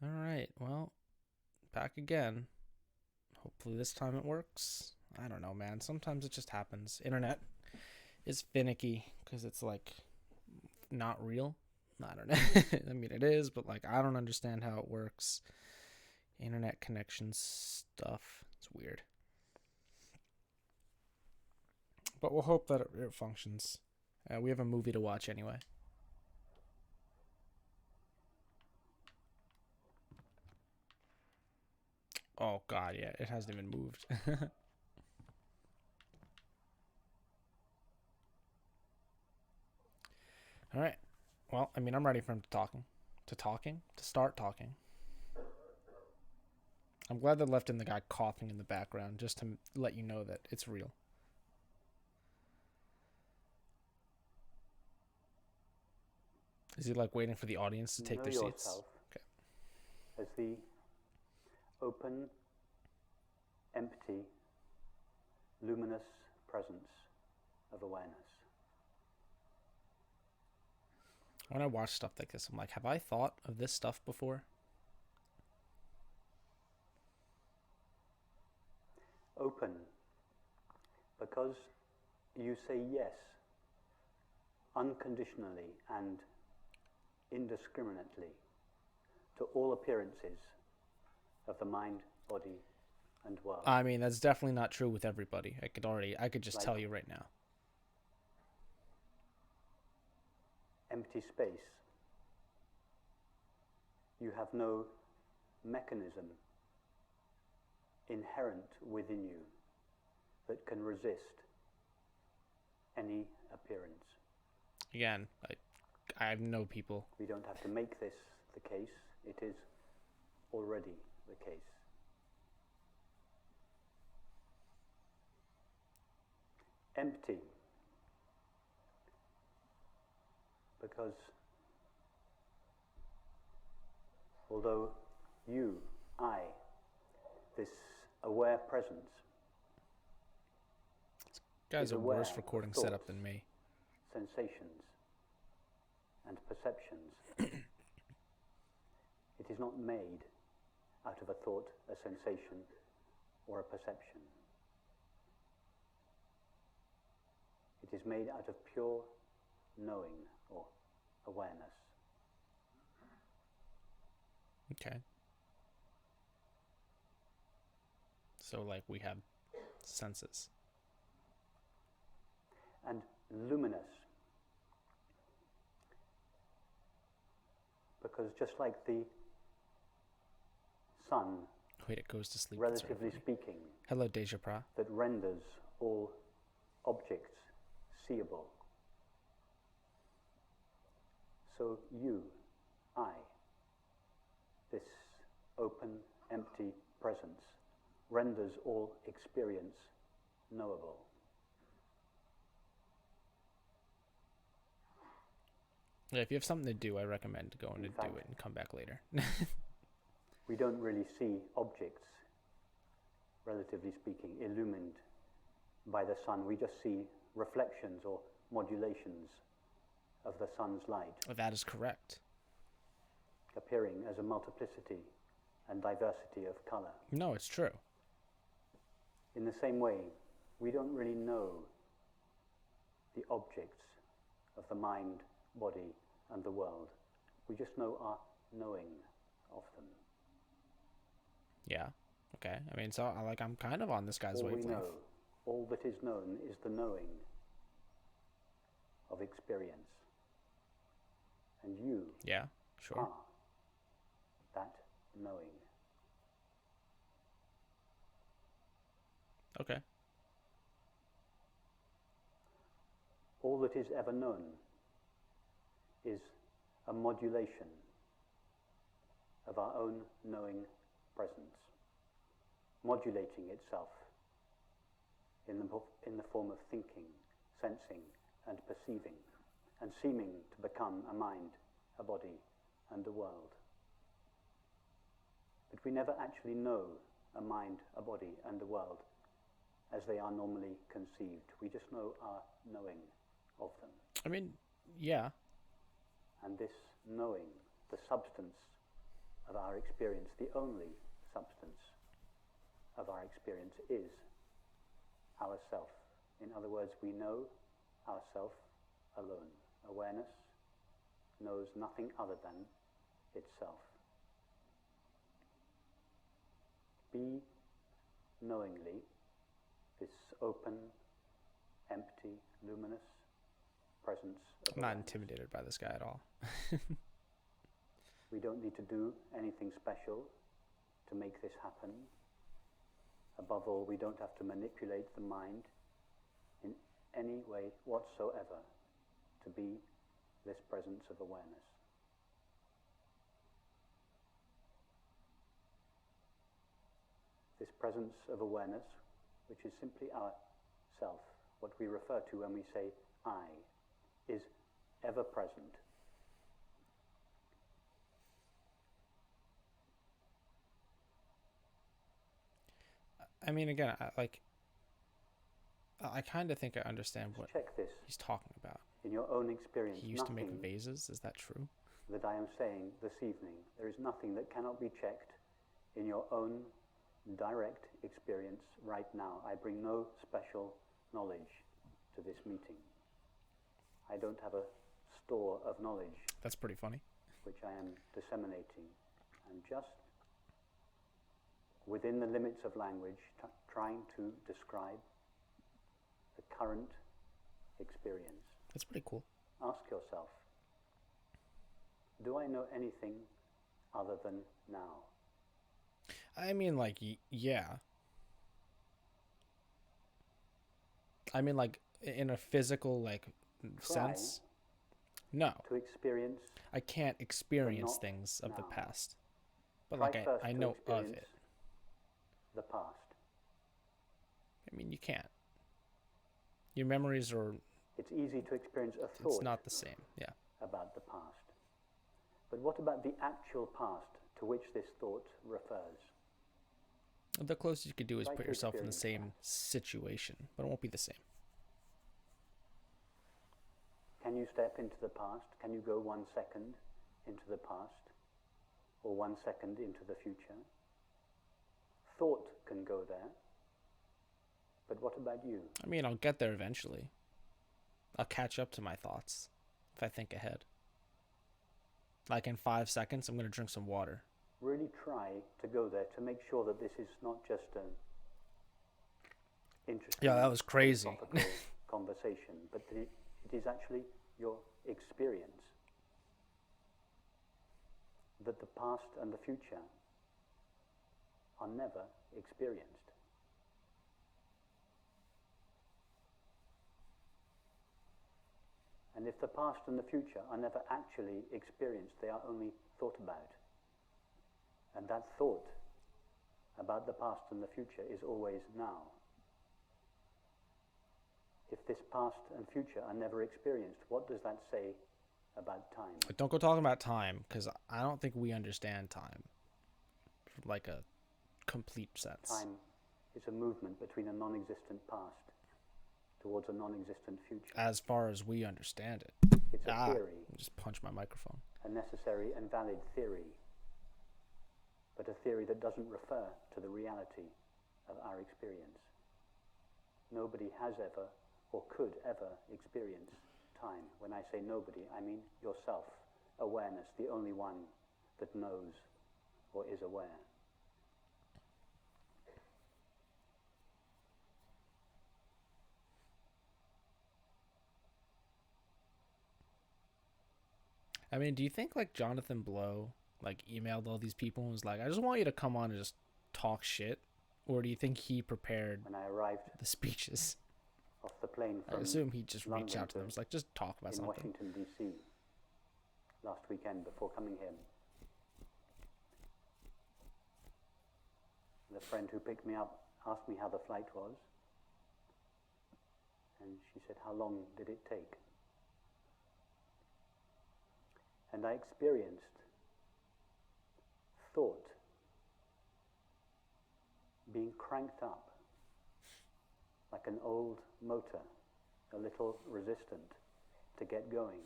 All right. Well, back again. Hopefully this time it works. I don't know, man. Sometimes it just happens. Internet is finicky because it's like not real. I don't know. I mean, it is, but like I don't understand how it works. Internet connection stuff. It's weird. But we'll hope that it functions. We have a movie to watch anyway. Oh god, yeah, it hasn't even moved. All right. Well, I mean, I'm ready for him to start talking. I'm glad they left in the guy coughing in the background just to let you know that it's real. Is he like waiting for the audience to take Know their seats? yourself Okay. as the open, empty, luminous presence of awareness. When I watch stuff like this, I'm like, have I thought of this stuff before? Open because you say yes unconditionally and indiscriminately to all appearances of the mind, body, and world. I mean, that's definitely not true with everybody. I could just Like tell you right now. empty space. You have no mechanism inherent within you that can resist any appearance. Again, I know people. We don't have to make this the case, it is already the case. Empty, because although you, I, this aware presence, Guys is are aware worse of recording thoughts, setup than me. sensations, and perceptions, it is not made out of a thought, a sensation, or a perception. It is made out of pure knowing or awareness. Okay. So like we have senses. And luminous, because just like the sun, Wait, it goes to sleep. relatively speaking, Hello, Deja Pra. that renders all objects seeable, so you, I, this open, empty presence, renders all experience knowable. Yeah, if you have something to do, I recommend going to fact, do it and come back later. We don't really see objects, relatively speaking, illumined by the sun. We just see reflections or modulations of the sun's light. Oh, that is correct. Appearing as a multiplicity and diversity of color. No, it's true. In the same way, we don't really know the objects of the mind, body, and the world. We just know our knowing of them. Yeah. Okay. I mean, so I'm kind of on this guy's All we wavelength. know, all that is known is the knowing of experience. And you Yeah, sure. are that knowing. Okay. All that is ever known is a modulation of our own knowing presence, modulating itself in the form of thinking, sensing, and perceiving, and seeming to become a mind, a body, and a world. But we never actually know a mind, a body, and a world as they are normally conceived. We just know our knowing of them. I mean, yeah. And this knowing, the substance of our experience, the only substance of our experience is ourself. In other words, we know ourself alone. Awareness knows nothing other than itself. Be knowingly this open, empty, luminous presence of I'm not awareness. intimidated by this guy at all. We don't need to do anything special to make this happen. Above all, we don't have to manipulate the mind in any way whatsoever to be this presence of awareness. This presence of awareness, which is simply our self, what we refer to when we say I, is ever present. I mean, again, I kind of think I understand what Check this he's talking about. in your own experience. He used to make Nothing vases. Is that true? that I am saying this evening, there is nothing that cannot be checked in your own direct experience right now. I bring no special knowledge to this meeting. I don't have a store of knowledge That's pretty funny. which I am disseminating. I'm just within the limits of language trying to describe the current experience. That's pretty cool. Ask yourself, do I know anything other than now? I mean, like, yeah. I mean, like, in a physical, like, sense. No, To experience, I can't experience not things of the now. past. But, try like, first I to know of experience it. the past. I mean, you can't. Your memories are, It's easy to experience a thought it's not the same. Yeah. about the past. But what about the actual past to which this thought refers? The closest you could do is Try put to yourself in the experience same situation, but it won't be the same. Can you step into the past? Can you go 1 second into the past? Or 1 second into the future? Thought can go there. But what about you? I mean, I'll get there eventually. I'll catch up to my thoughts if I think ahead. Like in 5 seconds, I'm going to drink some water. Really try to go there to make sure that this is not just an interesting, Yeah, that was crazy. philosophical conversation, but that it is actually your experience. That the past and the future are never experienced. And if the past and the future are never actually experienced, they are only thought about. And that thought about the past and the future is always now. If this past and future are never experienced, what does that say about time? But don't go talking about time, because I don't think we understand time from like a complete sense. Time is a movement between a non-existent past towards a non-existent future. As far as we understand it. It's a theory, Just punch my microphone. a necessary and valid theory, but a theory that doesn't refer to the reality of our experience. Nobody has ever or could ever experience time. When I say nobody, I mean yourself, awareness, the only one that knows or is aware. I mean, do you think like Jonathan Blow like emailed all these people and was like, I just want you to come on and just talk shit? Or do you think he prepared When I arrived the speeches? off the plane I from assume he just reached London out to them. It's like, just talk about in something. Washington, D.C. last weekend before coming here. The friend who picked me up asked me how the flight was. And she said, how long did it take? And I experienced thought being cranked up like an old motor, a little resistant to get going.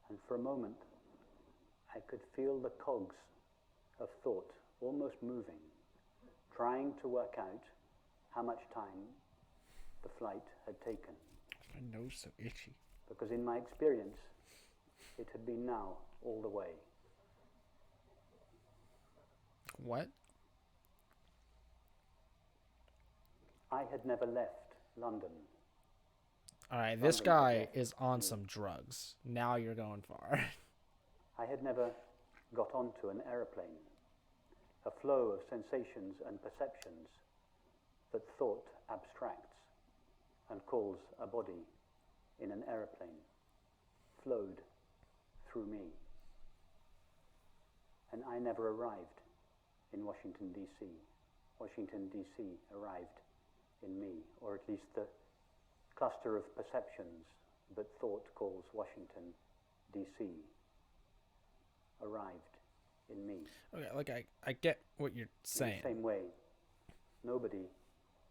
And for a moment, I could feel the cogs of thought almost moving, trying to work out how much time the flight had taken. My nose so itchy. Because in my experience, it had been now all the way. What? I had never left London. All right, this guy is on some drugs. Now you're going far. I had never got onto an aeroplane, a flow of sensations and perceptions that thought abstracts and calls a body in an aeroplane flowed through me. And I never arrived in Washington, D.C. Washington, D.C. arrived in me, or at least the cluster of perceptions that thought calls Washington, D.C. arrived in me. Okay, like I get what you're saying. In the same way, nobody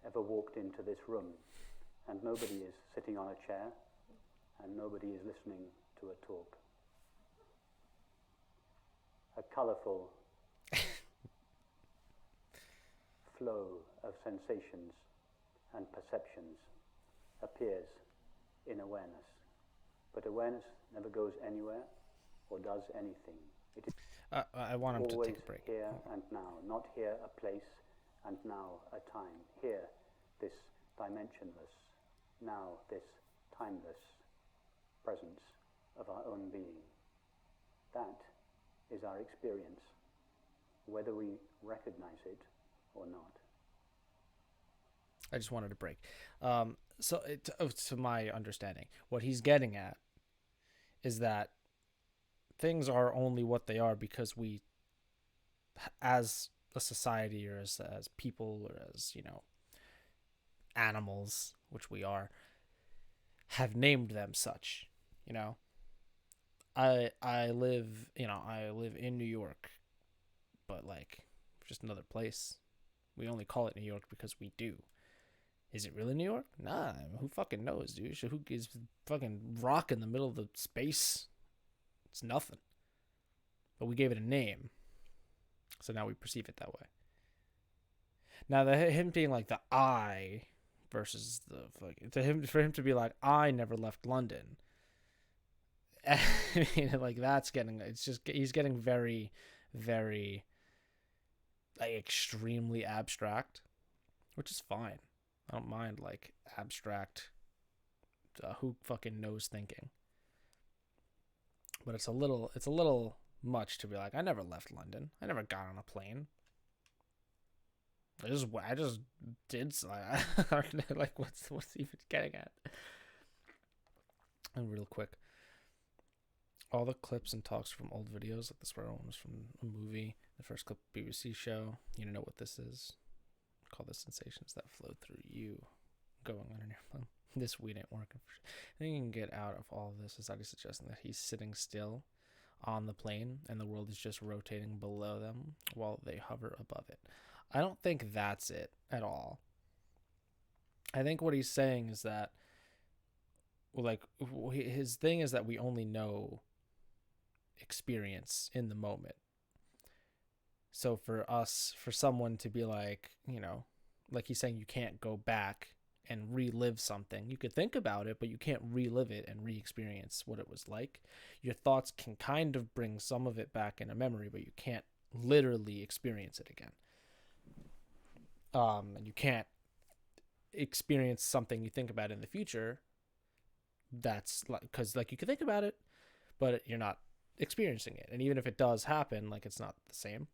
ever walked into this room, and nobody is sitting on a chair, and nobody is listening to a talk. A colourful flow of sensations and perceptions appears in awareness. But awareness never goes anywhere or does anything. It is I want him to take a break. Here and now, not here a place and now a time. Here, this dimensionless, now this timeless presence of our own being. That is our experience, whether we recognize it or not. I just wanted to break. To my understanding, what he's getting at is that things are only what they are because we, as a society or as people or as, animals, which we are, have named them such, I live in New York, but like just another place. We only call it New York because we do. Is it really New York? Nah, who fucking knows, dude? Who gives fucking rock in the middle of the space? It's nothing. But we gave it a name. So now we perceive it that way. Now, him being like the I versus the fucking... For him to be like, I never left London. I mean, like, that's getting... It's just... He's getting very, very... like, extremely abstract. Which is fine. I don't mind, like, abstract, who fucking knows thinking. But it's a little much to be like, I never left London. I never got on a plane. I just did, like, what's he even getting at? And real quick, all the clips and talks from old videos, like the swear one was from a movie, the first clip BBC show, you know what this is. Call the sensations that flow through you going on an airplane. This weed ain't working. I think you can get out of all of this is that he's suggesting that he's sitting still on the plane and the world is just rotating below them while they hover above it. I don't think that's it at all. I think what he's saying is that, like, his thing is that we only know experience in the moment. So for someone to be like, like he's saying, you can't go back and relive something. You could think about it, but you can't relive it and re-experience what it was like. Your thoughts can kind of bring some of it back in a memory, but you can't literally experience it again. And you can't experience something you think about in the future. That's like, because like you can think about it, but you're not experiencing it. And even if it does happen, like it's not the same.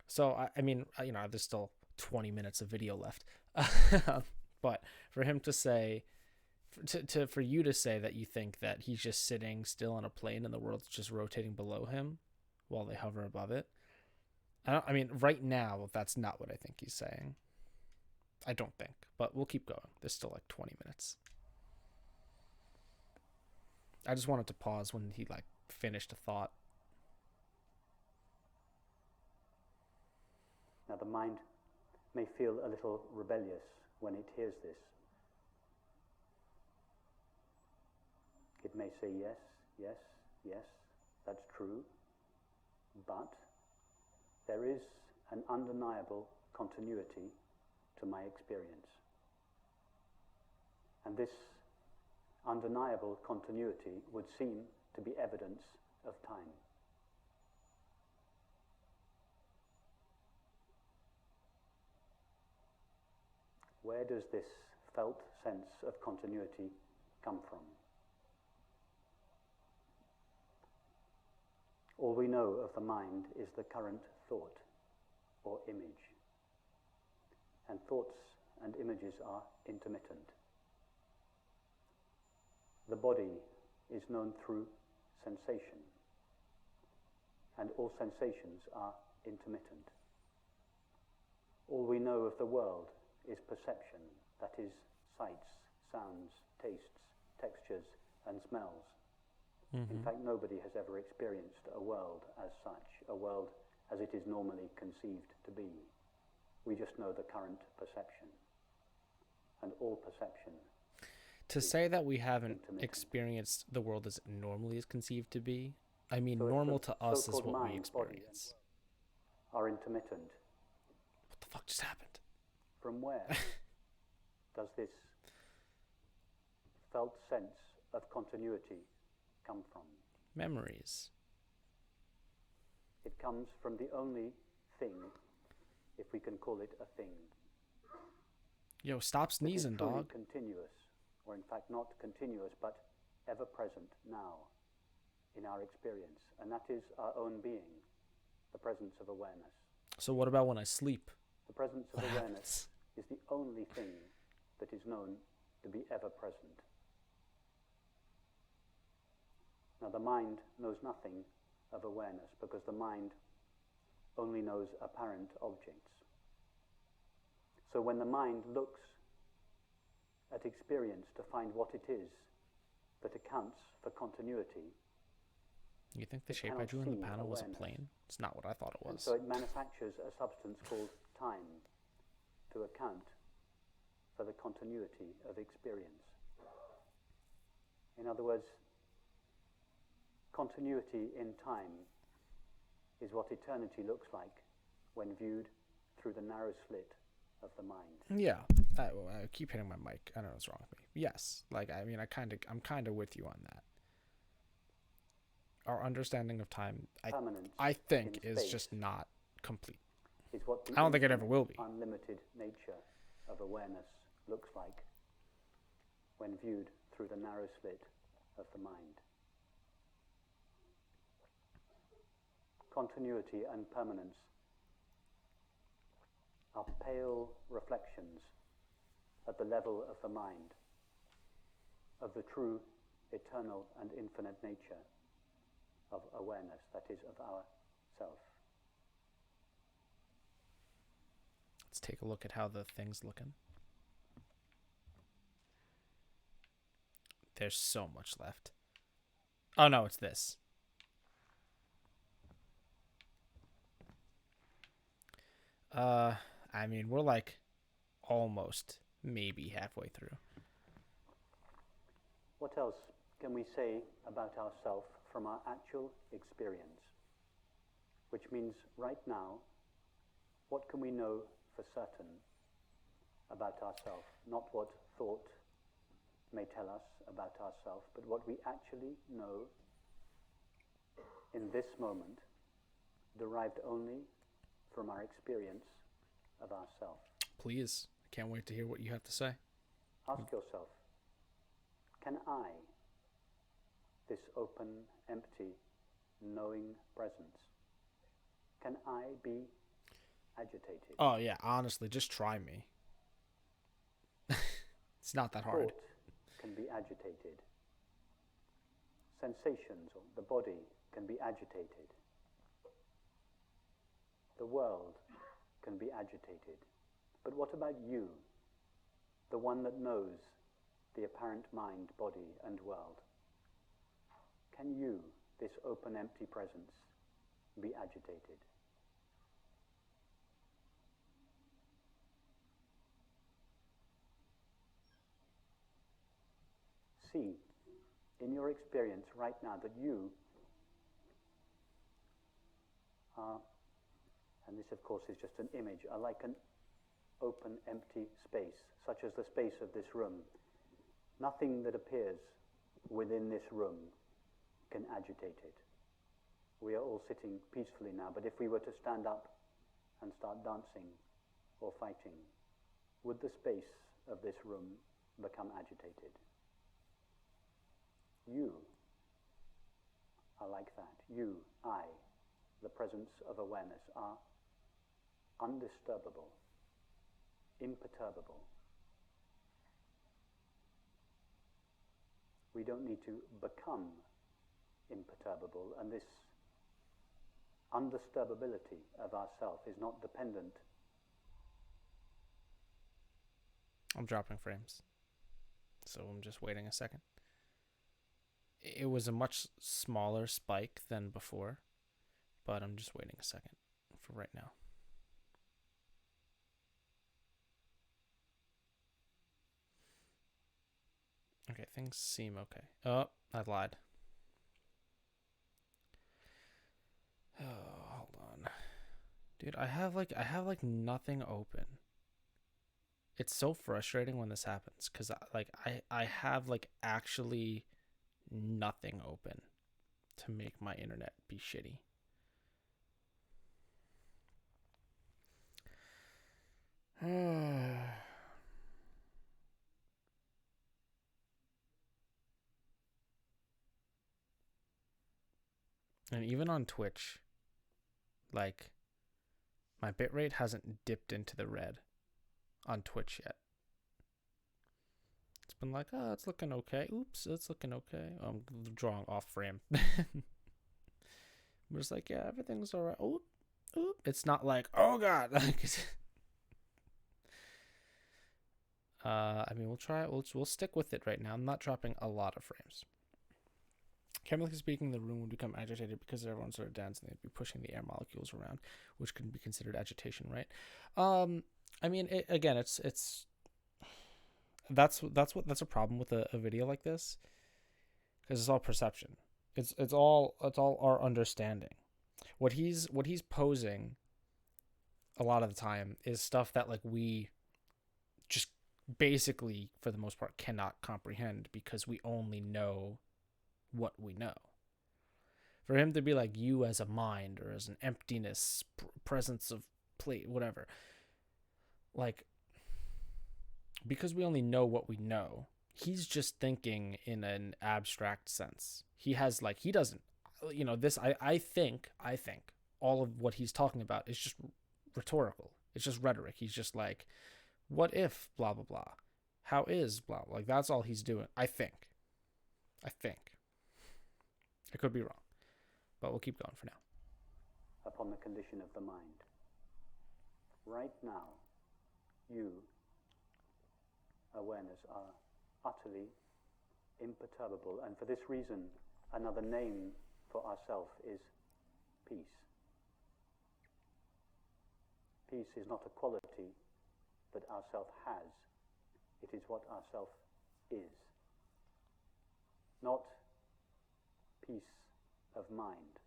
So, I mean, there's still 20 minutes of video left. But for him to say, for you to say that you think that he's just sitting still on a plane and the world's just rotating below him while they hover above it. I mean, right now, that's not what I think he's saying. I don't think, but we'll keep going. There's still like 20 minutes. I just wanted to pause when he like finished a thought. Now the mind may feel a little rebellious when it hears this. It may say, yes, yes, yes, that's true. But there is an undeniable continuity to my experience. And this undeniable continuity would seem to be evidence of time. Where does this felt sense of continuity come from? All we know of the mind is the current thought or image. And thoughts and images are intermittent. The body is known through sensation, and all sensations are intermittent. All we know of the world is perception, that is, sights, sounds, tastes, textures, and smells. Mm-hmm. In fact, nobody has ever experienced a world as such, a world as it is normally conceived to be. We just know the current perception. And all perception. To say that we haven't experienced the world as it normally is conceived to be, I mean, so normal to us is what we mind, experience. Are intermittent. What the fuck just happened? From where does this felt sense of continuity come from? Memories. It comes from the only thing, if we can call it a thing. Yo, stop sneezing, dog. Continuous, or in fact not continuous, but ever present now in our experience. And that is our own being, the presence of awareness. So what about when I sleep? The presence of awareness is the only thing that is known to be ever present. Now the mind knows nothing of awareness because the mind only knows apparent objects. So when the mind looks at experience to find what it is that accounts for continuity, you think the shape I drew in the panel was a plane? It's not what I thought it was. And so it manufactures a substance called time to account for the continuity of experience. In other words, continuity in time is what eternity looks like when viewed through the narrow slit of the mind. Yeah, I keep hitting my mic. I don't know what's wrong with me. Yes, like I mean, I'm kind of with you on that. Our understanding of time, I think, is just not complete. Is what I don't think it ever will be. Unlimited nature of awareness looks like when viewed through the narrow slit of the mind. Continuity and permanence are pale reflections at the level of the mind of the true, eternal and infinite nature of awareness, that is, of our self. Let's take a look at how the thing's looking. There's so much left. Oh no, it's this. I mean, we're like almost maybe halfway through. What else can we say about ourselves from our actual experience? Which means right now, what can we know for certain about ourselves? Not what thought may tell us about ourselves, but what we actually know in this moment, derived only from our experience of ourselves. Please, I can't wait to hear what you have to say. Ask yourself, can I, this open, empty, knowing presence, can I be agitated? Oh yeah, honestly, just try me. It's not that hard. Thought can be agitated. Sensations, or the body, can be agitated. The world can be agitated. But what about you, the one that knows the apparent mind, body, and world? Can you, this open, empty presence, be agitated? See, in your experience right now, that you are, and this of course is just an image, are like an open, empty space, such as the space of this room. Nothing that appears within this room can agitate it. We are all sitting peacefully now, but if we were to stand up and start dancing or fighting, would the space of this room become agitated? You are like that. You, I, the presence of awareness, are undisturbable, imperturbable. We don't need to become imperturbable, and this undisturbability of ourself is not dependent. I'm dropping frames, so I'm just waiting a second. It was a much smaller spike than before, but I'm just waiting a second for right now. Okay, things seem okay. Oh, I lied. Oh, hold on. Dude, I have like nothing open. It's so frustrating when this happens cuz I have like actually nothing open to make my internet be shitty. And even on Twitch, like, my bitrate hasn't dipped into the red on Twitch yet. It's been like, oh, it's looking okay. Oops, it's looking okay. I'm drawing off frame. We're just like, yeah, everything's all right. Oop, oop. It's not like, oh God. I mean, we'll try it. We'll stick with it right now. I'm not dropping a lot of frames. Chemically speaking, the room would become agitated because everyone started dancing. They'd be pushing the air molecules around, which can be considered agitation, right? I mean, that's a problem with a video like this, because it's all perception. It's all our understanding. What he's posing a lot of the time is stuff that like we just basically, for the most part, cannot comprehend because we only know what we know. For him to be like, you as a mind or as an emptiness, presence of plate, whatever, like, because we only know what we know, he's just thinking in an abstract sense. He has like, he doesn't, this, I think all of what he's talking about is just rhetorical. It's just rhetoric. He's just like, what if blah blah blah, how is blah, like that's all he's doing. I think I could be wrong, but we'll keep going for now. Upon the condition of the mind. Right now, you, awareness, are utterly imperturbable, and for this reason, another name for ourself is peace. Peace is not a quality that ourself has, it is what ourself is. Not peace of mind.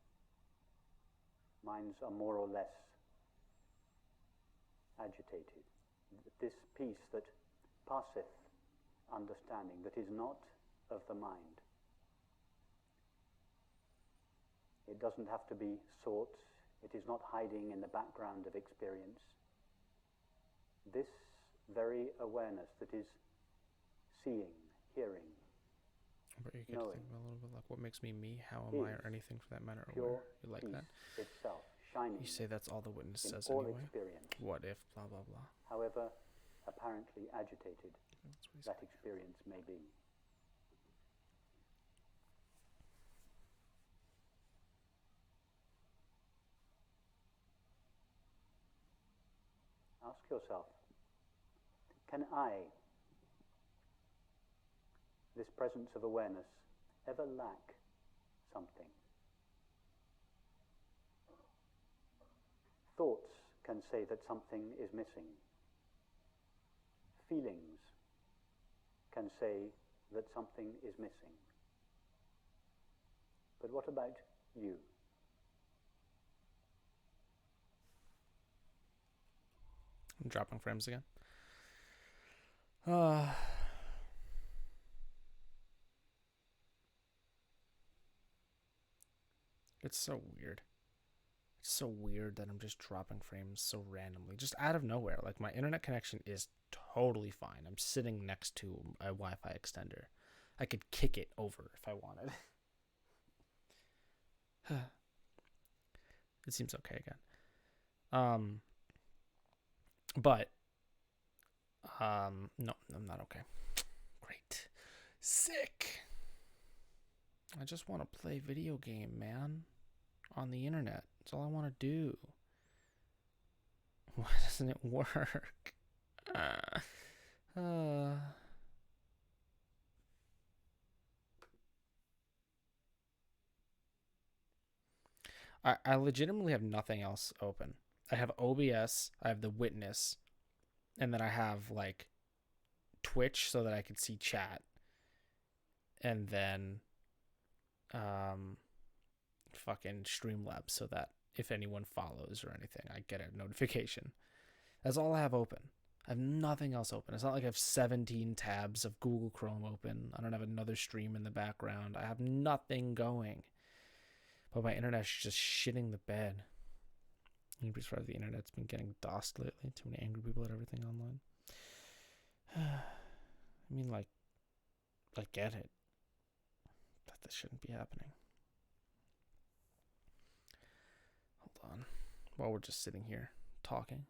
Minds are more or less agitated. This peace that passeth understanding, that is not of the mind. It doesn't have to be sought. It is not hiding in the background of experience. This very awareness that is seeing, hearing, But you get knowing, to think about a little bit like, what makes me me? How am I, or anything for that matter? Aware? You like that? Itself, shining. You say that's all the witness says all anyway. Experience. What if blah blah blah? However apparently agitated that experience may be. Ask yourself, can I, this presence of awareness, ever lack something? Thoughts can say that something is missing. Feelings can say that something is missing. But what about you? I'm dropping frames again. Uh, it's so weird. It's so weird that I'm just dropping frames so randomly, just out of nowhere. Like, my internet connection is totally fine. I'm sitting next to a Wi-Fi extender. I could kick it over if I wanted. It seems okay again. But no, I'm not okay. Great. Sick. I just want to play video game, man. On the internet. That's all I want to do. Why doesn't it work? I legitimately have nothing else open. I have OBS, I have the Witness, and then I have like Twitch so that I can see chat, and then fucking Streamlabs so that if anyone follows or anything, I get a notification. That's all I have open. I have nothing else open. It's not like I have 17 tabs of Google Chrome open. I don't have another stream in the background. I have nothing going. But my internet's just shitting the bed. You'd be surprised the internet's been getting DOSed lately. Too many angry people at everything online. I mean, like, I get it. But this shouldn't be happening. Hold on. While we're just sitting here talking.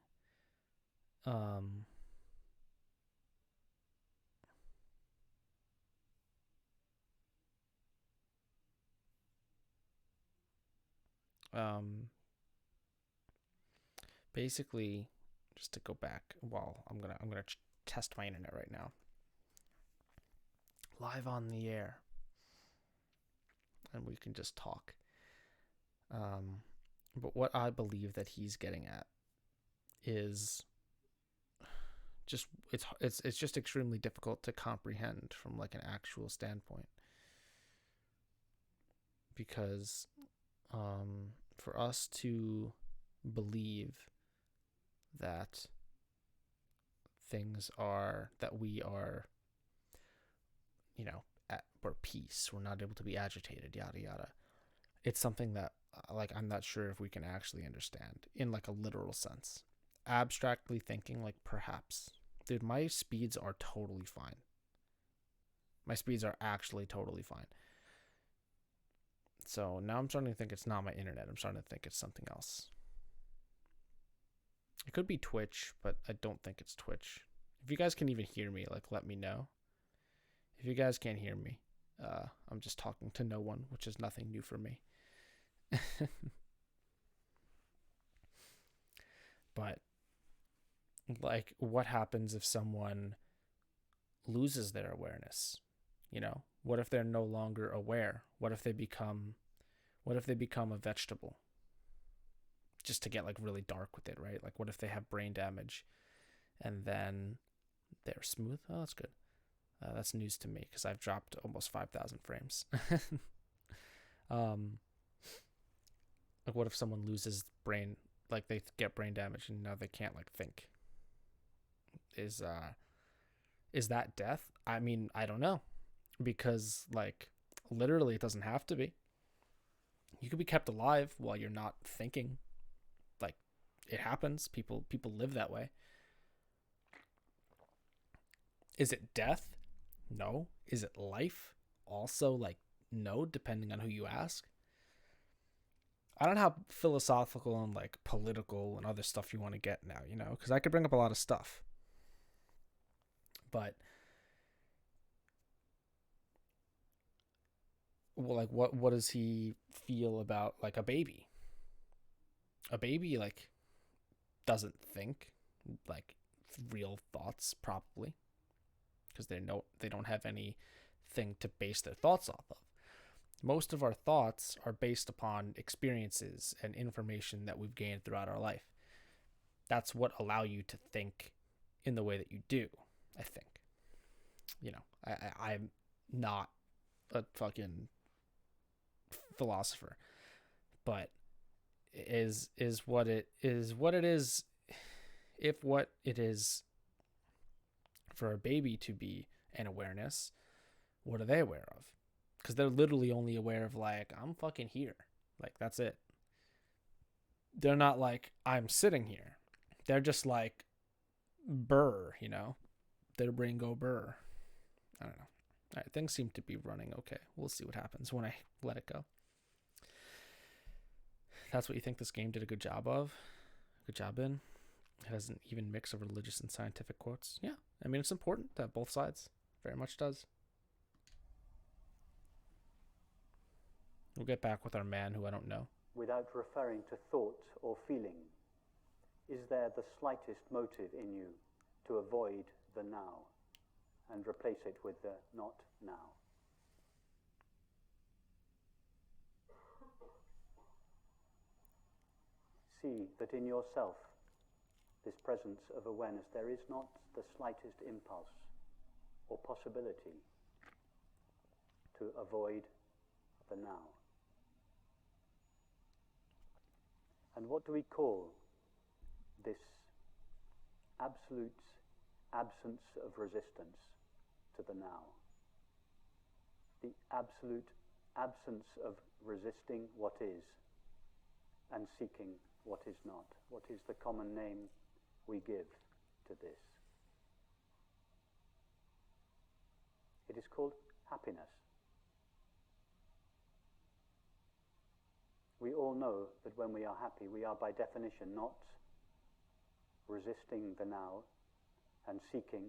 Basically, just to go back, well, I'm gonna test my internet right now, live on the air, and we can just talk. But what I believe that he's getting at is just it's just extremely difficult to comprehend from like an actual standpoint, because for us to believe that we are, we're peace, we're not able to be agitated, yada yada, it's something that like I'm not sure if we can actually understand in like a literal sense. Abstractly thinking, like, perhaps, dude, my speeds are totally fine. My speeds are actually totally fine. So now I'm starting to think it's not my internet. I'm starting to think it's something else. It could be Twitch, but I don't think it's Twitch. If you guys can even hear me, like, let me know. If you guys can't hear me, I'm just talking to no one, which is nothing new for me. But, like, what happens if someone loses their awareness? What if they're no longer aware? What if they become a vegetable? Just to get like really dark with it, right? Like, what if they have brain damage and then they're smooth? Oh, that's good. That's news to me because I've dropped almost 5,000 frames. Like, what if someone loses brain, like they get brain damage and now they can't like think? Is that death? I mean, I don't know, because like literally it doesn't have to be. You could be kept alive while you're not thinking. Like, it happens. People live that way. Is it death? No. Is it life? Also, like, no, depending on who you ask. I don't know how philosophical and like political and other stuff you want to get now, because I could bring up a lot of stuff. But, well, like, what does he feel about like a baby? A baby like doesn't think like real thoughts, probably, because they don't have anything to base their thoughts off of. Most of our thoughts are based upon experiences and information that we've gained throughout our life. That's what allow you to think in the way that you do, I think. I'm not a fucking philosopher, but is what it is if what it is for a baby to be an awareness, what are they aware of? Because they're literally only aware of like, I'm fucking here. Like, that's it. They're not like, I'm sitting here. They're just like, burr, you know? Their brain go burr. I don't know. All right, things seem to be running okay. We'll see what happens when I let it go. That's what you think this game did a good job of? Good job in? It has an even mix of religious and scientific quotes. Yeah, I mean, it's important that both sides very much does. We'll get back with our man who I don't know. Without referring to thought or feeling, is there the slightest motive in you to avoid the now and replace it with the not now? See that in yourself, this presence of awareness, there is not the slightest impulse or possibility to avoid the now. And what do we call this absolute absence of resistance to the now? The absolute absence of resisting what is and seeking what is not. What is the common name we give to this? It is called happiness. We all know that when we are happy, we are by definition not resisting the now and seeking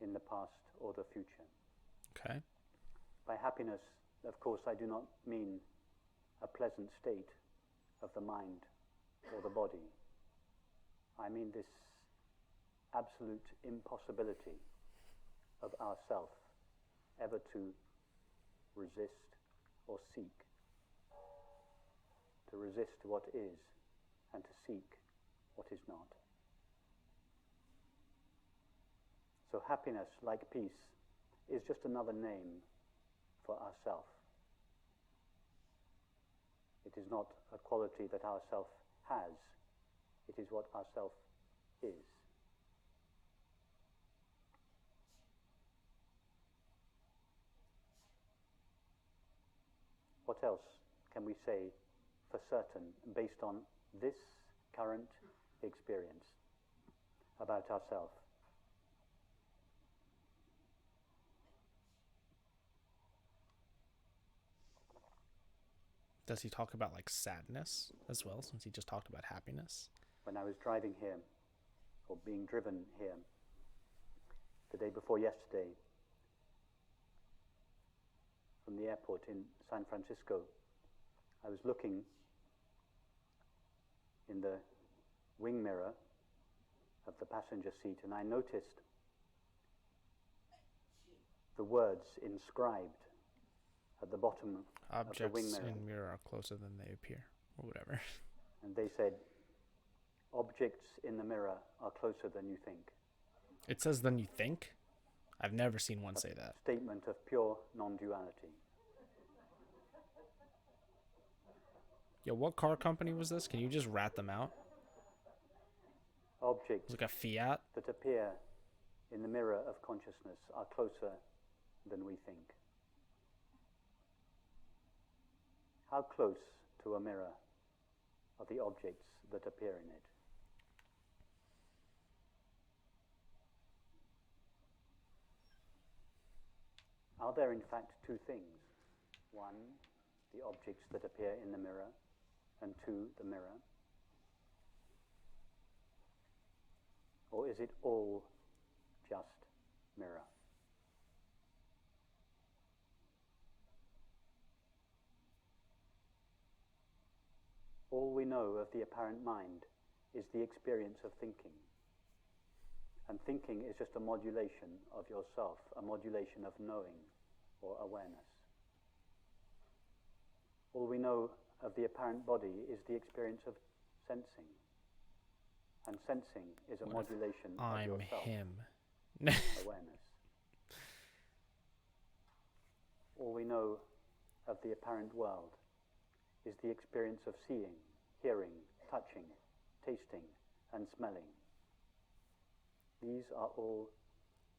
in the past or the future. Okay. By happiness, of course, I do not mean a pleasant state of the mind or the body. I mean this absolute impossibility of ourself ever to resist or seek. To resist what is and to seek what is not. So happiness, like peace, is just another name for ourself. It is not a quality that ourself has. It is what ourself is. What else can we say for certain based on this current experience about ourselves? Does he talk about like sadness as well, since he just talked about happiness? When I was driving here, or being driven here, the day before yesterday, from the airport in San Francisco, I was looking in the wing mirror of the passenger seat, and I noticed the words inscribed at the bottom of the wing Objects mirror. in mirror are closer than they appear, or whatever. And they said, objects in the mirror are closer than you think. It says than you think? I've never seen one say that. Statement of pure non-duality. Yo, what car company was this? Can you just rat them out? Objects It's like a Fiat? that appear in the mirror of consciousness are closer than we think. How close to a mirror are the objects that appear in it? Are there in fact two things? One, the objects that appear in the mirror, and two, the mirror? Or is it all just mirror? All we know of the apparent mind is the experience of thinking. And thinking is just a modulation of yourself, a modulation of knowing or awareness. All we know of the apparent body is the experience of sensing. And sensing is a What if modulation of I'm yourself, him. awareness. All we know of the apparent world is the experience of seeing, hearing, touching, tasting, and smelling. These are all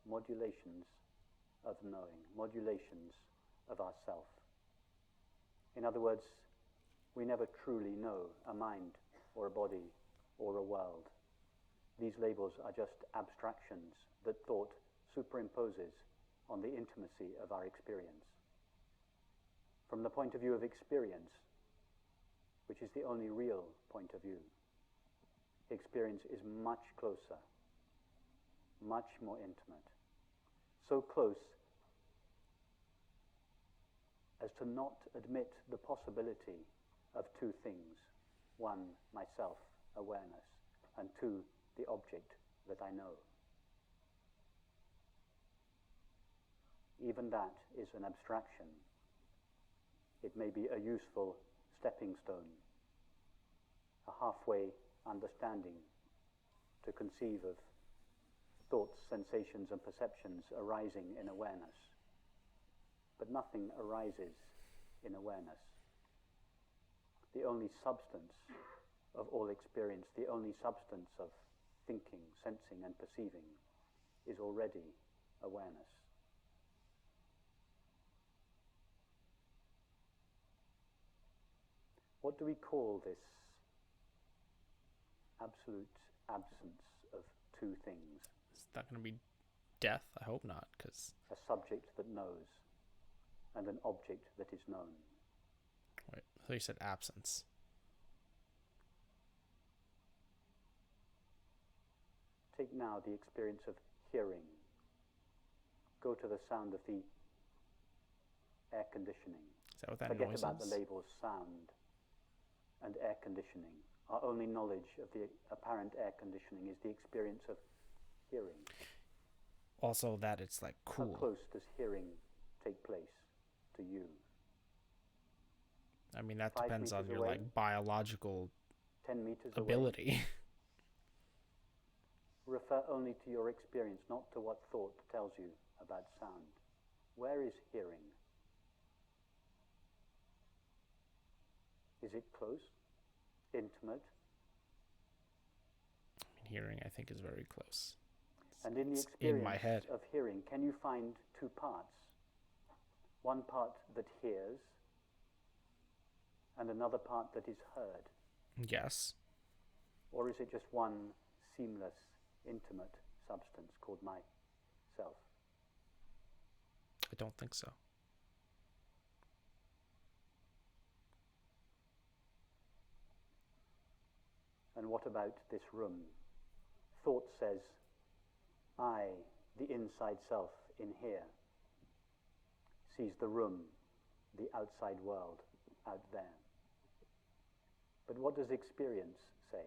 modulations of knowing, modulations of ourself. In other words, we never truly know a mind or a body or a world. These labels are just abstractions that thought superimposes on the intimacy of our experience. From the point of view of experience, which is the only real point of view, experience is much closer, much more intimate. So close as to not admit the possibility of two things. One, myself, awareness, and two, the object that I know. Even that is an abstraction. It may be a useful stepping stone, a halfway understanding to conceive of thoughts, sensations, and perceptions arising in awareness. But nothing arises in awareness. The only substance of all experience, the only substance of thinking, sensing, and perceiving is already awareness. What do we call this absolute absence of two things? Is that going to be death? I hope not, because... A subject that knows and an object that is known. Wait, I thought you said absence. Take now the experience of hearing. Go to the sound of the air conditioning. Is that what that Forget noise about is? the labels sound and air conditioning. Our only knowledge of the apparent air conditioning is the experience of hearing. Also that it's like cool. How close does hearing take place to you? I mean, that 5 depends on meters your away? like biological 10 meters away? ability. Refer only to your experience, not to what thought tells you about sound. Where is hearing? Is it close? Intimate? Hearing, I think, is very close. And in the It's experience in my head. of hearing, can you find two parts? One part that hears and another part that is heard? Yes. Or is it just one seamless, intimate substance called myself? I don't think so. And what about this room? Thought says, I, the inside self in here, sees the room, the outside world, out there. But what does experience say?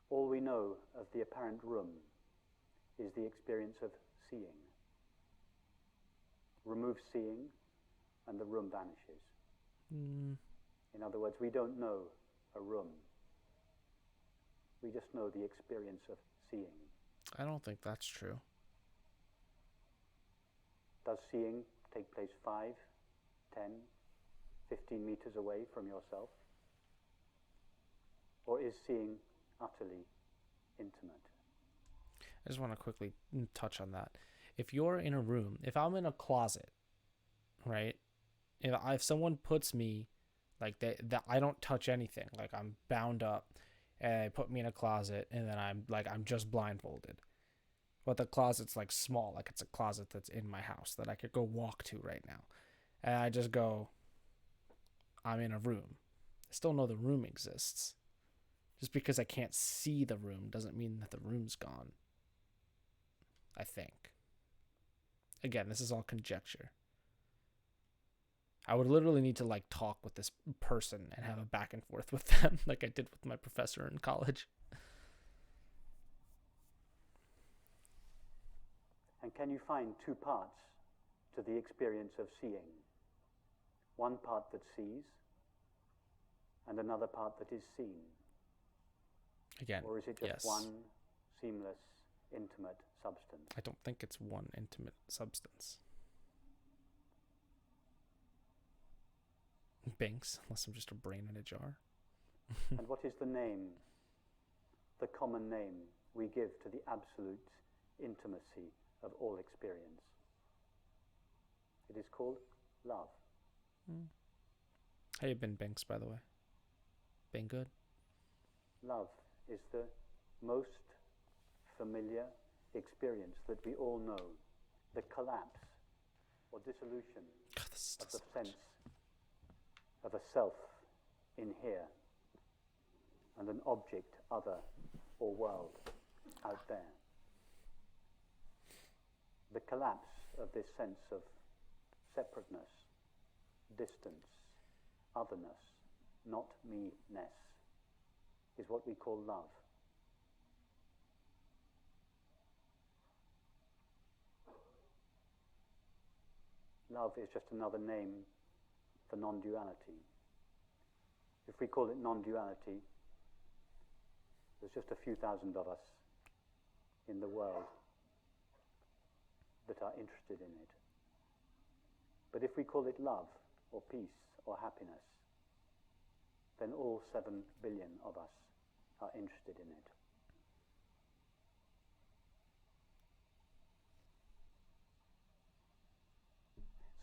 All we know of the apparent room is the experience of seeing. Remove seeing, and the room vanishes. In other words, we don't know a room. We just know the experience of seeing. I don't think that's true. Does seeing take place 5, 10, 15 meters away from yourself? Or is seeing utterly intimate? I just want to quickly touch on that. If you're in a room, if I'm in a closet, right? If someone puts me, like that I don't touch anything, like I'm bound up, and they put me in a closet, and then I'm just blindfolded. But the closet's like small, like it's a closet that's in my house that I could go walk to right now. And I just go, I'm in a room. I still know the room exists. Just because I can't see the room doesn't mean that the room's gone. I think. Again, this is all conjecture. I would literally need to like talk with this person and have a back and forth with them like I did with my professor in college. And can you find two parts to the experience of seeing? One part that sees and another part that is seen? Again, or is it just yes. one seamless, intimate substance? I don't think it's one intimate substance. Binks, unless I'm just a brain in a jar. And what is the name the common name we give to the absolute intimacy of all experience. It is called love. How you been, Binks, by the way? Been good? Love is the most familiar experience that we all know. The collapse or dissolution God, this of the doesn't- sense of a self in here and an object, other, or world out there. The collapse of this sense of separateness, distance, otherness, not me-ness, is what we call love. Love is just another name for non-duality. If we call it non-duality, there's just a few thousand of us in the world that are interested in it. But if we call it love, or peace, or happiness, then all 7 billion of us are interested in it.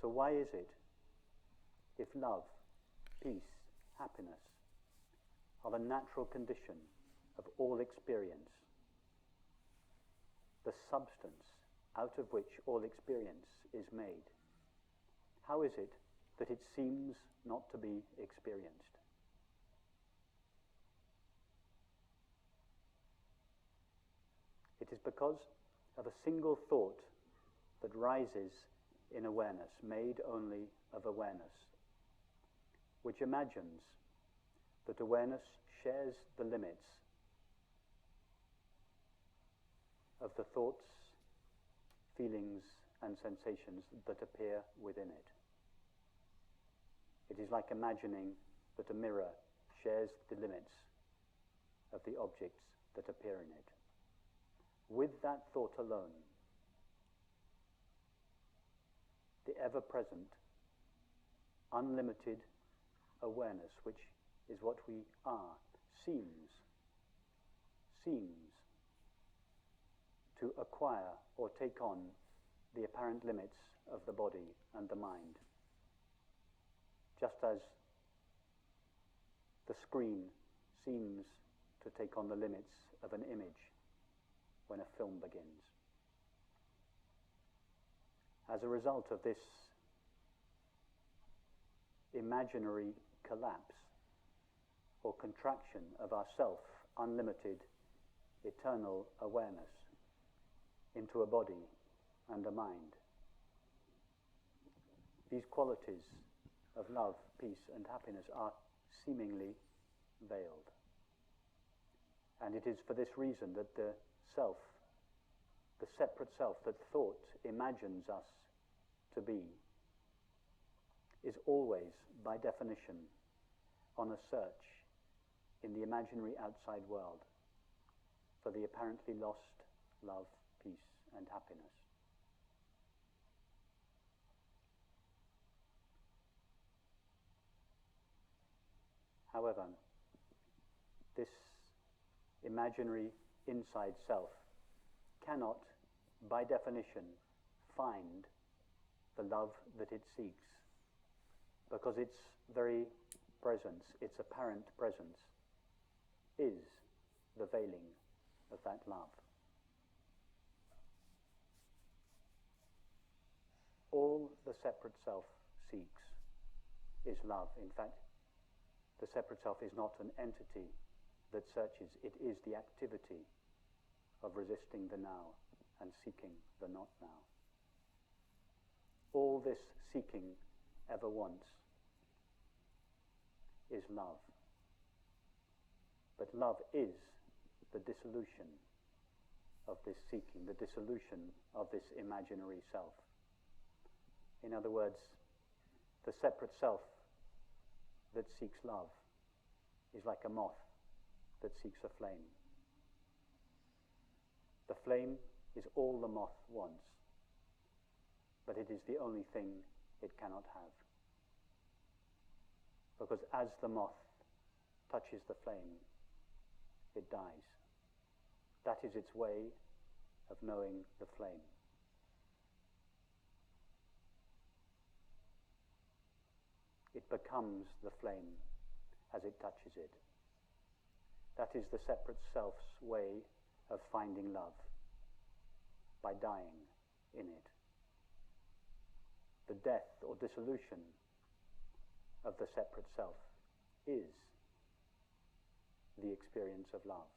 So why is it, if love, peace, happiness are the natural condition of all experience, the substance out of which all experience is made, how is it that it seems not to be experienced? It is because of a single thought that rises in awareness, made only of awareness, which imagines that awareness shares the limits of the thoughts, feelings, and sensations that appear within it. It is like imagining that a mirror shares the limits of the objects that appear in it. With that thought alone, the ever-present, unlimited awareness, which is what we are, seems to acquire or take on the apparent limits of the body and the mind. Just as the screen seems to take on the limits of an image when a film begins. As a result of this imaginary collapse or contraction of our self, unlimited, eternal awareness into a body and a mind, these qualities of love, peace, and happiness are seemingly veiled. And it is for this reason that the self, the separate self that thought imagines us to be, is always, by definition, on a search in the imaginary outside world for the apparently lost love, peace, and happiness. However, this imaginary inside self cannot, by definition, find the love that it seeks, because its very presence, its apparent presence, is the veiling of that love. All the separate self seeks is love. In fact, the separate self is not an entity that searches, it is the activity of resisting the now and seeking the not now. All this seeking ever wants is love. But love is the dissolution of this seeking, the dissolution of this imaginary self. In other words, the separate self that seeks love is like a moth that seeks a flame. The flame is all the moth wants, but it is the only thing it cannot have. Because as the moth touches the flame, it dies. That is its way of knowing the flame. It becomes the flame as it touches it. That is the separate self's way of finding love, by dying in it. The death or dissolution of the separate self is the experience of love.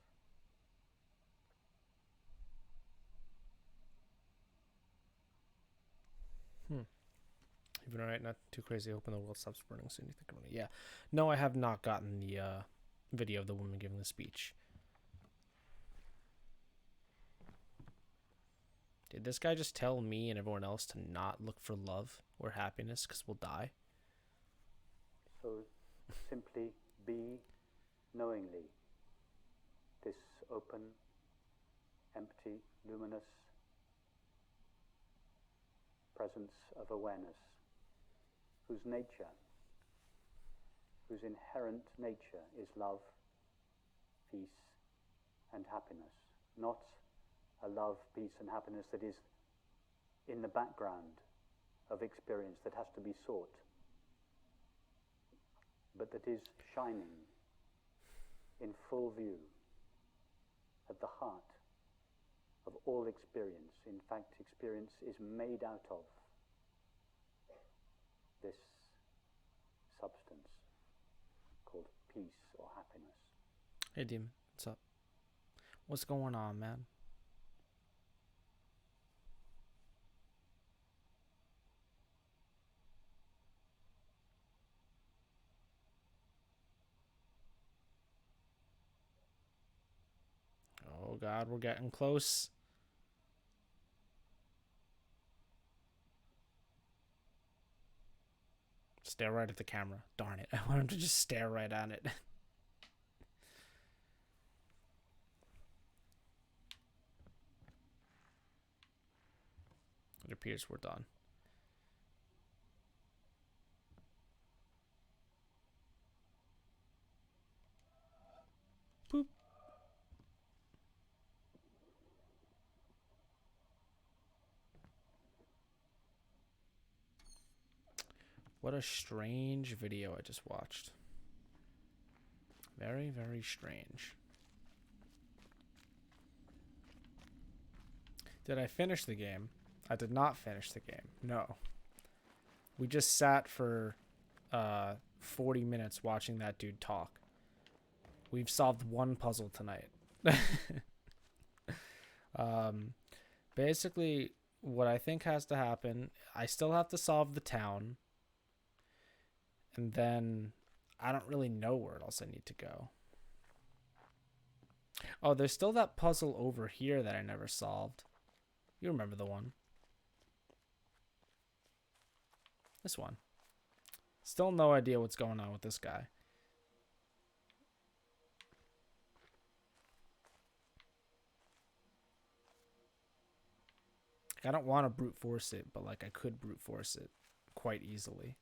You've been alright, not too crazy. Hoping the world stops burning soon. You think I'm gonna? Yeah. No, I have not gotten the video of the woman giving the speech. Did this guy just tell me and everyone else to not look for love or happiness because we'll die? So simply be knowingly this open, empty, luminous presence of awareness, whose nature, whose inherent nature is love, peace, and happiness. Not a love, peace, and happiness that is in the background of experience that has to be sought, but that is shining in full view at the heart of all experience. In fact, experience is made out of this substance called peace or happiness. Hey, Demon. What's up? What's going on, man? Oh, God, we're getting close. Stare right at the camera. Darn it. I want him to just stare right at it. It appears we're done. Boop. What a strange video I just watched. Very, very strange. Did I finish the game? I did not finish the game. No. We just sat for 40 minutes watching that dude talk. We've solved one puzzle tonight. Basically, what I think has to happen, I still have to solve the town. And then I don't really know where else I need to go. Oh, there's still that puzzle over here that I never solved. You remember the one. This one. Still no idea what's going on with this guy. I don't want to brute force it, but like I could brute force it quite easily.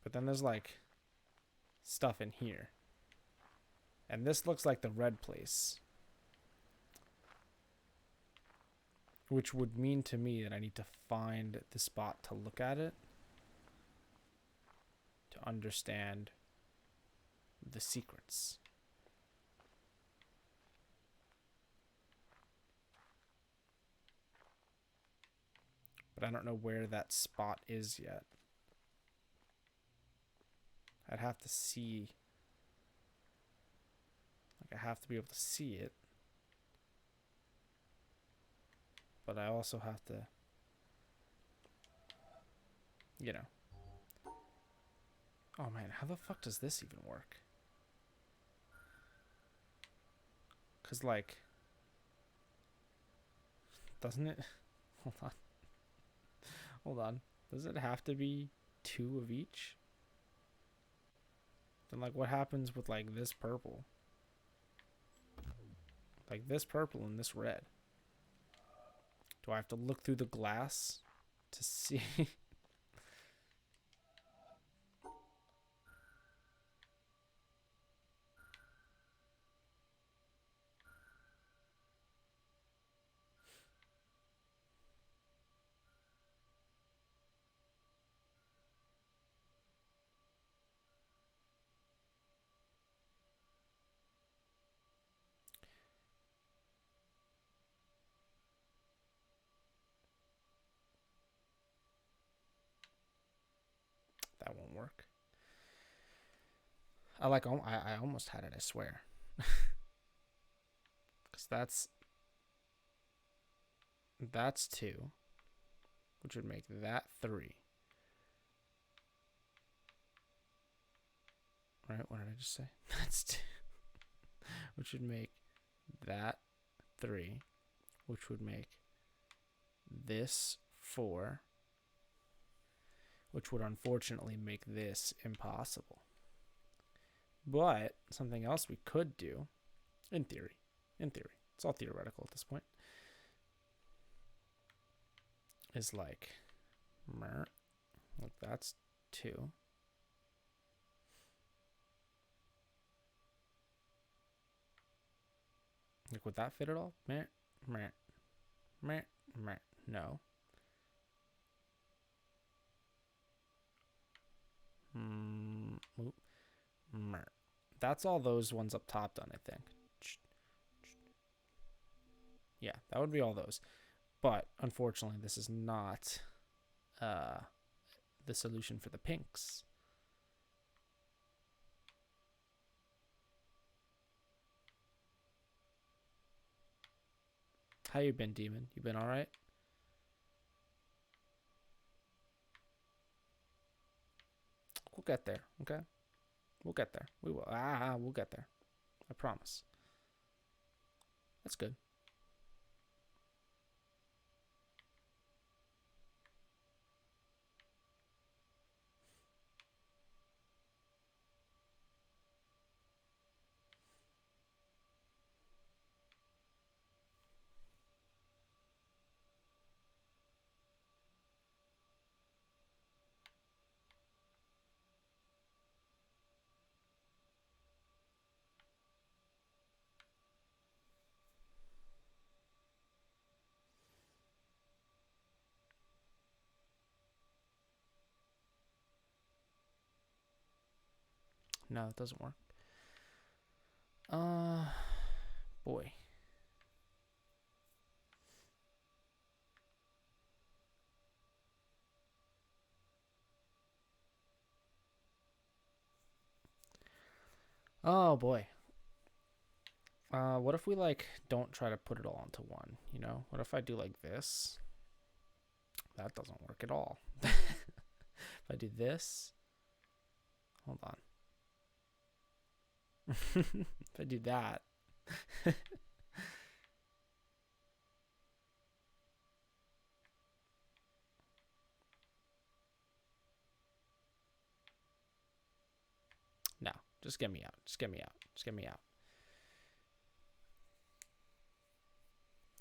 But then there's like stuff in here. And this looks like the red place. Which would mean to me that I need to find the spot to look at it. To understand the secrets. But I don't know where that spot is yet. I'd have to see. Like, I have to be able to see it. But I also have to, you know. Oh man, how the fuck does this even work? Cause like, doesn't it? Hold on. Hold on. Does it have to be 2 of each? Then like what happens with like this purple? Like this purple and this red. Do I have to look through the glass to see? I almost had it, I swear. Because that's 2, which would make that 3. Right? What did I just say? That's 2, which would make that 3, which would make this 4, which would unfortunately make this impossible. But something else we could do, in theory, it's all theoretical at this point, is like that's 2. Like, would that fit at all? No. That's all those ones up top done, I think. Yeah, that would be all those. But unfortunately, this is not the solution for the pinks. How you been, Demon? You been all right? We'll get there, okay? We'll get there. We will. We'll get there. I promise. That's good. No, it doesn't work. Boy. Oh boy. What if we like don't try to put it all onto one, you know? What if I do like this? That doesn't work at all. If I do this, hold on. If I do that. No, just get me out. Just get me out. Just get me out.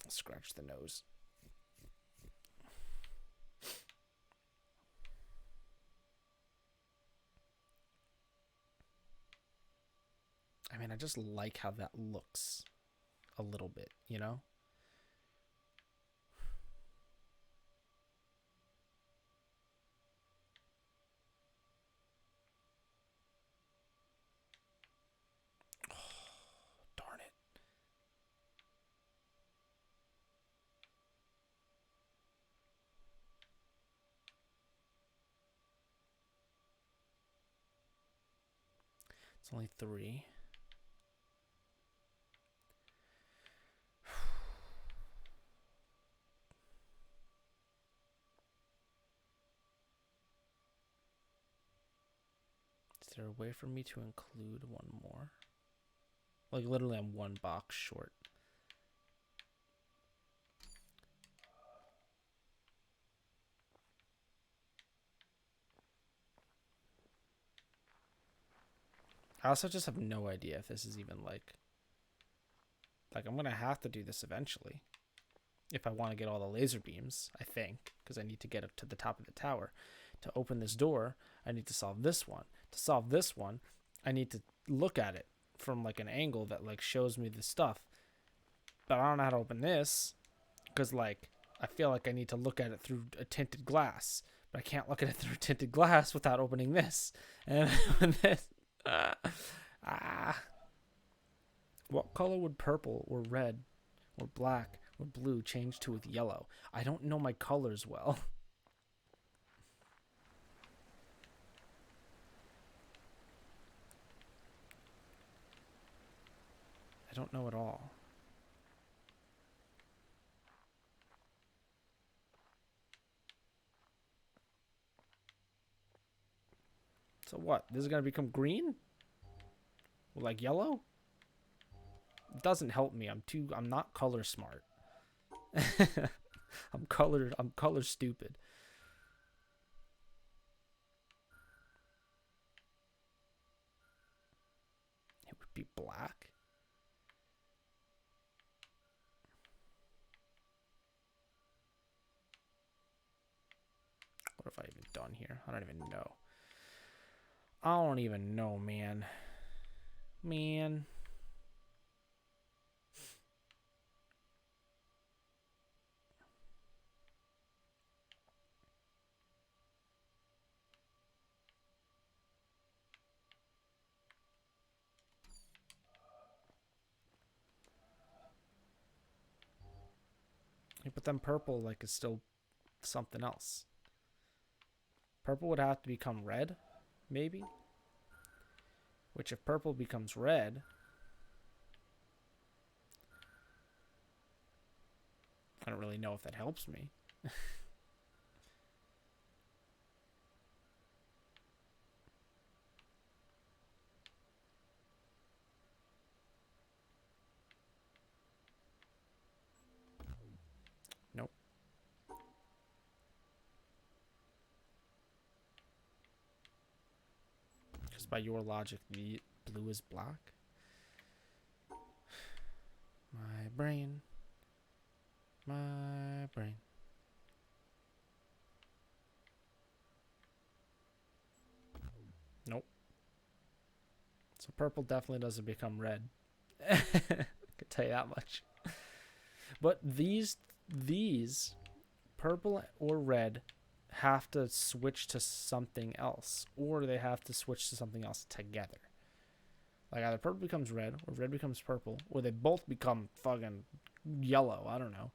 Scratch the nose. I mean, I just like how that looks a little bit, you know? Oh, darn it. It's only 3. Is there a way for me to include one more? Like, literally, I'm one box short. I also just have no idea if this is even like I'm gonna have to do this eventually if I want to get all the laser beams, I think, because I need to get up to the top of the tower. To open this door, I need to solve this one. To solve this one, I need to look at it from like an angle that like shows me the stuff. But I don't know how to open this because like I feel like I need to look at it through a tinted glass, but I can't look at it through tinted glass without opening this. And this. What color would purple or red or black or blue change to with yellow? I don't know my colors well. I don't know at all. So what? This is gonna become green? Like yellow? It doesn't help me. I'm not color smart. I'm color stupid. It would be black. What have I even done here? I don't even know. I don't even know, man. Man. Yeah, but then purple like is still something else. Purple would have to become red, maybe? Which if purple becomes red, I don't really know if that helps me. Nope. Because by your logic, the blue is black. My brain. My brain. Nope. So purple definitely doesn't become red. I could tell you that much. But these purple or red have to switch to something else, or they have to switch to something else together. Like either purple becomes red, or red becomes purple, or they both become fucking yellow. I don't know.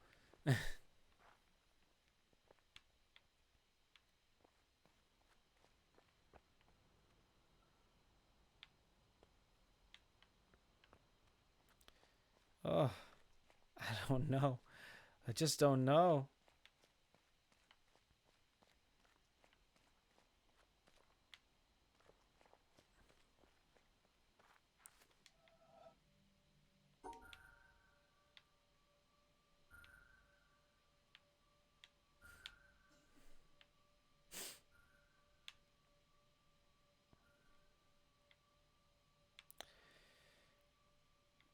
Oh, I don't know. I just don't know.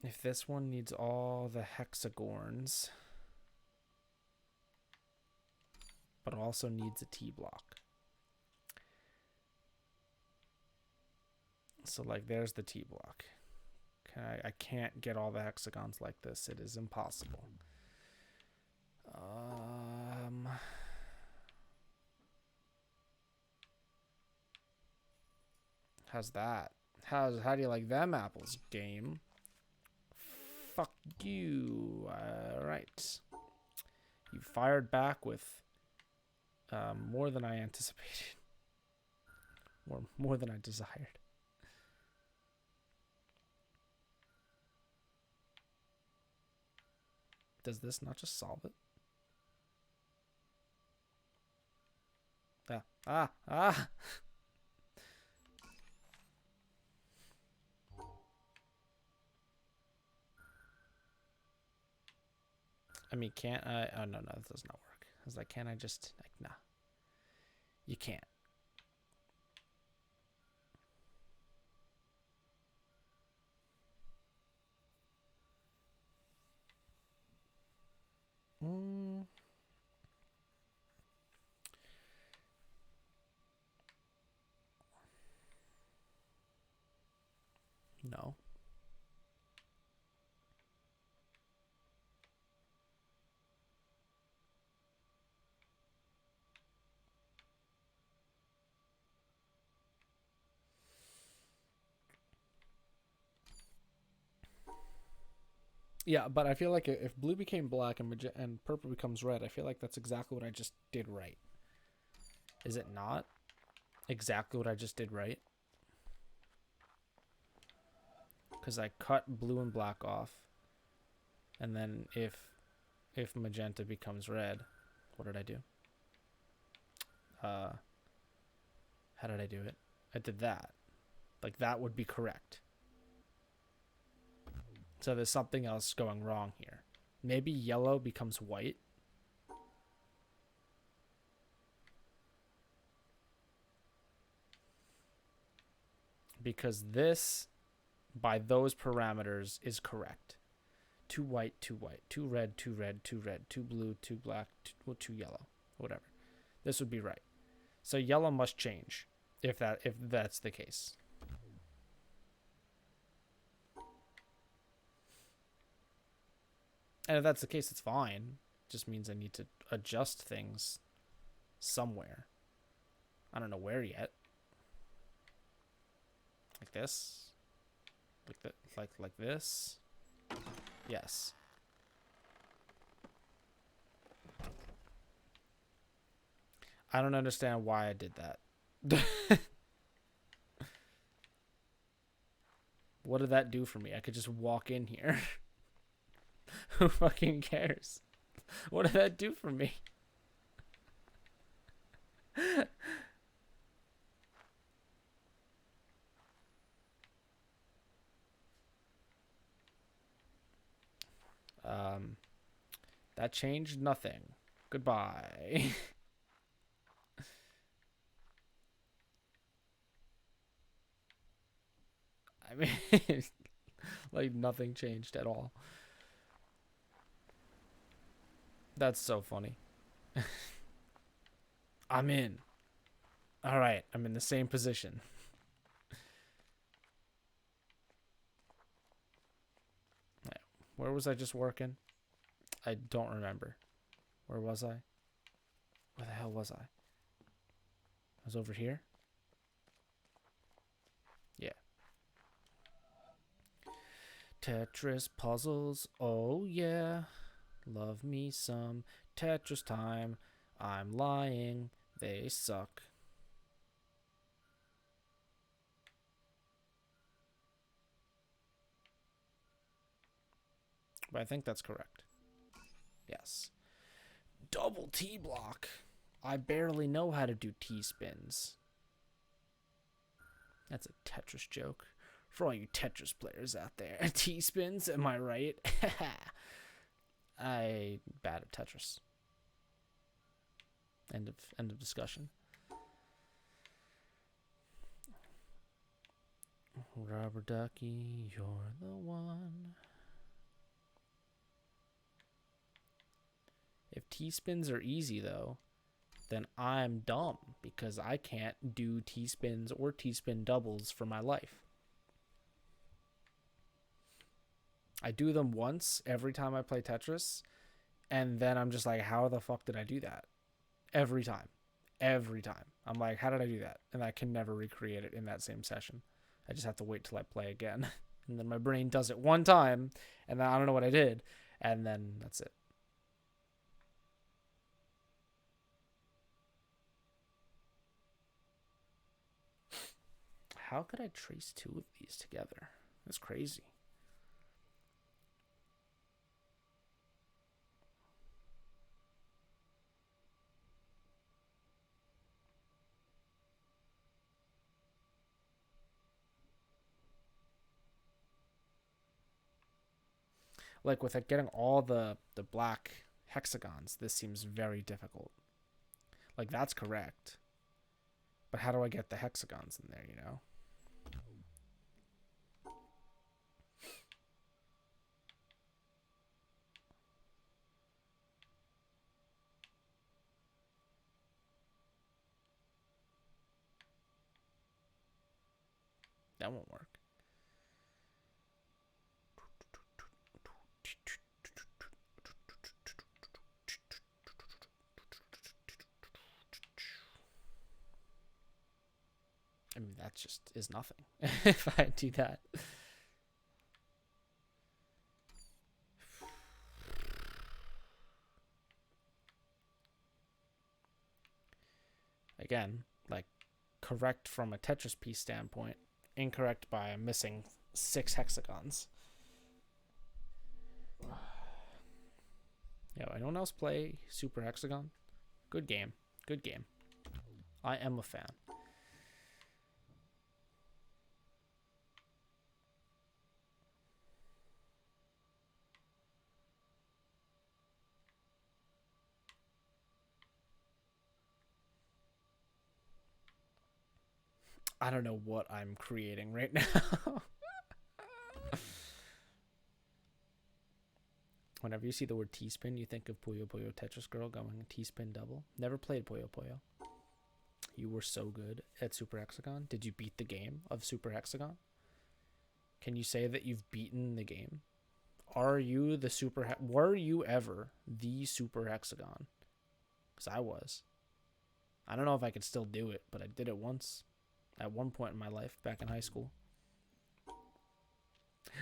If this one needs all the hexagons, but also needs a T block. So like there's the T block. I can't get all the hexagons like this. It is impossible. How's that? How do you like them apples, game? Fuck you. Alright. You fired back with more than I anticipated. Or more than I desired. Does this not just solve it? Ah! I mean, can't I? Oh, no, that does not work. I was like, can't I just, like, nah. You can't. No. Yeah, but I feel like if blue became black and purple becomes red, I feel like that's exactly what I just did right. Is it not exactly what I just did right? because I cut blue and black off. And then if magenta becomes red, what did I do? How did I do it? I did that. Like, that would be correct. So there's something else going wrong here. Maybe yellow becomes white. Because this, by those parameters, is correct. 2 white, 2 white, 2 red, 2 red, 2 red, 2 blue, 2 black, 2 yellow, whatever. This would be right. So yellow must change if that's the case. And if that's the case, it's fine. It just means I need to adjust things somewhere. I don't know where yet. Like this. Like this. Yes. I don't understand why I did that. What did that do for me? I could just walk in here. Who fucking cares? What did that do for me? That changed nothing. Goodbye. I mean, like, nothing changed at all. That's so funny. I'm in. All right, I'm in the same position. Where was I just working? I don't remember. Where was I? Where the hell was I? I was over here? Yeah. Tetris puzzles. Oh, yeah. Love me some Tetris time. I'm lying. They suck. But I think that's correct. Yes. Double T block. I barely know how to do T-spins. That's a Tetris joke. For all you Tetris players out there. T-spins, am I right? I bad at Tetris. End of discussion. Rubber ducky, you're the one. If T-spins are easy, though, then I'm dumb because I can't do T-spins or T-spin doubles for my life. I do them once every time I play Tetris, and then I'm just like, how the fuck did I do that? Every time. Every time. I'm like, how did I do that? And I can never recreate it in that same session. I just have to wait till I play again. And then my brain does it one time, and then I don't know what I did, and then that's it. How could I trace two of these together? That's crazy. Like, with it getting all the black hexagons, this seems very difficult. Like, that's correct. But how do I get the hexagons in there, you know? That won't work. I mean, that just is nothing if I do that. Again, like, correct from a Tetris piece standpoint, incorrect by a missing 6 hexagons. Yeah, anyone else play Super Hexagon? Good game. Good game. I am a fan. I don't know what I'm creating right now. Whenever you see the word T-spin, you think of Puyo Puyo Tetris Girl going T-spin double. Never played Puyo Puyo. You were so good at Super Hexagon. Did you beat the game of Super Hexagon? Can you say that you've beaten the game? Are you the were you ever the Super Hexagon? Because I was. I don't know if I could still do it, but I did it once. At one point in my life, back in high school.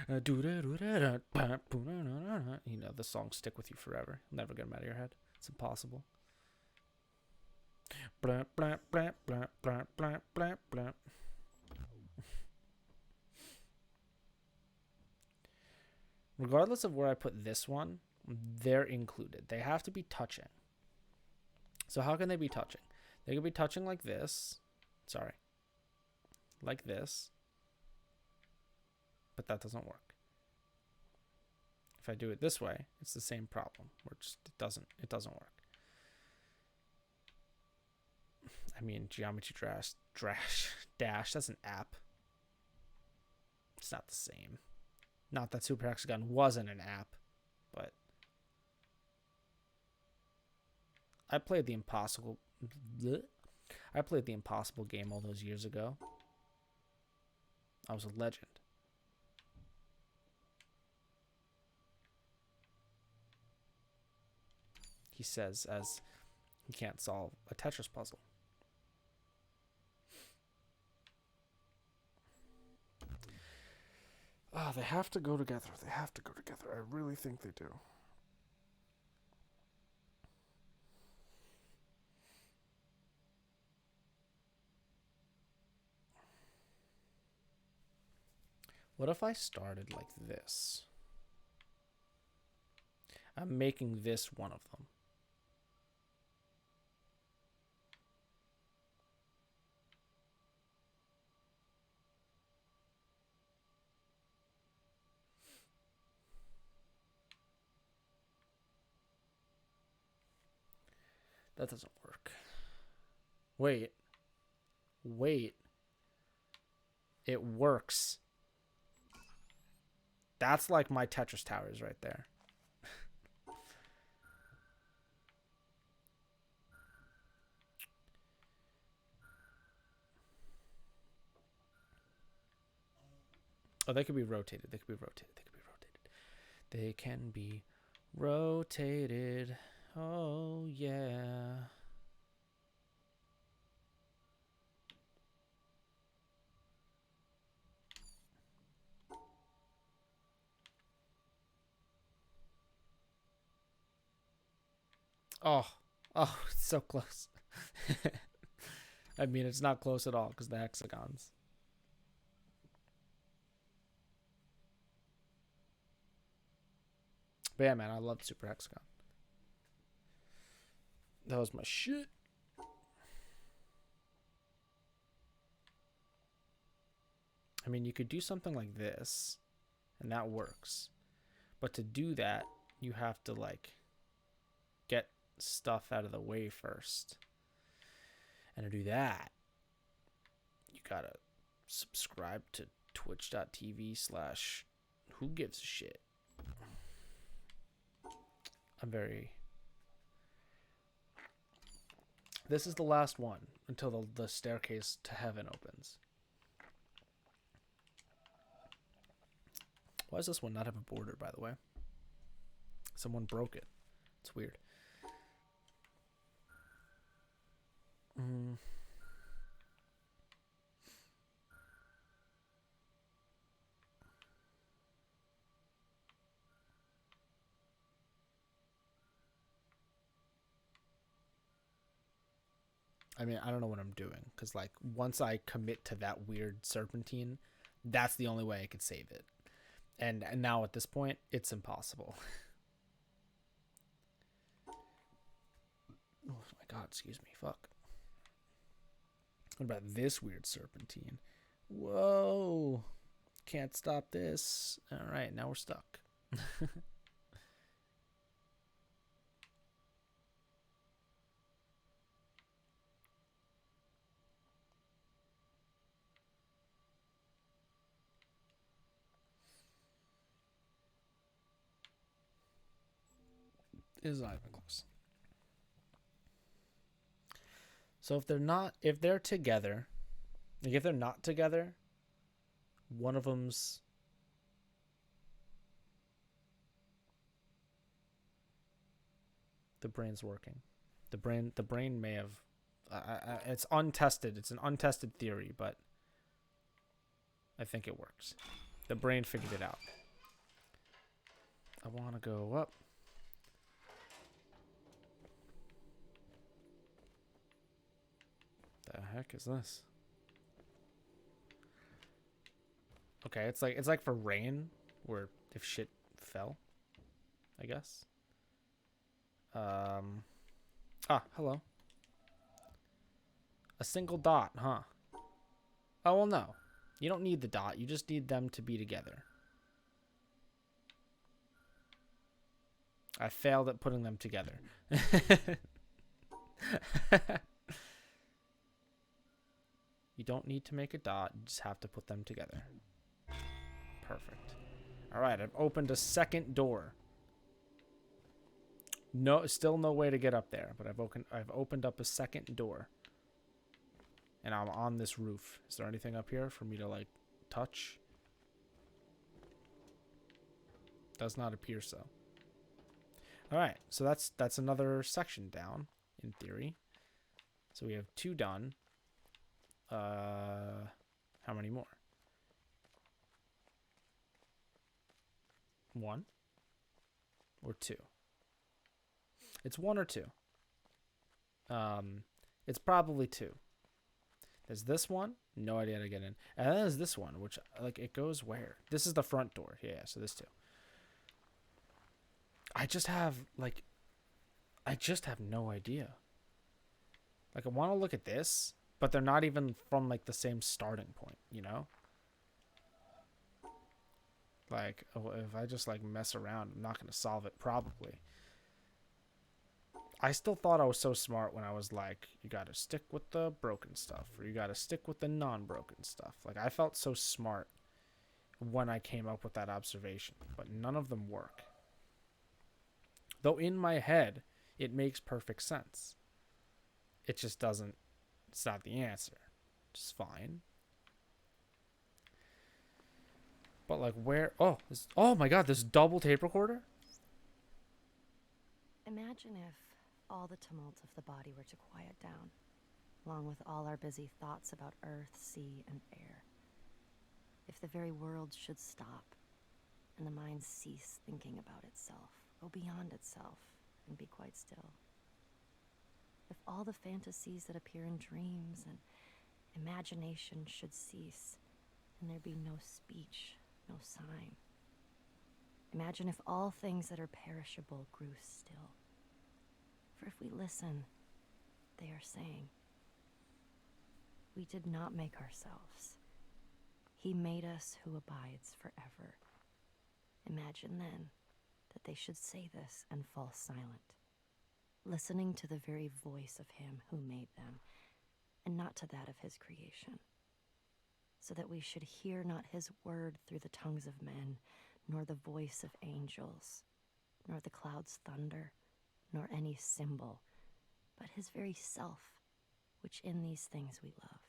You know, the songs stick with you forever. You'll never get them out of your head. It's impossible. Regardless of where I put this one, they're included. They have to be touching. So how can they be touching? They could be touching like this. Sorry. Like this. But that doesn't work. If I do it this way, it's the same problem. Where it doesn't work. I mean, Geometry Dash, that's an app. It's not the same. Not that Super Hexagon wasn't an app, but I played the Impossible game all those years ago. I was a legend. He says as he can't solve a Tetris puzzle. They have to go together. They have to go together. I really think they do. What if I started like this? I'm making this one of them. That doesn't work. Wait. It works. That's like my Tetris towers right there. Oh, they could be rotated. They can be rotated. Oh, yeah. Oh, it's so close. I mean, it's not close at all because the hexagons. But yeah, man, I loved Super Hexagon. That was my shit. I mean, you could do something like this, and that works. But to do that, you have to, like, get stuff out of the way first. And to do that, you gotta subscribe to twitch.tv/who gives a shit. This is the last one until the staircase to heaven opens. Why does this one not have a border, by the way? Someone broke it. It's weird. I mean, I don't know what I'm doing because, like, once I commit to that weird serpentine, That's the only way I could save it. And now at this point, it's impossible. Oh my god, excuse me. Fuck. What about this weird serpentine? Whoa. Can't stop this. Alright, now we're stuck. Is not even close. So if they're together, like if they're not together, one of them's the brain's working. The brain may have. It's untested. It's an untested theory, but I think it works. The brain figured it out. I want to go up. The heck is this? Okay, it's like for rain, where if shit fell, I guess. Hello. A single dot, huh? Oh, well, no. You don't need the dot. You just need them to be together. I failed at putting them together. You don't need to make a dot. You just have to put them together. Perfect. All right, I've opened a second door. No, still no way to get up there, but I've opened up a second door. And I'm on this roof. Is there anything up here for me to like touch? Does not appear so. All right, so that's another section down in theory. So we have 2 done. How many more? 1 or 2? It's 1 or 2. It's probably 2. There's this one, no idea how to get in. And then there's this one, which like it goes where? This is the front door. Yeah, so this too. I just have no idea. Like I want to look at this, but they're not even from like the same starting point, you know? Like if I just like mess around, I'm not going to solve it probably. I still thought I was so smart when I was like, you got to stick with the broken stuff or you got to stick with the non-broken stuff. Like I felt so smart when I came up with that observation, but none of them work. Though in my head, it makes perfect sense. It just doesn't, it's not the answer. It's fine. But like where, oh my god, this double tape recorder? Imagine if all the tumult of the body were to quiet down, along with all our busy thoughts about earth, sea, and air. If the very world should stop, and the mind cease thinking about itself, go beyond itself, and be quite still. If all the fantasies that appear in dreams and imagination should cease, and there be no speech, no sign. Imagine if all things that are perishable grew still. For if we listen, they are saying, we did not make ourselves. He made us who abides forever. Imagine then that they should say this and fall silent, listening to the very voice of him who made them, and not to that of his creation, so that we should hear not his word through the tongues of men, nor the voice of angels, nor the clouds' thunder, nor any symbol, but his very self, which in these things we love,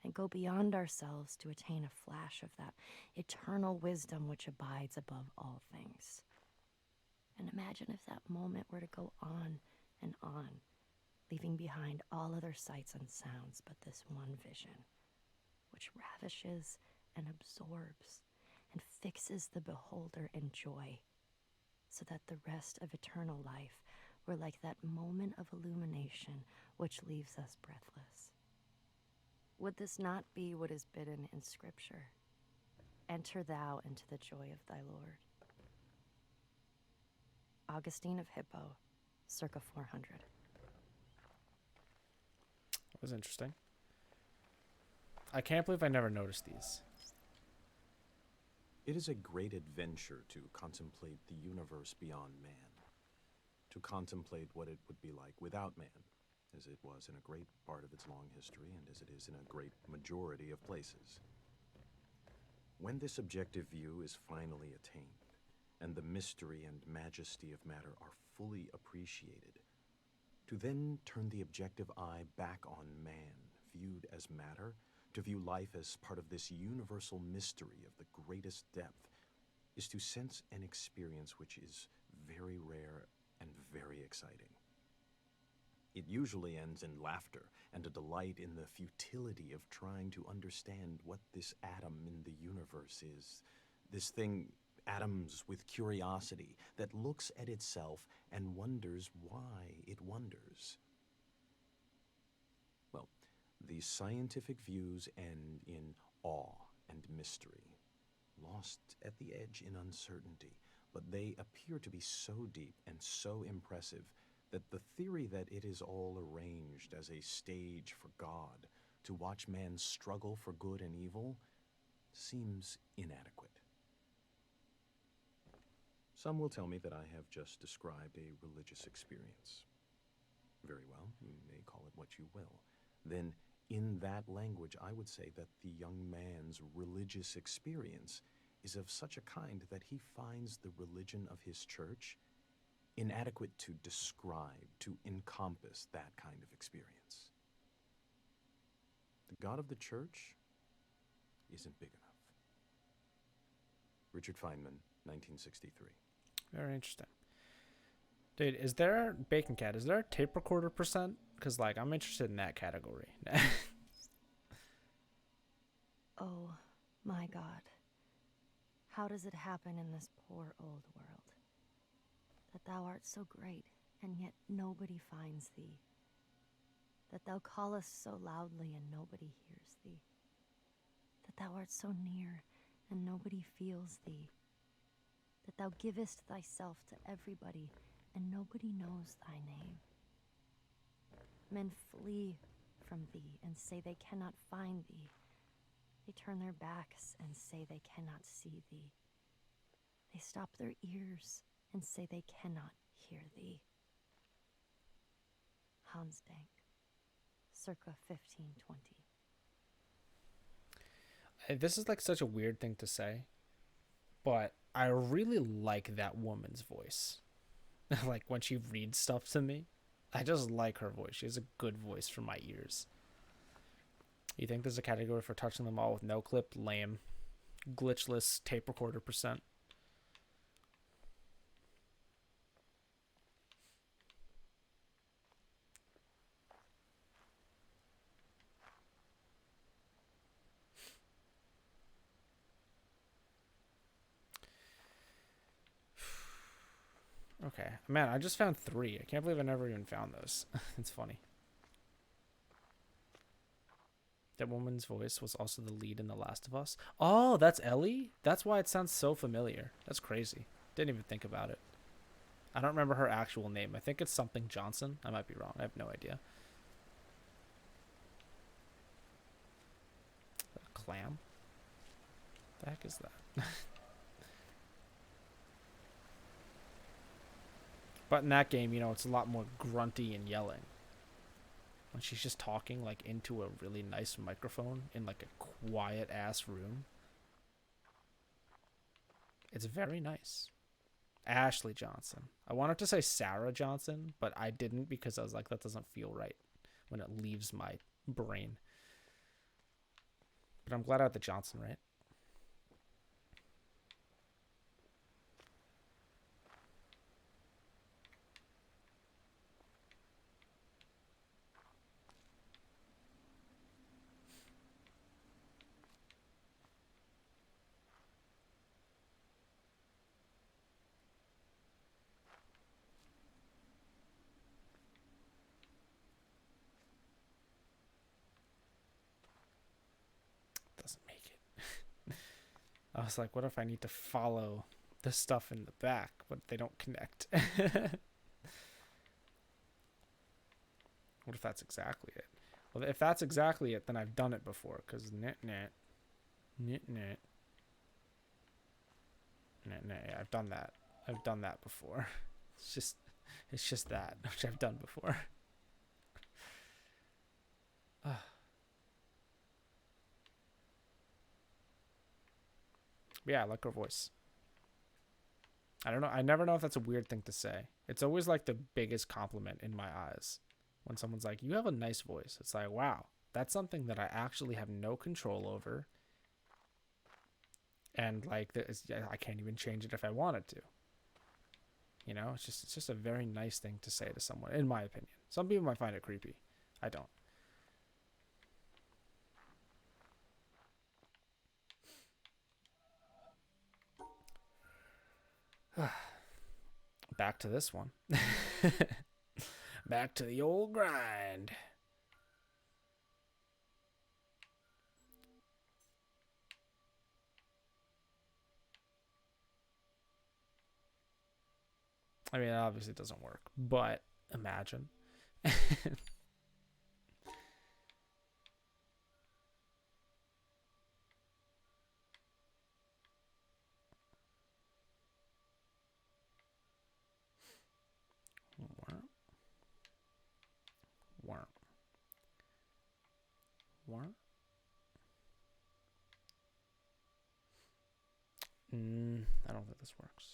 and go beyond ourselves to attain a flash of that eternal wisdom which abides above all things. And imagine if that moment were to go on and on, leaving behind all other sights and sounds but this one vision, which ravishes and absorbs and fixes the beholder in joy, so that the rest of eternal life were like that moment of illumination which leaves us breathless. Would this not be what is bidden in Scripture? Enter thou into the joy of thy Lord. Augustine of Hippo, circa 400. That was interesting. I can't believe I never noticed these. It is a great adventure to contemplate the universe beyond man, to contemplate what it would be like without man, as it was in a great part of its long history and as it is in a great majority of places. When this objective view is finally attained, and the mystery and majesty of matter are fully appreciated, to then turn the objective eye back on man, viewed as matter, to view life as part of this universal mystery of the greatest depth, is to sense an experience which is very rare and very exciting. It usually ends in laughter and a delight in the futility of trying to understand what this atom in the universe is, this thing, atoms with curiosity, that looks at itself and wonders why it wonders. Well, these scientific views end in awe and mystery, lost at the edge in uncertainty, but they appear to be so deep and so impressive that the theory that it is all arranged as a stage for God to watch man struggle for good and evil seems inadequate. Some will tell me that I have just described a religious experience. Very well, you may call it what you will. Then, in that language, I would say that the young man's religious experience is of such a kind that he finds the religion of his church inadequate to describe, to encompass that kind of experience. The God of the church isn't big enough. Richard Feynman, 1963. Very interesting. Dude, is there, Bacon Cat, is there a tape recorder %? Because, like, I'm interested in that category. Oh, my God. How does it happen in this poor old world? That thou art so great, and yet nobody finds thee. That thou callest so loudly, and nobody hears thee. That thou art so near, and nobody feels thee. That thou givest thyself to everybody, and nobody knows thy name. Men flee from thee, and say they cannot find thee. They turn their backs, and say they cannot see thee. They stop their ears, and say they cannot hear thee. Hans Dank, circa 1520. This is, like, such a weird thing to say, but I really like that woman's voice. Like, when she reads stuff to me, I just like her voice. She has a good voice for my ears. You think there's a category for touching them all with no clip? Lame. Glitchless tape recorder %. Okay. Man, I just found 3. I can't believe I never even found those. It's funny. That woman's voice was also the lead in The Last of Us. Oh, that's Ellie? That's why it sounds so familiar. That's crazy. Didn't even think about it. I don't remember her actual name. I think it's something Johnson. I might be wrong. I have no idea. A clam? What the heck is that? But in that game, you know, it's a lot more grunty and yelling. When she's just talking, like, into a really nice microphone in, like, a quiet-ass room. It's very nice. Ashley Johnson. I wanted to say Sarah Johnson, but I didn't because I was like, that doesn't feel right when it leaves my brain. But I'm glad I had the Johnson right. I was like, what if I need to follow the stuff in the back, but they don't connect? What if that's exactly it? Well, if that's exactly it, then I've done it before, because I've done that. I've done that before. It's just that, which I've done before. Yeah, I like her voice. I don't know. I never know if that's a weird thing to say. It's always like the biggest compliment in my eyes. When someone's like, you have a nice voice. It's like, wow, that's something that I actually have no control over. And like, I can't even change it if I wanted to. You know, it's just a very nice thing to say to someone, in my opinion. Some people might find it creepy. I don't. Back to this one. Back to the old grind. I mean, it obviously doesn't work, but imagine. I don't think this works.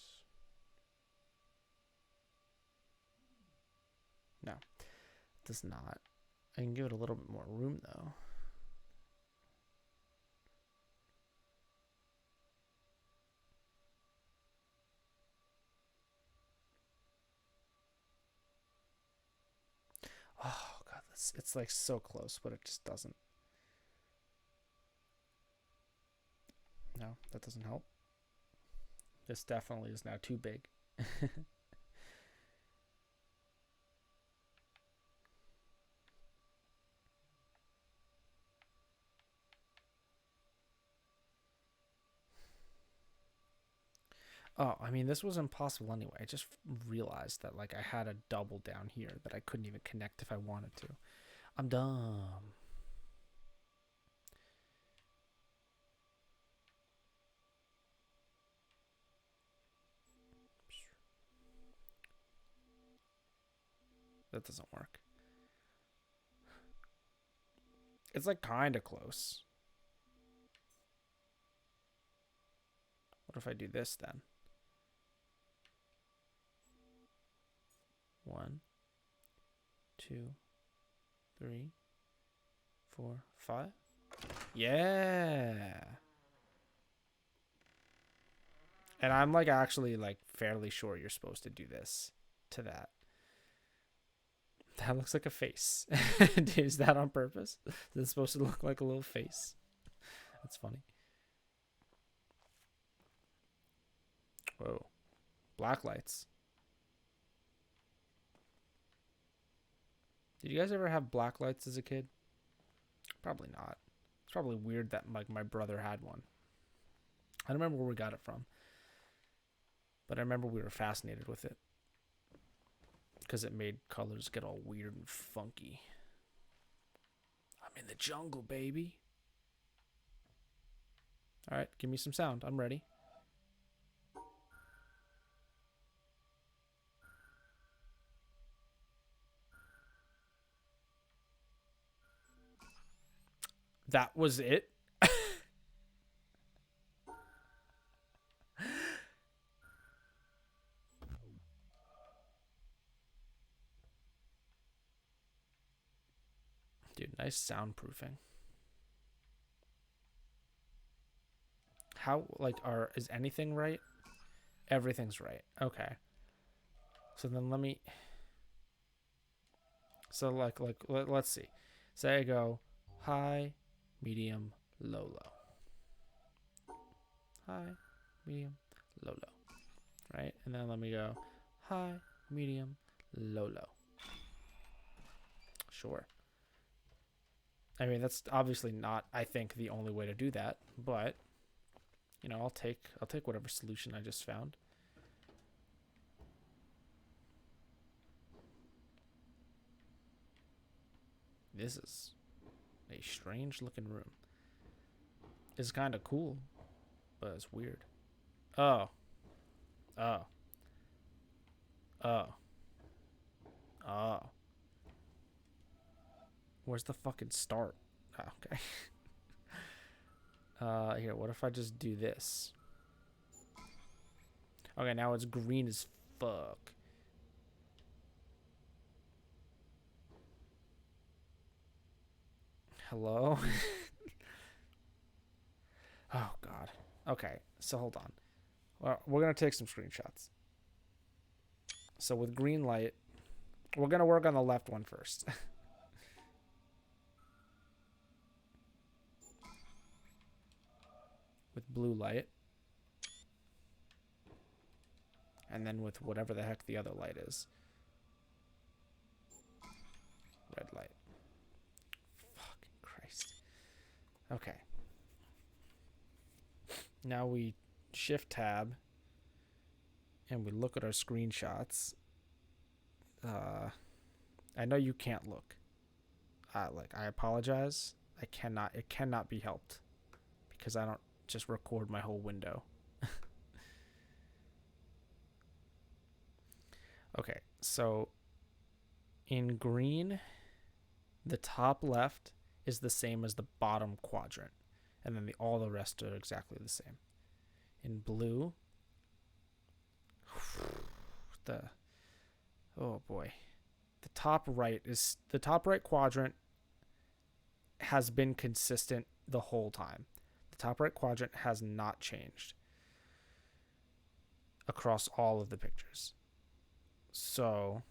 No, it does not. I can give it a little bit more room though. Oh god, it's like so close, but it just doesn't. No, that doesn't help. This definitely is now too big. Oh, I mean, this was impossible anyway. I just realized that like I had a double down here that I couldn't even connect if I wanted to. I'm dumb. That doesn't work. It's like kind of close. What if I do this then? 1, 2, 3, 4, 5. Yeah. And I'm like actually like fairly sure you're supposed to do this to that. That looks like a face. Is that on purpose? Is it supposed to look like a little face? That's funny. Whoa. Black lights. Did you guys ever have black lights as a kid? Probably not. It's probably weird that like my brother had one. I don't remember where we got it from. But I remember we were fascinated with it. Because it made colors get all weird and funky. I'm in the jungle, baby. Alright, give me some sound. I'm ready. That was it? Dude, nice soundproofing. How, like, is anything right? Everything's right. Okay. So then let me... So, let's see. Say I go high, medium, low, low. High, medium, low, low. Right? And then let me go high, medium, low, low. Sure. I mean, that's obviously not, I think, the only way to do that, but You know, I'll take whatever solution I just found. This is a strange looking room. It's kind of cool, but it's weird. Oh. Oh. Oh. Oh. Where's the fucking start? Oh, okay. Here, what if I just do this? Okay, now it's green as fuck. Hello? Oh, God. Okay, so hold on. Well, we're going to take some screenshots. So with green light, we're going to work on the left one first. With blue light. And then with whatever the heck the other light is. Red light. Fucking Christ. Okay. Now we shift tab and we look at our screenshots. I know you can't look. I apologize. It cannot be helped because I don't just record my whole window. Okay, so in green, the top left is the same as the bottom quadrant, and then all the rest are exactly the same. In blue, oh boy, the top right quadrant has been consistent the whole time. The top right quadrant has not changed across all of the pictures. So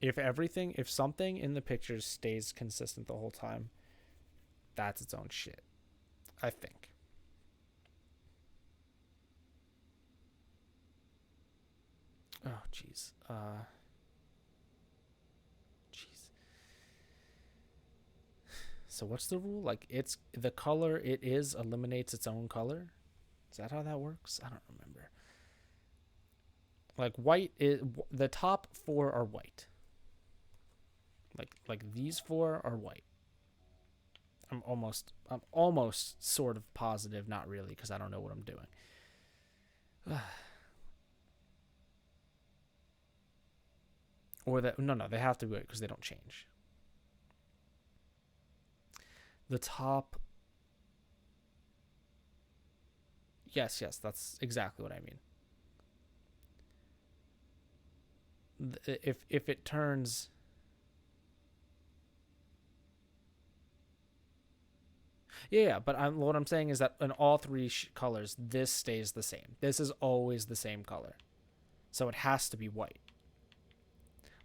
if something in the pictures stays consistent the whole time, that's its own shit, I think. Oh, jeez. Jeez. So what's the rule? Like, it's the color it is eliminates its own color? Is that how that works? I don't remember. Like, white is the top 4 are white. Like these 4 are white. I'm almost sort of positive, not really, because I don't know what I'm doing. Or that no, they have to be white because they don't change. The top. Yes, that's exactly what I mean. If it turns. Yeah, but what I'm saying is that in all 3 colors, this stays the same. This is always the same color. So it has to be white.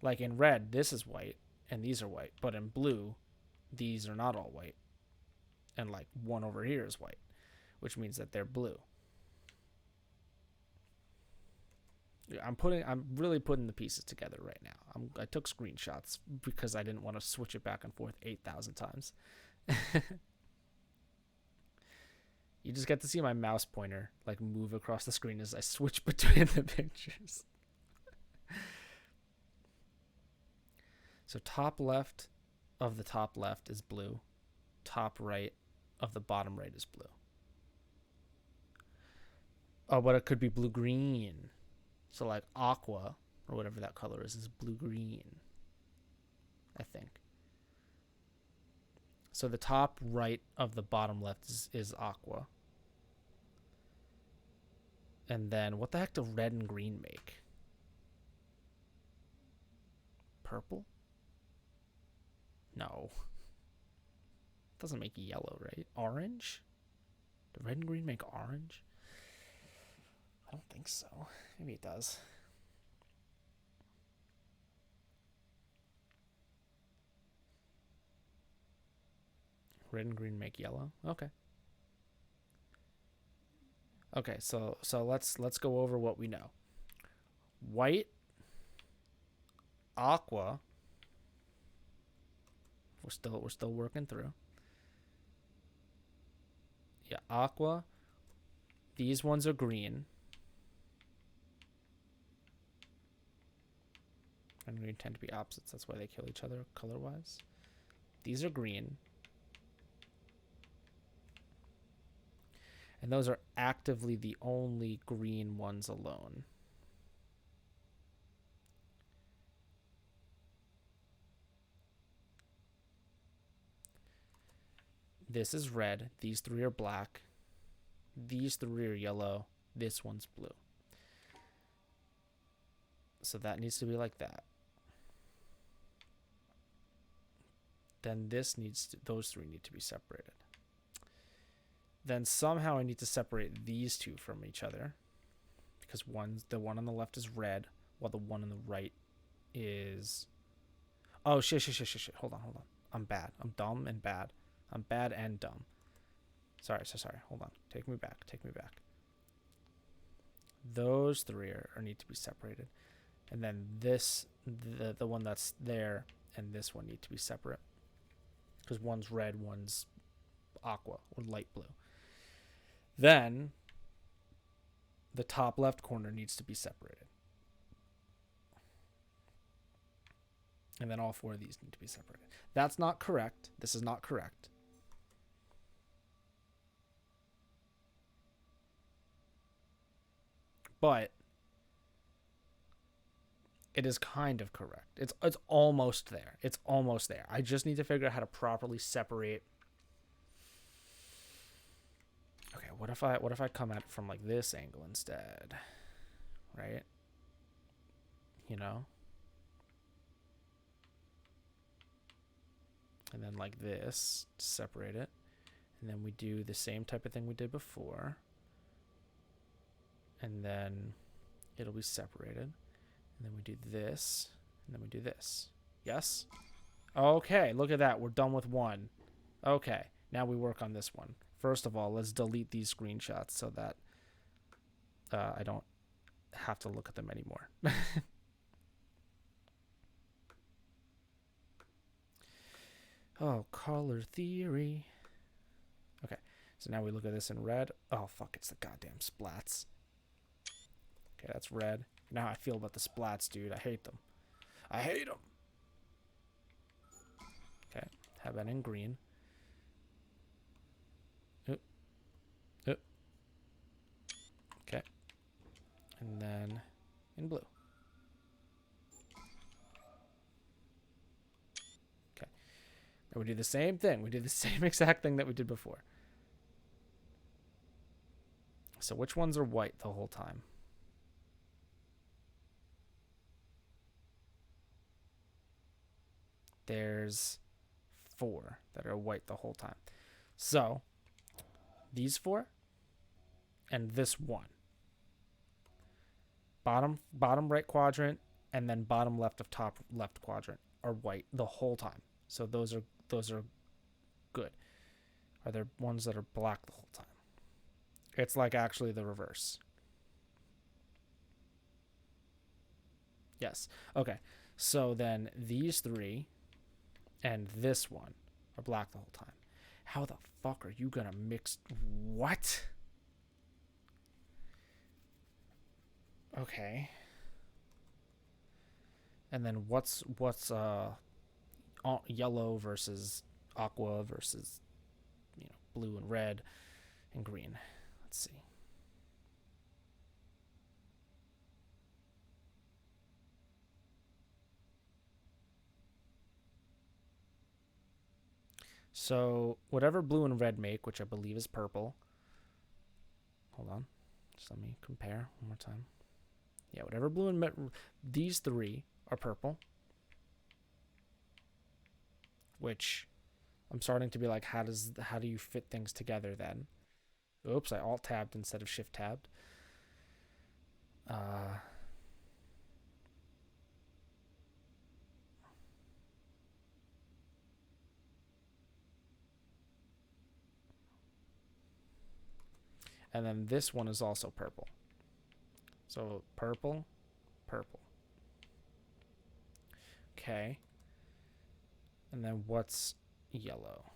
Like in red, this is white, and these are white. But in blue, these are not all white. And like one over here is white, which means that they're blue. I'm really putting the pieces together right now. I took screenshots because I didn't want to switch it back and forth 8,000 times. You just get to see my mouse pointer like move across the screen as I switch between the pictures. So top left of the top left is blue. Top right of the bottom right is blue. Oh, but it could be blue-green. So like aqua, or whatever that color is blue-green, I think. So the top right of the bottom left is aqua. And then what the heck do red and green make? Purple? No. Doesn't make yellow, right? Orange? Do red and green make orange? I don't think so. Maybe it does. Red and green make yellow. Okay. Okay, so let's go over what we know. White, aqua. We're still working through. Yeah, aqua, These ones are green. And green tend to be opposites. That's why they kill each other color-wise. These are green. And those are actively the only green ones alone. This is red. These three are black. These three are yellow. This one's blue. So that needs to be like that. Then this needs to, those three need to be separated. Then somehow I need to separate these two from each other, because the one on the left is red, while the one on the right is... Oh, shit. Hold on. I'm bad. I'm dumb and bad. I'm bad and dumb. Sorry. Hold on. Take me back. Those three need to be separated. And then this, the one that's there, and this one need to be separate. Because one's red, one's aqua, or light blue. Then, the top left corner needs to be separated. And then all four of these need to be separated. That's not correct. This is not correct. But it is kind of correct. It's almost there. It's almost there. I just need to figure out how to properly separate. Okay, what if I come at it from like this angle instead? Right? You know? And then like this, separate it. And then we do the same type of thing we did before. And then it'll be separated. And then we do this. And then we do this. Yes? Okay, look at that. We're done with one. Okay, now we work on this one. First of all, let's delete these screenshots so that I don't have to look at them anymore. Oh, color theory. Okay, so now we look at this in red. Oh, fuck, it's the goddamn splats. Okay, that's red. Now I feel about the splats, dude. I hate them. I hate them. Okay, have that in green. Okay. And then in blue. Okay. Now we do the same thing. We do the same exact thing that we did before. So which ones are white the whole time? There's 4 that are white the whole time. So these 4 and this 1. Bottom right quadrant and then bottom left of top left quadrant are white the whole time. So those are good. Are there ones that are black the whole time? It's like actually the reverse. Yes. Okay. So then these 3 and this one are black the whole time. How the fuck are you gonna mix? What? Okay. And then what's yellow versus aqua versus blue and red and green? Let's see. So whatever blue and red make, which I believe is purple. Hold on. Just let me compare one more time. Yeah, whatever blue and red, these 3 are purple. Which I'm starting to be like, how do you fit things together then? Oops, I alt tabbed instead of shift tabbed. And then this one is also purple. So purple. Okay. And then what's yellow?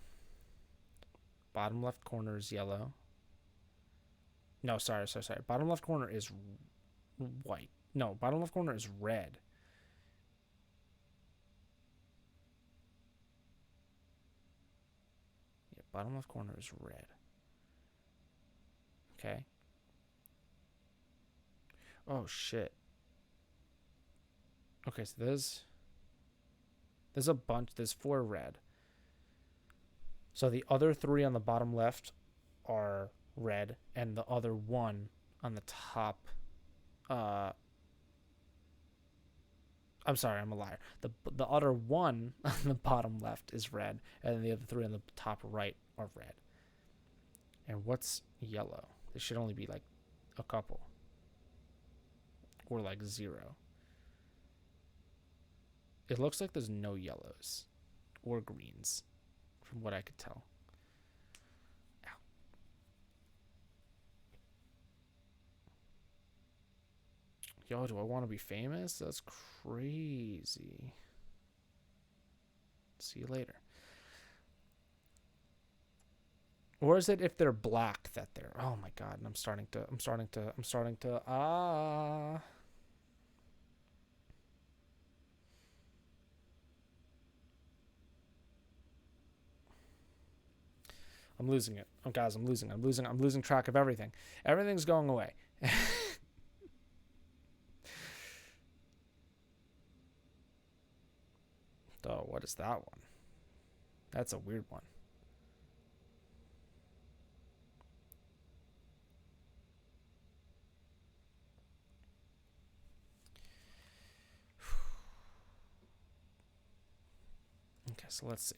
Bottom left corner is yellow. No, sorry. Bottom left corner is white. No, bottom left corner is red. Yeah, bottom left corner is red. Okay. Oh, shit. Okay, so there's a bunch. There's 4 red. So the other 3 on the bottom left are red, and the other 1 on the top. I'm sorry, I'm a liar. The other 1 on the bottom left is red, and the other 3 on the top right are red. And what's yellow? There should only be like a couple, or like 0. It looks like there's no yellows or greens, from what I could tell. Ow. Yo, do I want to be famous? That's crazy. See you later. Or is it if they're black that they're... Oh my god, and I'm starting to... I'm losing it. Oh, guys, I'm losing track of everything. Everything's going away. Oh, what is that one? That's a weird one. Okay, so let's see.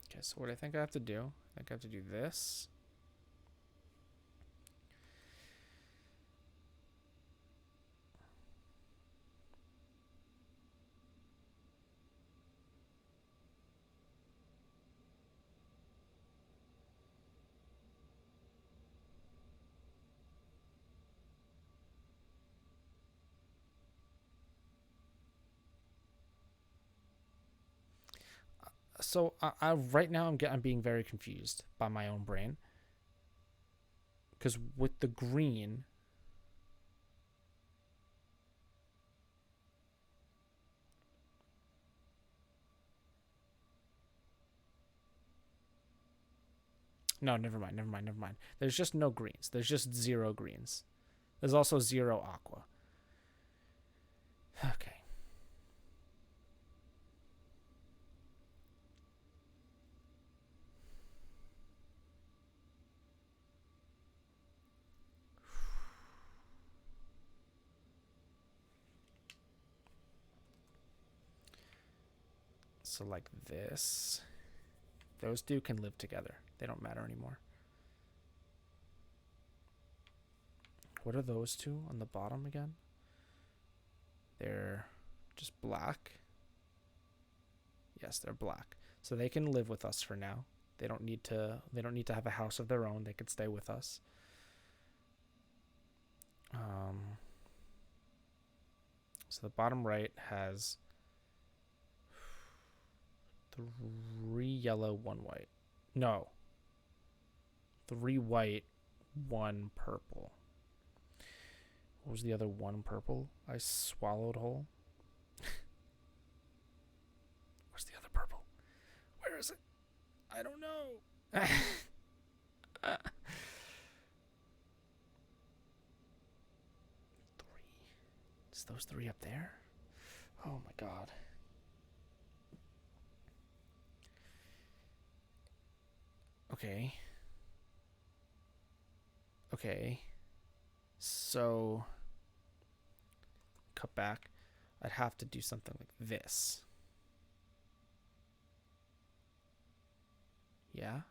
Okay, so what I think I have to do, this. So I right now I'm being very confused by my own brain, because with the green, no, never mind. There's just no greens. There's just 0 greens. There's also 0 aqua. Okay. So like this. Those 2 can live together. They don't matter anymore. What are those 2 on the bottom again? They're just black. Yes, they're black. So they can live with us for now. They don't need to have a house of their own. They could stay with us. So the bottom right has 3 yellow, 1 white. No. 3 white, 1 purple. What was the other 1 purple I swallowed whole? Where's the other purple? Where is it? I don't know. Is those 3 up there? Oh my god. Okay. So, cut back. I'd have to do something like this. Yeah?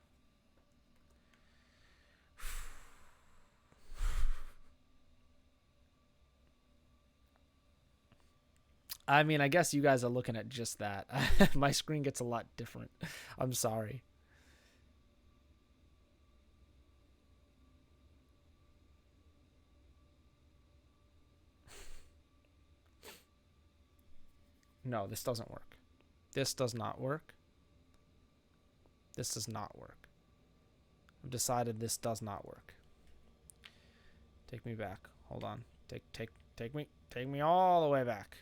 I mean, I guess you guys are looking at just that. My screen gets a lot different. I'm sorry. No, this doesn't work. This does not work. This does not work. I've decided this does not work. Take me back. Hold on. Take me all the way back.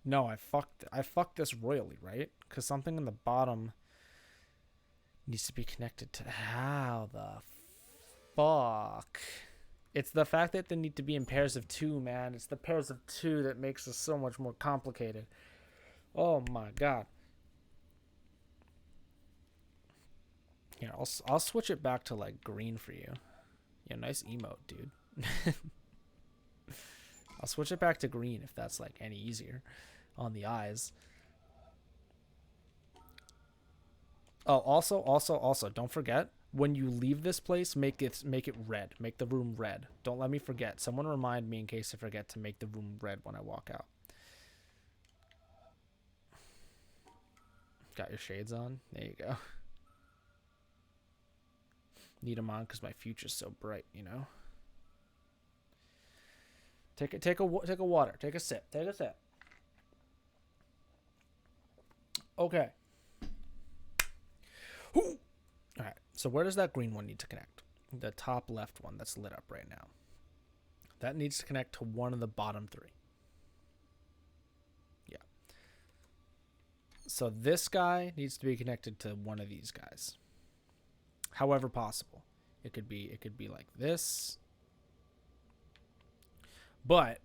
No, I fucked this royally, right? Because something in the bottom needs to be connected to... How the fuck? It's the fact that they need to be in pairs of 2, man. It's the pairs of 2 that makes this so much more complicated. Oh my god. Here, I'll switch it back to like green for you. Yeah, nice emote, dude. I'll switch it back to green if that's like any easier on the eyes. Oh, also, don't forget, when you leave this place, make it red. Make the room red. Don't let me forget. Someone remind me in case I forget to make the room red when I walk out. Got your shades on? There you go. Need them on because my future's so bright, you know? Take a water. Take a sip. Okay. All right. So where does that green one need to connect? The top left one that's lit up right now. That needs to connect to one of the bottom 3. Yeah. So this guy needs to be connected to one of these guys. However possible. It could be like this. But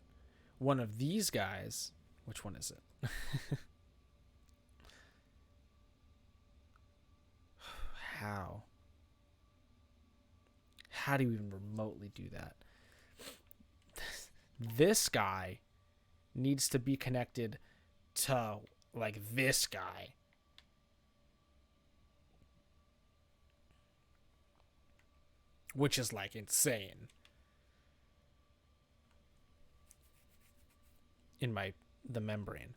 one of these guys, which one is it? How? How do you even remotely do that? This guy needs to be connected to like this guy. Which is like insane. In the membrane.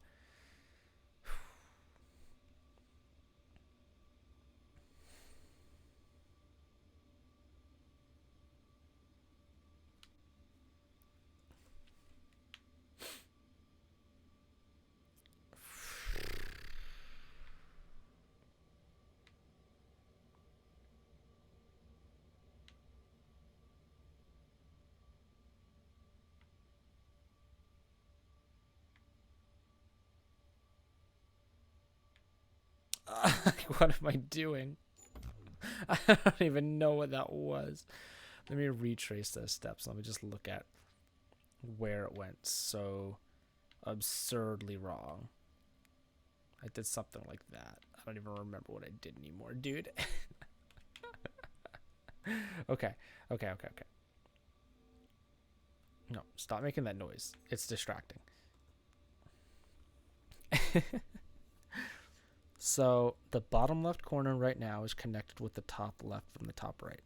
What am I doing? I don't even know what that was. Let me retrace those steps. Let me just look at where it went so absurdly wrong. I did something like that. I don't even remember what I did anymore, dude. Okay. No, stop making that noise. It's distracting. So the bottom left corner right now is connected with the top left from the top right.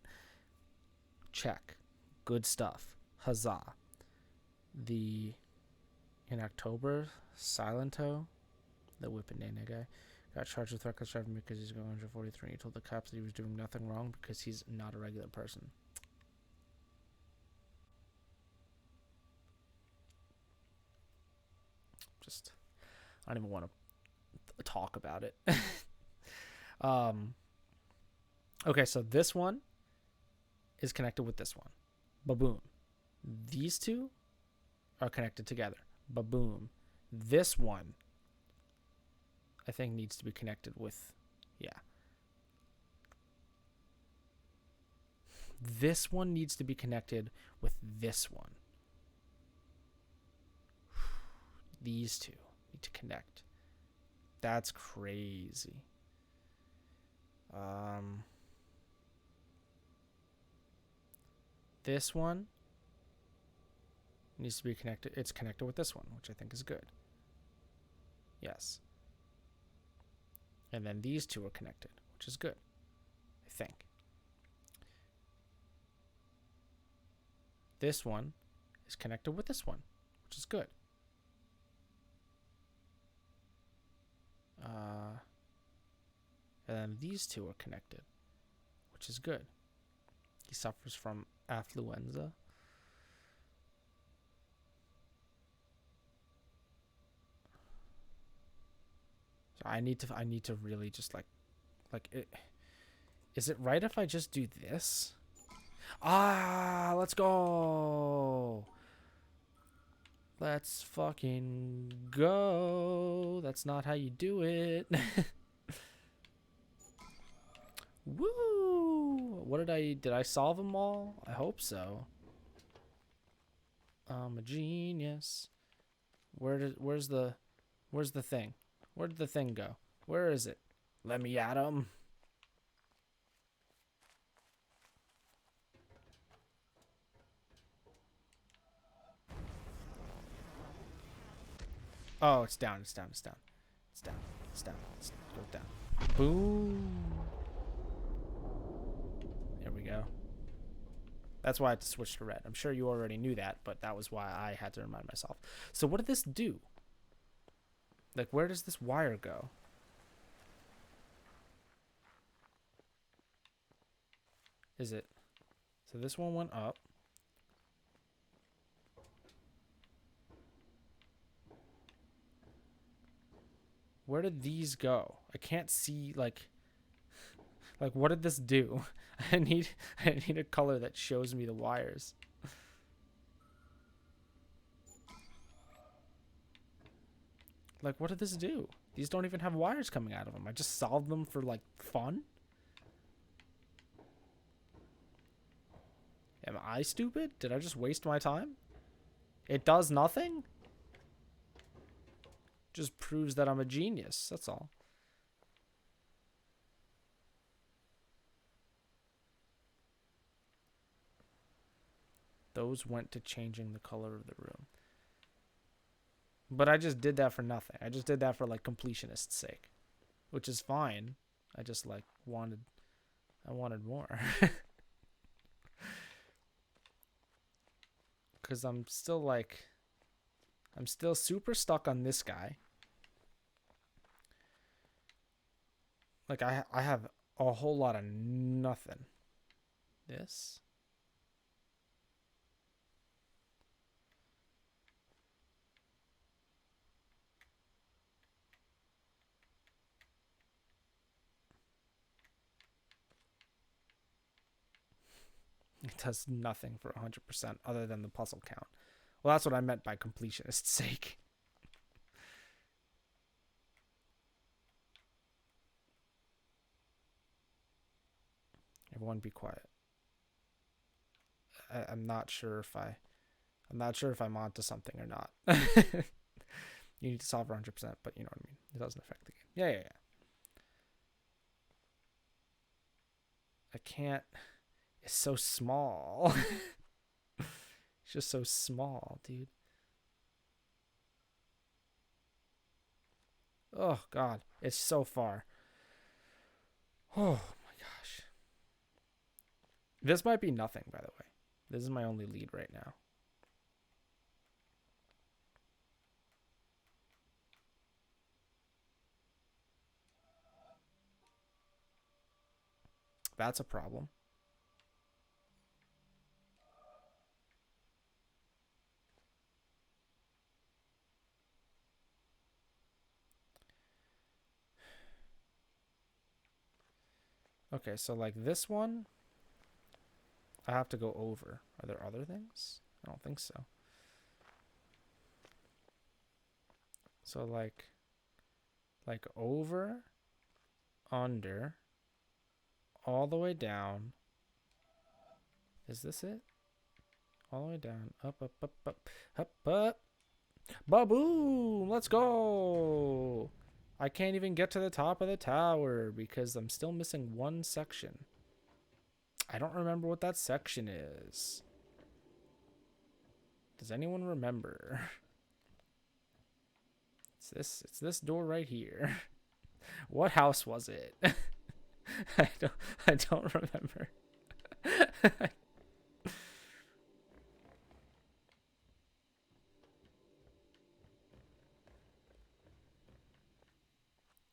Check. Good stuff. Huzzah. In October, Silento, the Whippin' guy, got charged with reckless driving because he's going 143. He told the cops that he was doing nothing wrong because he's not a regular person. I don't even want to talk about it. Okay, so this one is connected with this one. Ba-boom. These two are connected together. Ba-boom. This one, I think, needs to be connected with... Yeah. This one needs to be connected with this one. These two need to connect. That's crazy. This one It needs to be connected. It's connected with this one, which I think is good. Yes. And then these two are connected, which is good, I think. This one is connected with this one, which is good. And then these two are connected, which is good. He suffers from affluenza. So I need to really just like it. Is it right if I just do this? Ah, let's go. Let's fucking go. That's not how you do it. Woo! What did I solve them all? I hope so. I'm a genius. Where's the thing? Where did the thing go? Where is it? Let me at him. Oh, it's down. It's down. It's down. It's down. It's down. It's go down. Boom. There we go. That's why I had to switch to red. I'm sure you already knew that, but that was why I had to remind myself. So what did this do? Like, where does this wire go? Is it... So this one went up. Where did these go? I can't see, like what did this do? I need a color that shows me the wires. Like, what did this do? These don't even have wires coming out of them. I just solved them for, like, fun? Am I stupid? Did I just waste my time? It does nothing? Just proves that I'm a genius. That's all. Those went to changing the color of the room. But I just did that for nothing. I just did that for, like, completionist's sake. Which is fine. I just, like, wanted more. Because I'm still super stuck on this guy. Like, I have a whole lot of nothing. This. It does nothing for 100% other than the puzzle count. Well, that's what I meant by completionist's sake. Everyone be quiet. I'm not sure if I'm onto something or not. You need to solve 100%, but you know what I mean. It doesn't affect the game. Yeah. I can't. It's so small. It's just so small, dude. Oh, God. It's so far. Oh, my gosh. This might be nothing, by the way. This is my only lead right now. That's a problem. Okay, so like this one, I have to go over. Are there other things? I don't think so. So like over, under, all the way down. Is this it? All the way down, up, up, up, up, up, up. Ba-boom! Let's go! I can't even get to the top of the tower because I'm still missing one section. I don't remember what that section is. Does anyone remember? It's this door right here. What house was it? I don't remember.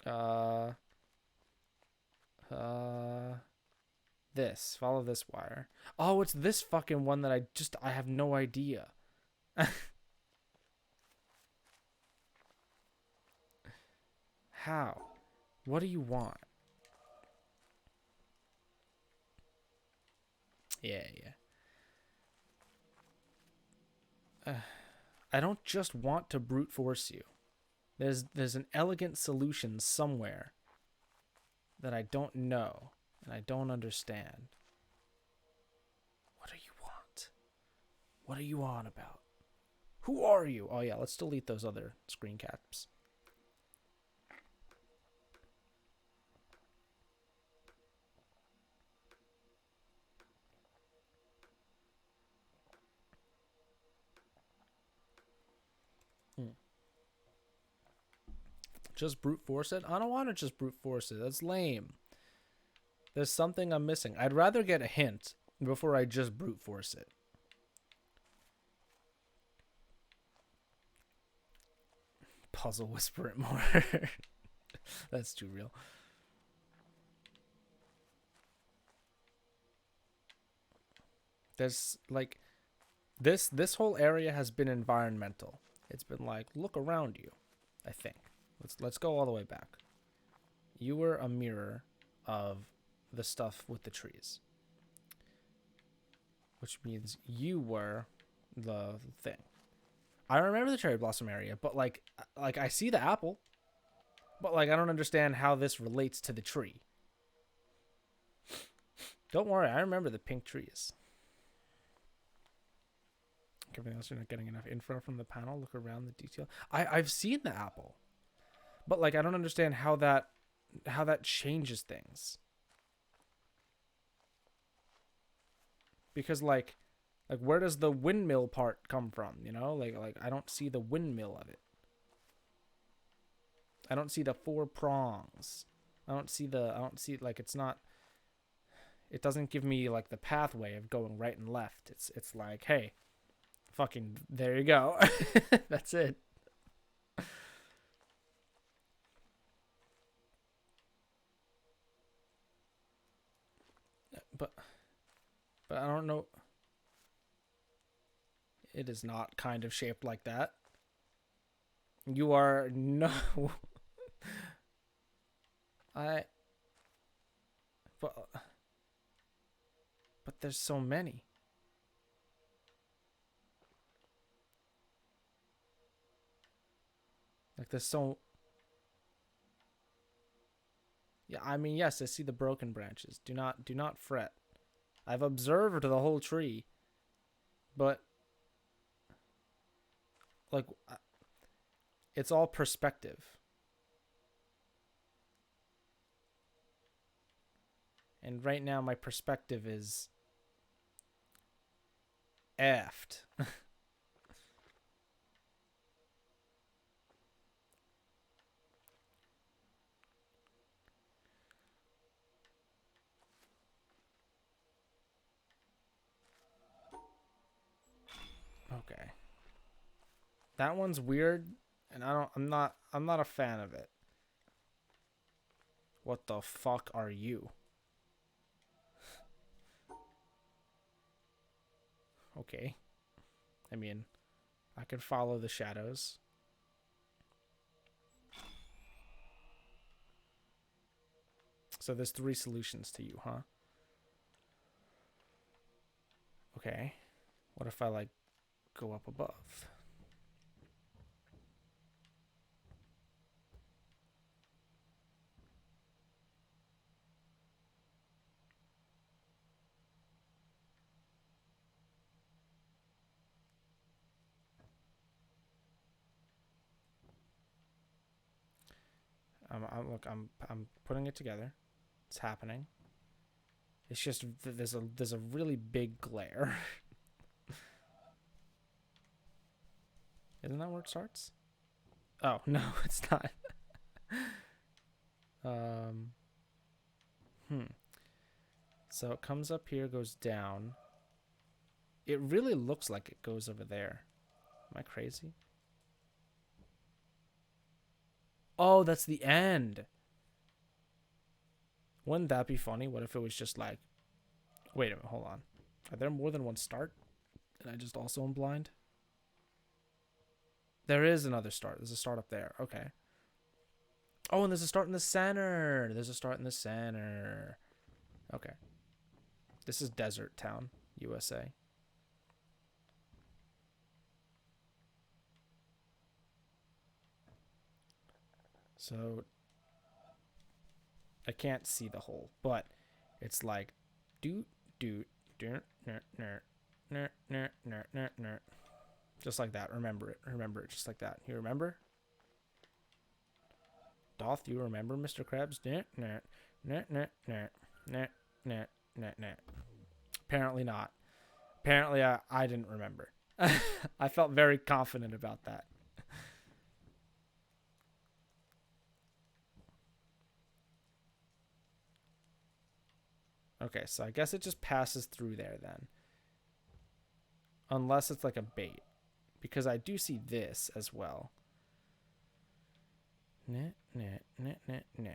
uh this. Follow this wire. Oh, it's this fucking one that I have no idea. How? What do you want? Yeah. I don't just want to brute force you. There's an elegant solution somewhere that I don't know and I don't understand. What do you want? What are you on about? Who are you? Oh yeah, let's delete those other screen caps. Just brute force it? I don't want to just brute force it. That's lame. There's something I'm missing. I'd rather get a hint before I just brute force it. Puzzle whisper it more. That's too real. There's like this whole area has been environmental. It's been like, look around you, I think. Let's go all the way back. You were a mirror of the stuff with the trees. Which means you were the thing. I remember the cherry blossom area, but like I see the apple. But like I don't understand how this relates to the tree. Don't worry, I remember the pink trees. Everything else, you're not getting enough info from the panel. Look around the detail. I've seen the apple. But like I don't understand how that changes things. Because like where does the windmill part come from, you know? Like I don't see the windmill of it. I don't see the 4 prongs. I don't see like it's not, it doesn't give me like the pathway of going right and left. It's like, hey, fucking there you go. That's it. But I don't know. It is not kind of shaped like that. You are no. But there's so many. Like there's so. Yeah, I mean, yes, I see the broken branches. Do not fret. I've observed the whole tree, but like it's all perspective. And right now my perspective is effed. Okay. That one's weird, and I'm not a fan of it. What the fuck are you? Okay. I mean, I could follow the shadows. So there's 3 solutions to you, huh? Okay. What if I like go up above? I'm putting it together. It's happening. It's just there's a really big glare. Isn't that where it starts? Oh, no, it's not. So it comes up here, goes down. It really looks like it goes over there. Am I crazy? Oh, that's the end. Wouldn't that be funny? What if it was just like, wait a minute, hold on. Are there more than one start? And I just also am blind? There is another start. There's a start up there. Okay. Oh, and there's a start in the center. There's a start in the center. Okay. This is Desert Town, USA. So I can't see the hole, but it's like doot doot dirt nert nert nert nert nert nert nert. Just like that. Remember it. Remember it just like that. You remember? Doth you remember, Mr. Krabs? Nert nert nert nert nert nert nert nert nert. Apparently not. Apparently I didn't remember. I felt very confident about that. Okay, so I guess it just passes through there then. Unless it's like a bait. Because I do see this as well. Nah, nah, nah, nah, nah.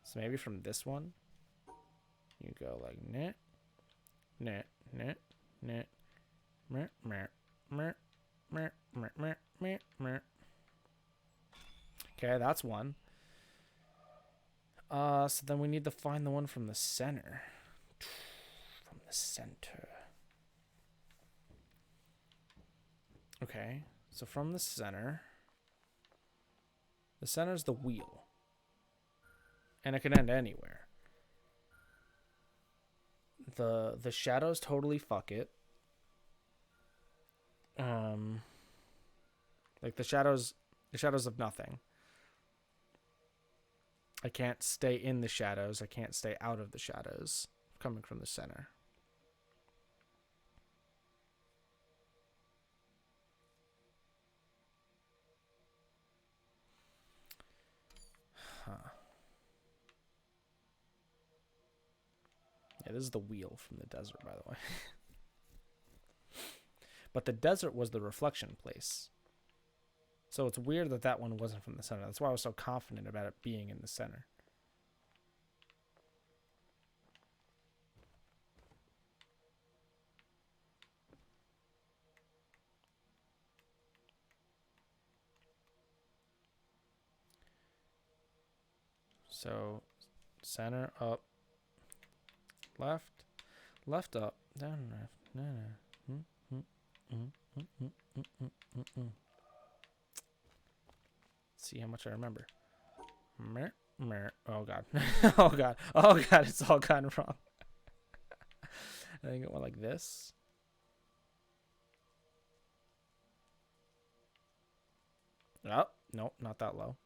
So maybe from this one, you go like nah, nah, nah, nah, meh, meh, meh, meh, meh, meh, meh, meh. Okay, that's one. So then we need to find the one from the center. From the center. Okay, so from the center. The center's the wheel. And it can end anywhere. The shadows totally fuck it. Like the shadows of nothing. I can't stay in the shadows. I can't stay out of the shadows coming from the center. Huh. Yeah, this is the wheel from the desert, by the way. But the desert was the reflection place. So it's weird that that one wasn't from the center. That's why I was so confident about it being in the center. So center up, left, left up, down left. See how much I remember. Oh god. Oh god. Oh god, it's all gone wrong. I think it went like this. Oh, no, not that low.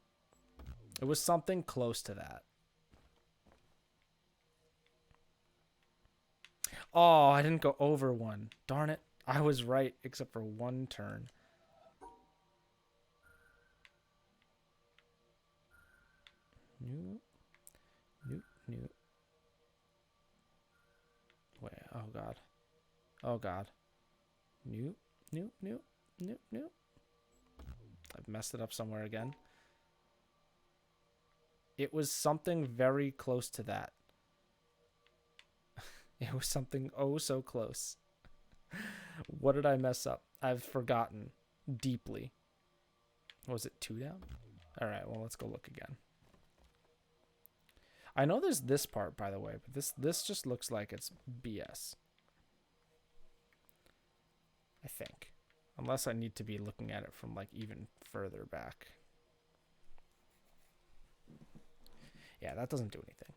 It was something close to that. Oh, I didn't go over one. Darn it. I was right, except for one turn. Nope. Nope. Nope. Wait. Oh, God. Oh, God. Nope. Nope. Nope. Nope. Nope. I've messed it up somewhere again. It was something very close to that. It was something oh so close. What did I mess up? I've forgotten deeply. Was it 2 down? All right, well, let's go look again. I know there's this part, by the way, but this just looks like it's BS. I think. Unless I need to be looking at it from like even further back. Yeah, that doesn't do anything.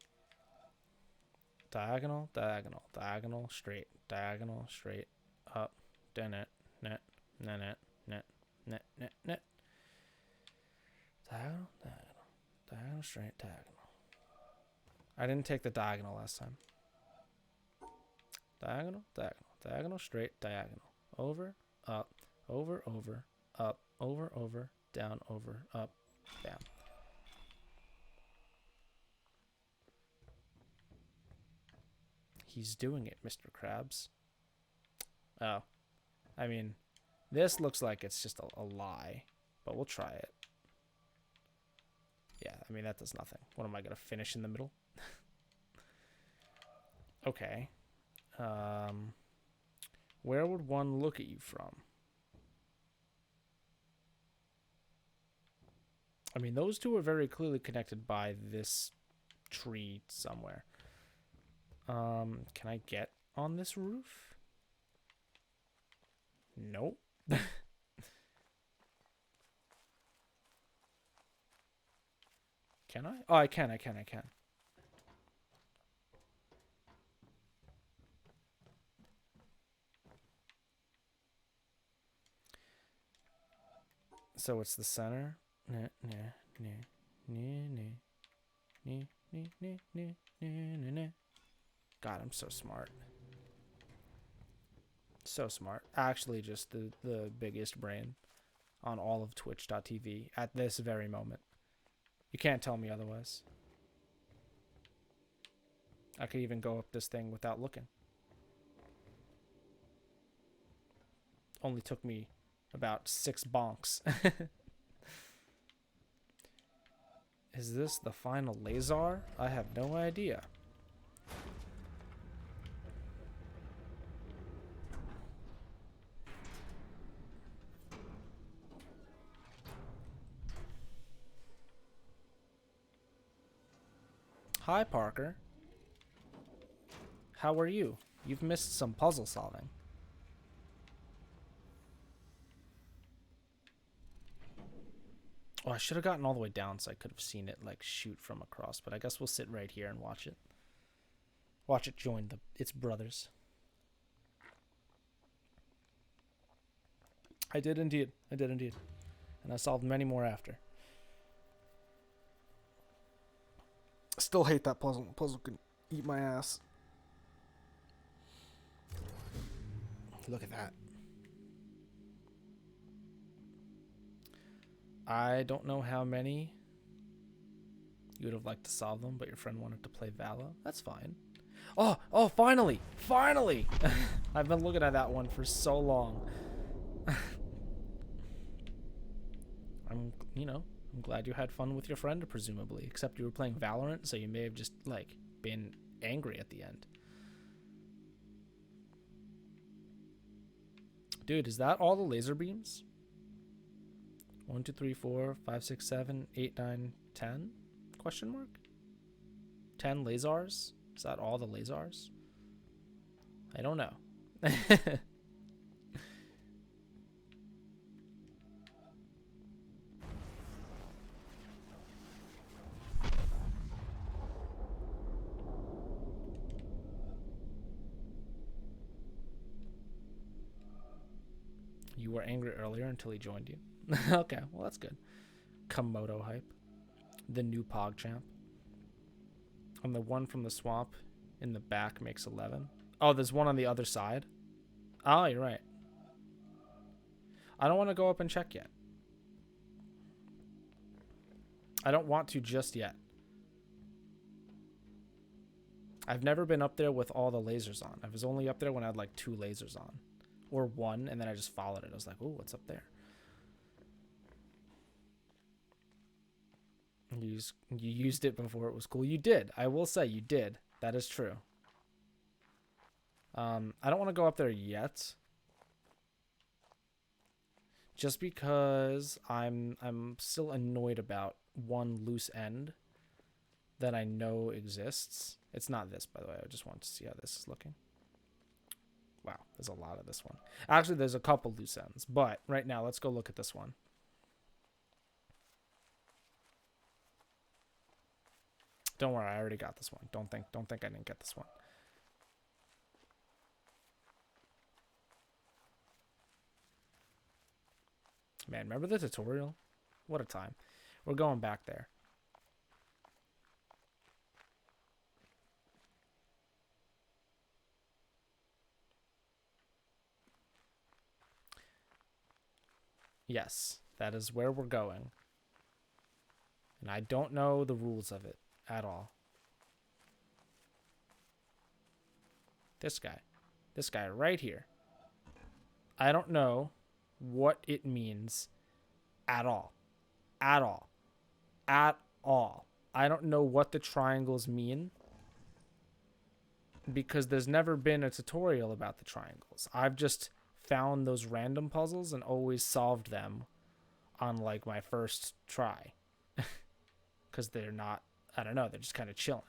Diagonal, diagonal, diagonal, straight, diagonal, straight, up, net, net, net, net, net, net, net, net. Diagonal, diagonal, diagonal, straight, diagonal. I didn't take the diagonal last time. Diagonal, diagonal, diagonal, straight, diagonal. Over, up, over, over, up, over, down, over, up, bam. He's doing it, Mr. Krabs. Oh. I mean, this looks like it's just a lie, but we'll try it. Yeah, I mean, that does nothing. What am I going to finish in the middle? Okay. Where would one look at you from? I mean, those two are very clearly connected by this tree somewhere. Can I get on this roof? Nope. Can I? Oh, I can. So it's the center. God, I'm so smart. So smart. Actually, just the biggest brain on all of Twitch.tv at this very moment. You can't tell me otherwise. I could even go up this thing without looking. Only took me about 6 bonks. Is this the final laser? I have no idea. Hi, Parker. How are you? You've missed some puzzle solving. Oh, I should have gotten all the way down so I could have seen it like shoot from across, but I guess we'll sit right here and watch it. Watch it join its brothers. I did indeed. And I solved many more after. Still hate that puzzle. Puzzle can eat my ass. Look at that. I don't know how many you would have liked to solve them, but your friend wanted to play Vala. That's fine. Oh, finally! Finally! I've been looking at that one for so long. I'm glad you had fun with your friend, presumably. Except you were playing Valorant, so you may have just, like, been angry at the end. Dude, is that all the laser beams? 1, 2, 3, 4, 5, 6, 7, 8, 9, 10? Question mark? 10 lasers? Is that all the lasers? I don't know. You were angry earlier until he joined you. Okay, well that's good. Komodo hype. The new PogChamp. And the one from the swamp in the back makes 11. Oh, there's one on the other side. Oh, you're right. I don't want to go up and check yet. I don't want to just yet. I've never been up there with all the lasers on. I was only up there when I had like 2 lasers on. Or 1, and then I just followed it. I was like, ooh, what's up there? You used it before it was cool. You did. I will say you did. That is true. I don't want to go up there yet. Just because I'm still annoyed about one loose end that I know exists. It's not this, by the way. I just want to see how this is looking. Wow, there's a lot of this one. Actually, there's a couple loose ends, but right now, let's go look at this one. Don't worry, I already got this one. Don't think I didn't get this one. Man, remember the tutorial? What a time. We're going back there. Yes, that is where we're going. And I don't know the rules of it at all. This guy right here. I don't know what it means at all. At all. At all. I don't know what the triangles mean because there's never been a tutorial about the triangles. I've just found those random puzzles and always solved them on like my first try. Because they're not, I don't know, they're just kind of chilling.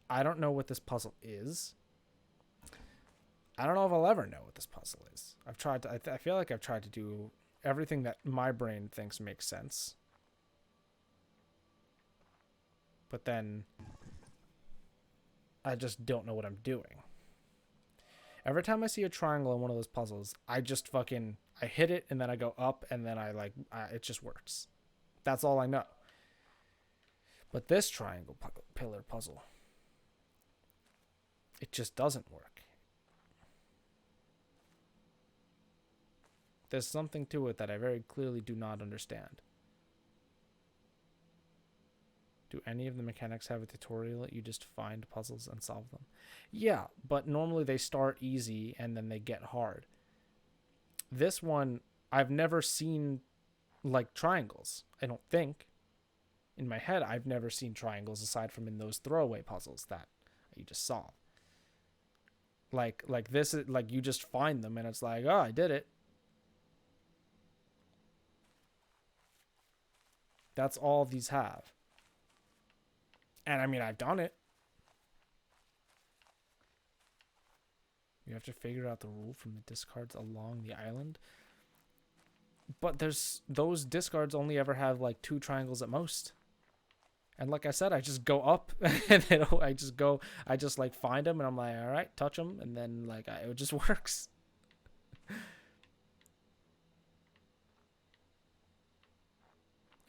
I don't know what this puzzle is. I don't know if I'll ever know what this puzzle is. I've tried to, I feel like I've tried to do everything that my brain thinks makes sense. But then I just don't know what I'm doing. Every time I see a triangle in one of those puzzles, I just fucking, I hit it and then I go up and then it just works. That's all I know. But this triangle pillar puzzle, it just doesn't work. There's something to it that I very clearly do not understand. Do any of the mechanics have a tutorial that you just find puzzles and solve them? Yeah, but normally they start easy and then they get hard. This one, I've never seen like triangles, I don't think. In my head, I've never seen triangles aside from in those throwaway puzzles that you just solve. Like this, like you just find them and it's like, oh, I did it. That's all these have. And I mean, I've done it. You have to figure out the rule from the discards along the island. But those discards only ever have like 2 triangles at most. And like I said, I just go up and then I just like find them and I'm like, all right, touch them. And then like, it just works.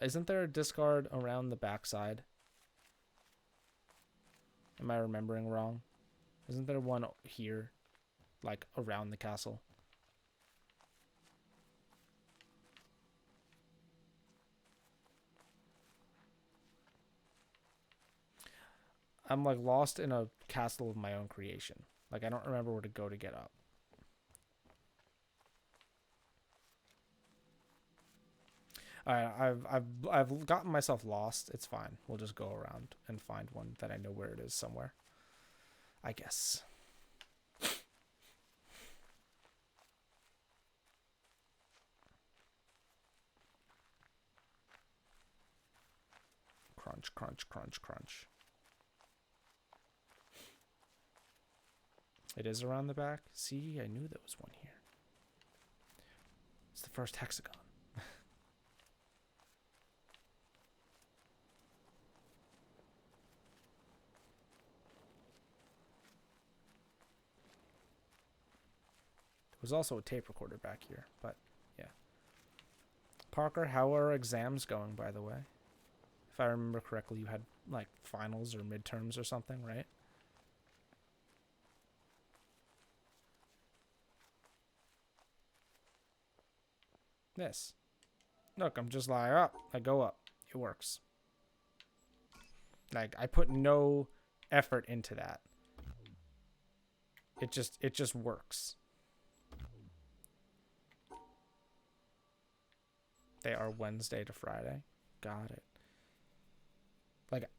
Isn't there a discard around the backside? Am I remembering wrong? Isn't there one here? Like around the castle? I'm like lost in a castle of my own creation. Like I don't remember where to go to get up. Alright, I've gotten myself lost. It's fine. We'll just go around and find one that I know where it is somewhere. I guess. Crunch, crunch, crunch, crunch. It is around the back. See, I knew there was one here. It's the first hexagon. There was also a tape recorder back here, but yeah. Parker, how are exams going, by the way? If I remember correctly, you had like finals or midterms or something, right? This. Look, I'm just like up. I go up. It works. Like I put no effort into that. It just works. They are Wednesday to Friday. Got it. Like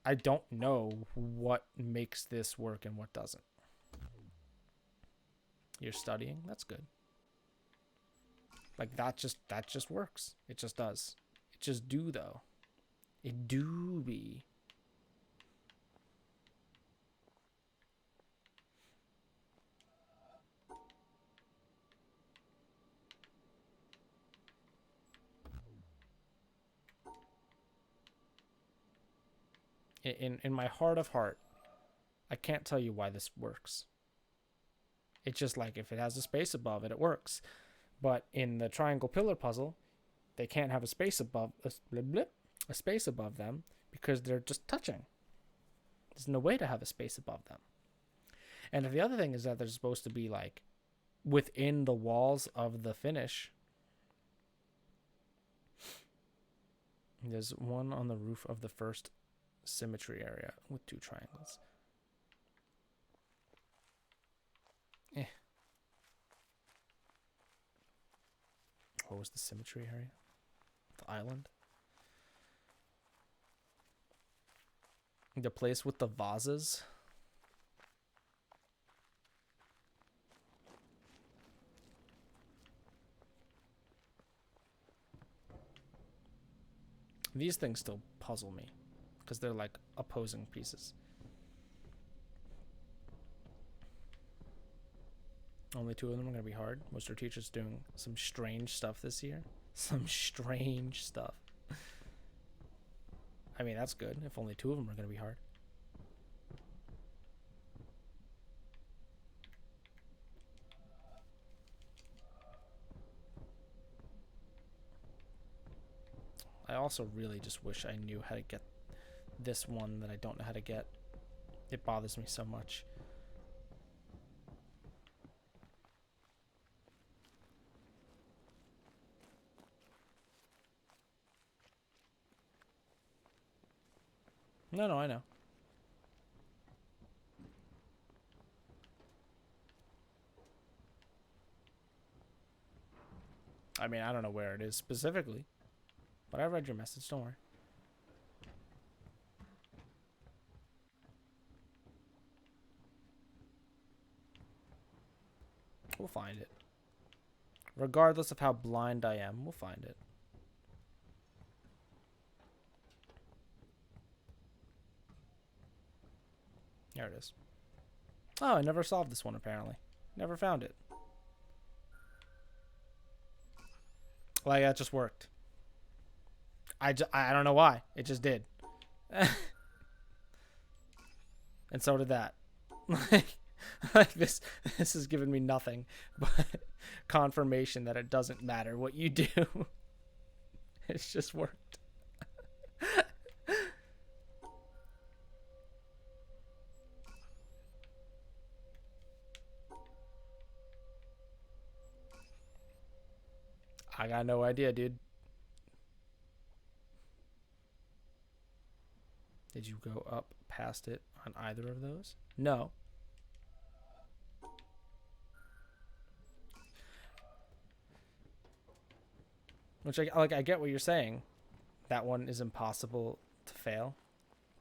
I don't know what makes this work and what doesn't. You're studying? That's good. Like that just works. It just does. It just do though. It do be. In my heart of heart, I can't tell you why this works. It's just like if it has a space above it, it works. But in the triangle pillar puzzle, they can't have a space above a space above them because they're just touching. There's no way to have a space above them. And the other thing is that there's supposed to be like within the walls of the finish. There's one on the roof of the first symmetry area with 2 triangles. What was the symmetry area? The island? The place with the vases? These things still puzzle me because they're like opposing pieces. Only 2 of them are going to be hard. Was our teachers doing some strange stuff this year? Some strange stuff. I mean, that's good if only 2 of them are going to be hard. I also really just wish I knew how to get this one that I don't know how to get. It bothers me so much. No, I know. I mean, I don't know where it is specifically, but I read your message, don't worry. We'll find it. Regardless of how blind I am, we'll find it. There it is. Oh, I never solved this one apparently. Never found it. Like, that just worked. I don't know why. It just did. And so did that. Like this has given me nothing but confirmation that it doesn't matter what you do. It's just worked. I got no idea, dude. Did you go up past it on either of those? No. Which I get what you're saying. That one is impossible to fail.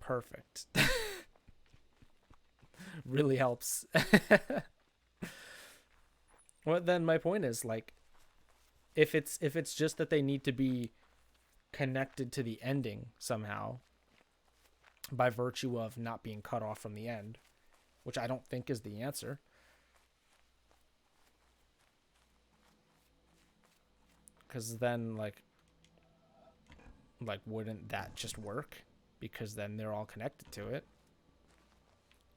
Perfect. Really helps. Well, then my point is, like, if it's just that they need to be connected to the ending somehow by virtue of not being cut off from the end, which I don't think is the answer. Because then, like, wouldn't that just work? Because then they're all connected to it.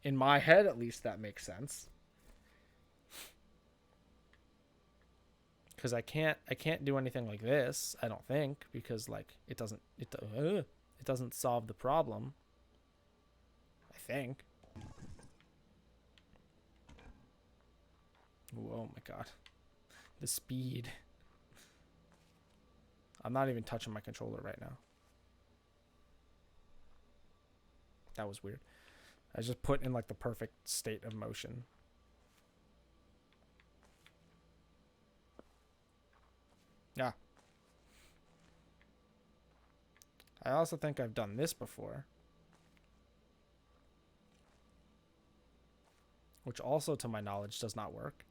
In my head, at least, that makes sense. Because I can't do anything like this, I don't think, because, like, it doesn't solve the problem. I think. Ooh, oh my god. The speed. I'm not even touching my controller right now. That was weird. I just put in, like, the perfect state of motion. Yeah. I also think I've done this before. Which also, to my knowledge, does not work.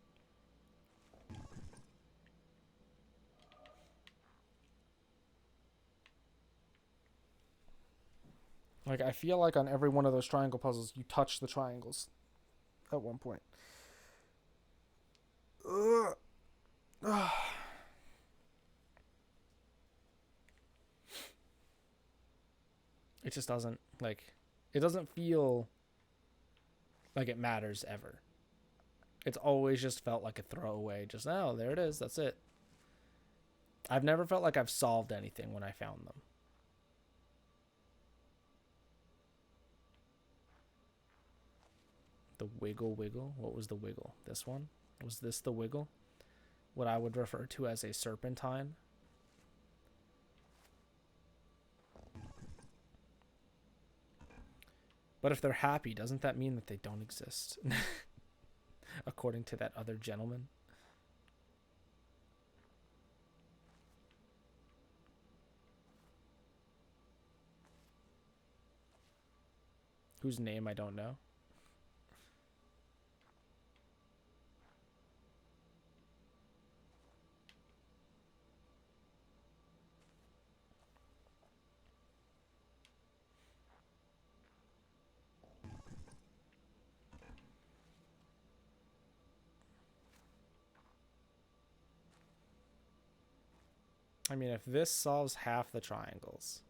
Like, I feel like on every one of those triangle puzzles, you touch the triangles at one point. It just doesn't, like, it doesn't feel like it matters ever. It's always just felt like a throwaway. Just, oh, there it is. That's it. I've never felt like I've solved anything when I found them. The wiggle wiggle? What was the wiggle? This one? Was this the wiggle? What I would refer to as a serpentine? But if they're happy, doesn't that mean that they don't exist? According to that other gentleman. Whose name I don't know. I mean, if this solves half the triangles.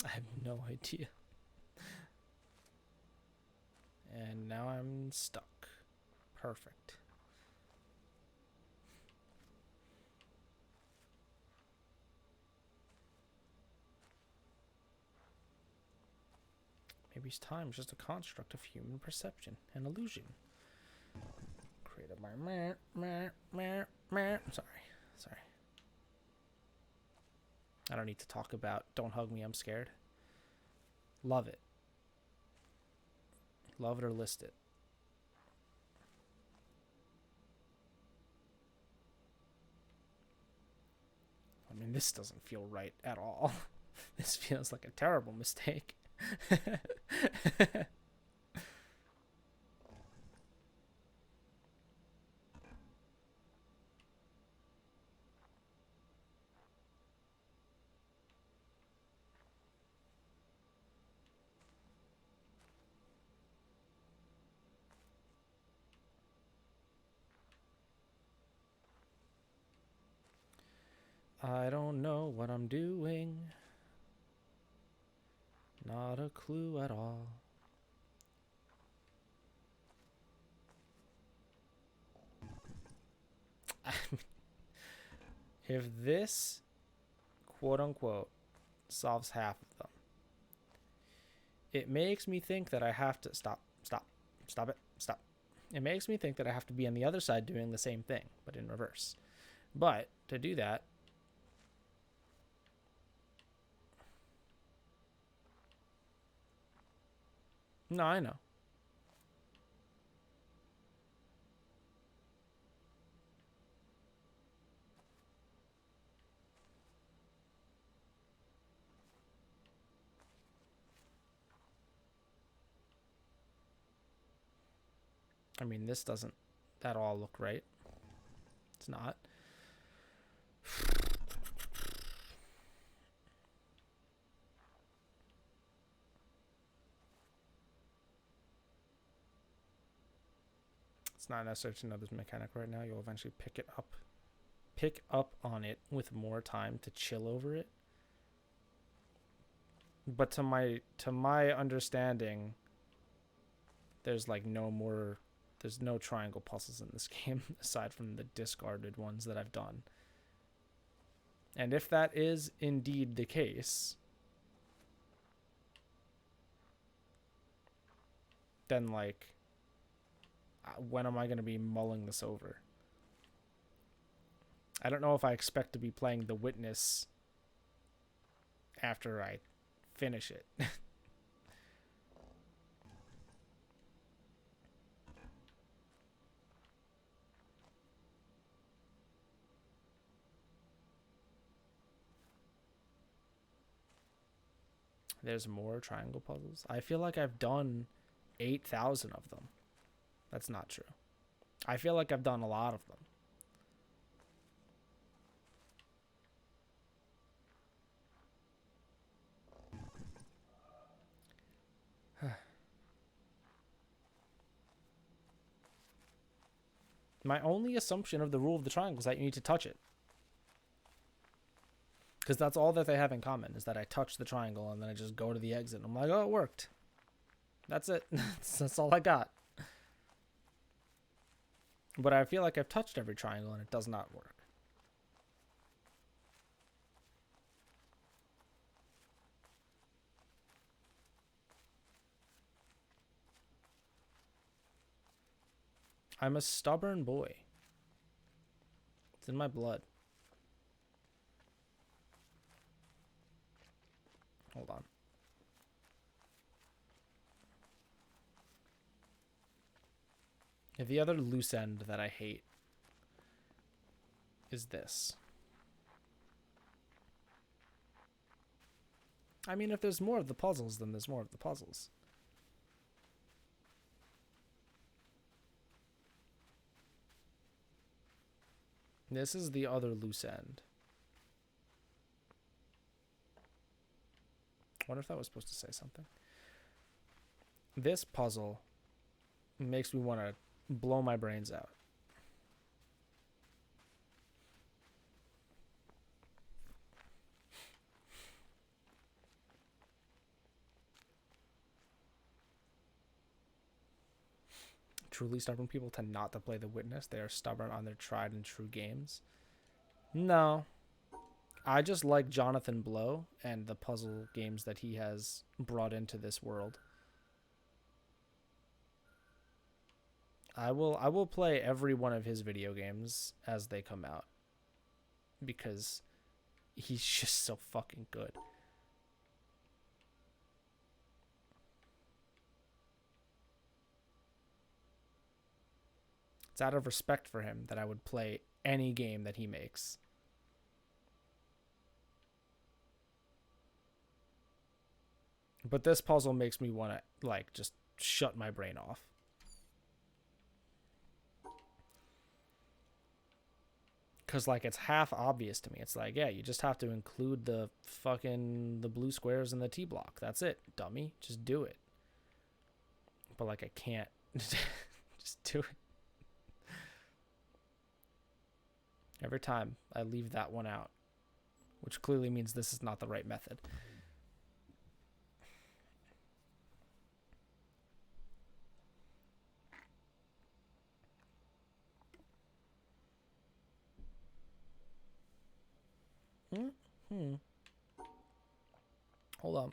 I have no idea. And now I'm stuck. Perfect. Maybe time is just a construct of human perception and illusion. Created by Sorry. I don't need to talk about Don't Hug Me, I'm Scared. Love it. Love it or list it. I mean, this doesn't feel right at all. This feels like a terrible mistake. I don't know what I'm doing. Not a clue at all. If this, quote unquote, solves half of them, it makes me think that I have to stop it. It makes me think that I have to be on the other side doing the same thing, but in reverse. But to do that, no, I know. I mean, this doesn't at all look right. It's not. It's not necessary to know this mechanic right now. You'll eventually pick up on it with more time to chill over it. But to my understanding, there's like there's no triangle puzzles in this game aside from the discarded ones that I've done. And if that is indeed the case, then like, when am I going to be mulling this over? I don't know if I expect to be playing The Witness after I finish it. There's more triangle puzzles. I feel like I've done 8,000 of them. That's not true. I feel like I've done a lot of them. My only assumption of the rule of the triangle is that you need to touch it. Because that's all that they have in common, is that I touch the triangle and then I just go to the exit. I'm like, oh, it worked. That's it. That's all I got. But I feel like I've touched every triangle and it does not work. I'm a stubborn boy. It's in my blood. Hold on. The other loose end that I hate is this. I mean, if there's more of the puzzles, then there's more of the puzzles. This is the other loose end. I wonder if that was supposed to say something. This puzzle makes me want to blow my brains out. Truly stubborn people tend not to play The Witness. They are stubborn on their tried and true games. No. I just like Jonathan Blow and the puzzle games that he has brought into this world. I will play every one of his video games as they come out, because he's just so fucking good. It's out of respect for him that I would play any game that he makes. But this puzzle makes me want to, like, just shut my brain off. Because, like, it's half obvious to me. It's like, yeah, you just have to include the blue squares in the T block. That's it, dummy. Just do it. But, like, I can't just do it. Every time I leave that one out, which clearly means this is not the right method. Hold on.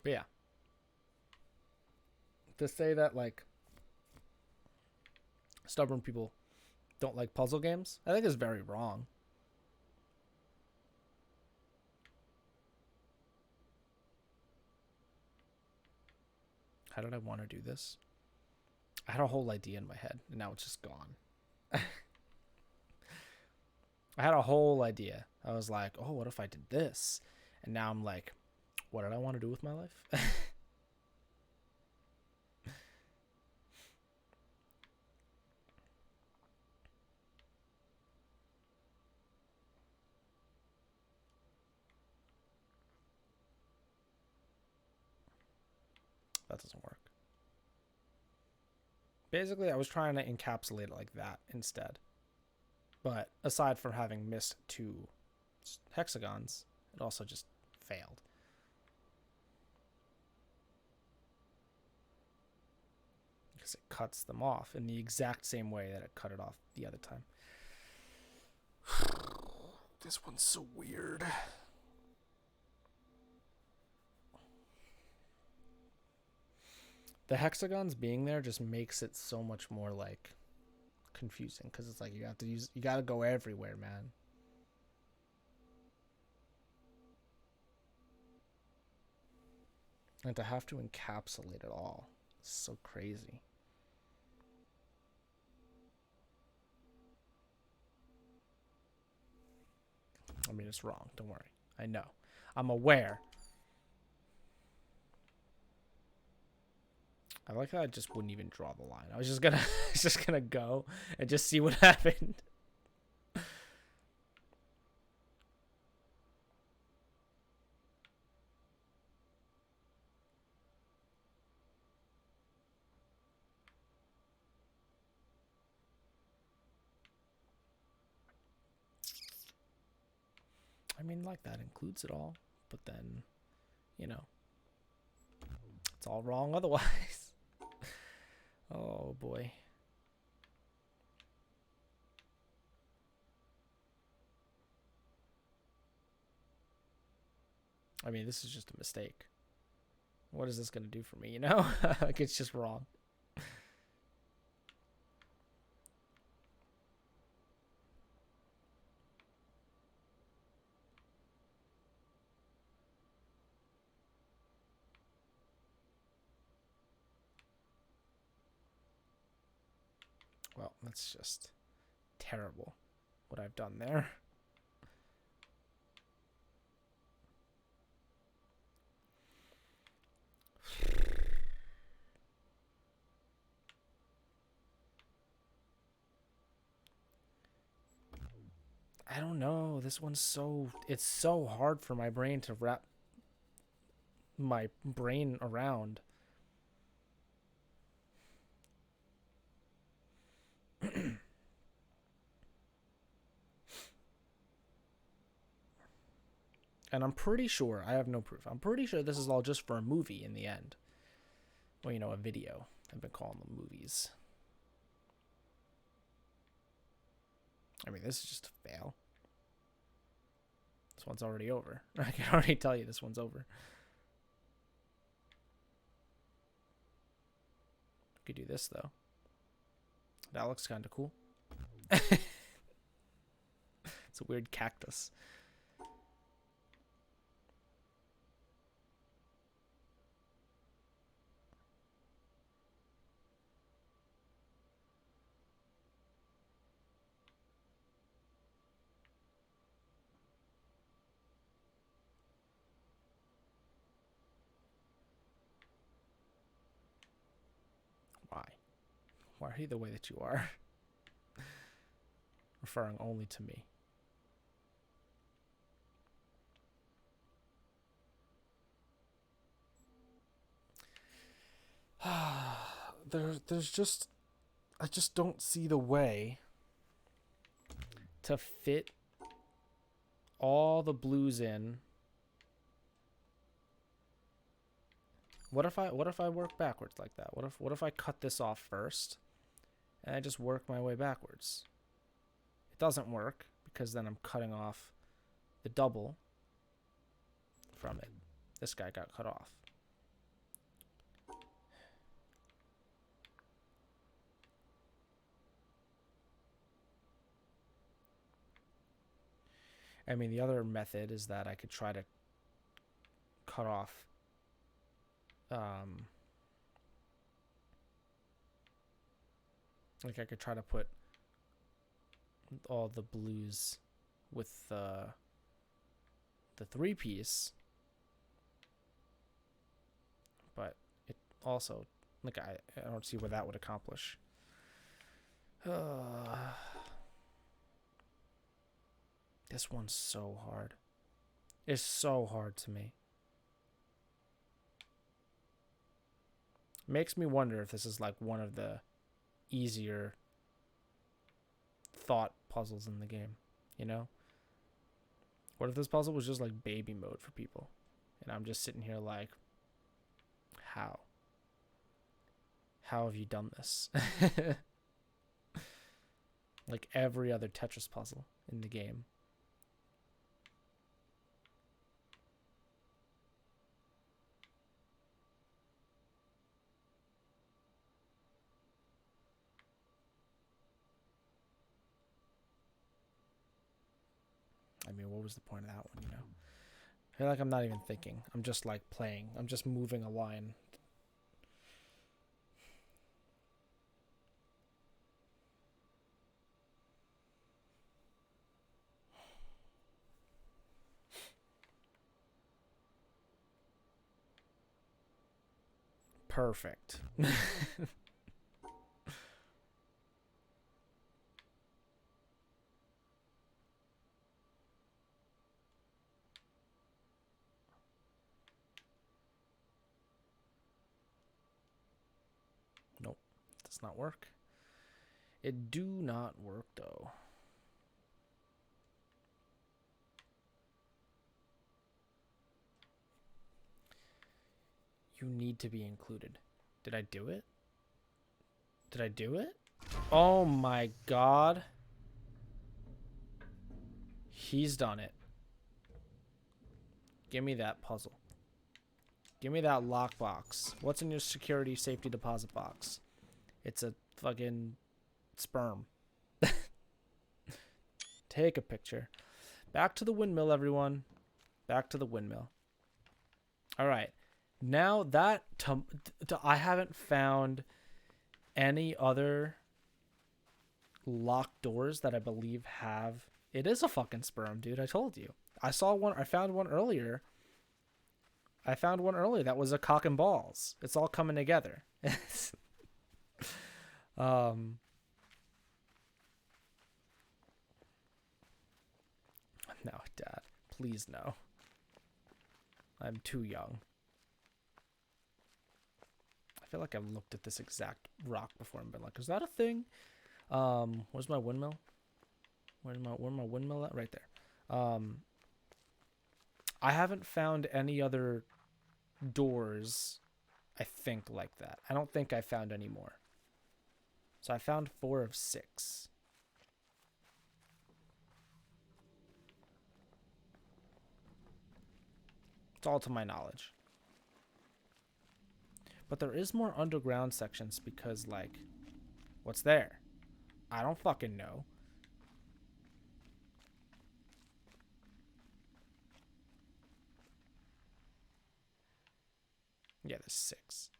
But yeah. To say that, like, stubborn people don't like puzzle games, I think is very wrong. How did I want to do this? I had a whole idea in my head, and now it's just gone. I had a whole idea. I was like, oh, what if I did this? And now I'm like, what did I want to do with my life? That doesn't work. Basically, I was trying to encapsulate it like that instead. But aside from having missed 2 hexagons, it also just failed. Because it cuts them off in the exact same way that it cut it off the other time. This one's so weird. The hexagons being there just makes it so much more, like, confusing, because it's like you gotta go everywhere, man. And to have to encapsulate it all is so crazy. I mean, it's wrong, don't worry. I know. I'm aware. I like how I just wouldn't even draw the line. I was just gonna go and just see what happened. I mean, like, that includes it all, but then, you know, It's all wrong otherwise. Oh boy. I mean, this is just a mistake. What is this going to do for me, you know? Like, it's just wrong. Well, that's just terrible what I've done there. I don't know. This one's it's so hard for my brain to wrap my brain around. And I'm pretty sure, I have no proof, I'm pretty sure this is all just for a movie in the end. Well, you know, a video. I've been calling them movies. I mean, this is just a fail. This one's already over. I can already tell you this one's over. Could do this, though. That looks kind of cool. It's a weird cactus. Why? Why are you the way that you are? Referring only to me. There's just, I just don't see the way to fit all the blues in. What if I work backwards like that? What if I cut this off first and I just work my way backwards? It doesn't work because then I'm cutting off the double from it. This guy got cut off. I mean, the other method is that I could try to cut off like I could try to put all the blues with the 3-piece, but it also, like, I don't see what that would accomplish. This one's so hard. It's so hard to me. Makes me wonder if this is like one of the easier thought puzzles in the game, you know? What if this puzzle was just like baby mode for people? And I'm just sitting here like, how? How have you done this? Like every other Tetris puzzle in the game. I mean, what was the point of that one, you know? I feel like I'm not even thinking. I'm just like playing. I'm just moving a line. Perfect. Nope. Does not work. It do not work though. You need to be included. Did I do it? Did I do it? Oh my god. He's done it. Give me that puzzle. Give me that lockbox. What's in your security safety deposit box? It's a fucking sperm. Take a picture. Back to the windmill, everyone. Back to the windmill. All right. Now that I haven't found any other locked doors that I believe have. It is a fucking sperm, dude. I told you. I saw one. I found one earlier. That was a cock and balls. It's all coming together. No, Dad. Please no. I'm too young. I feel like I've looked at this exact rock before and been like, is that a thing? Where's my windmill? Where's my windmill at? Right there. I haven't found any other doors, I think, like that. I don't think I found any more. So I found 4 of 6. It's all to my knowledge. But there is more underground sections because, like, what's there? I don't fucking know. Yeah, there's 6.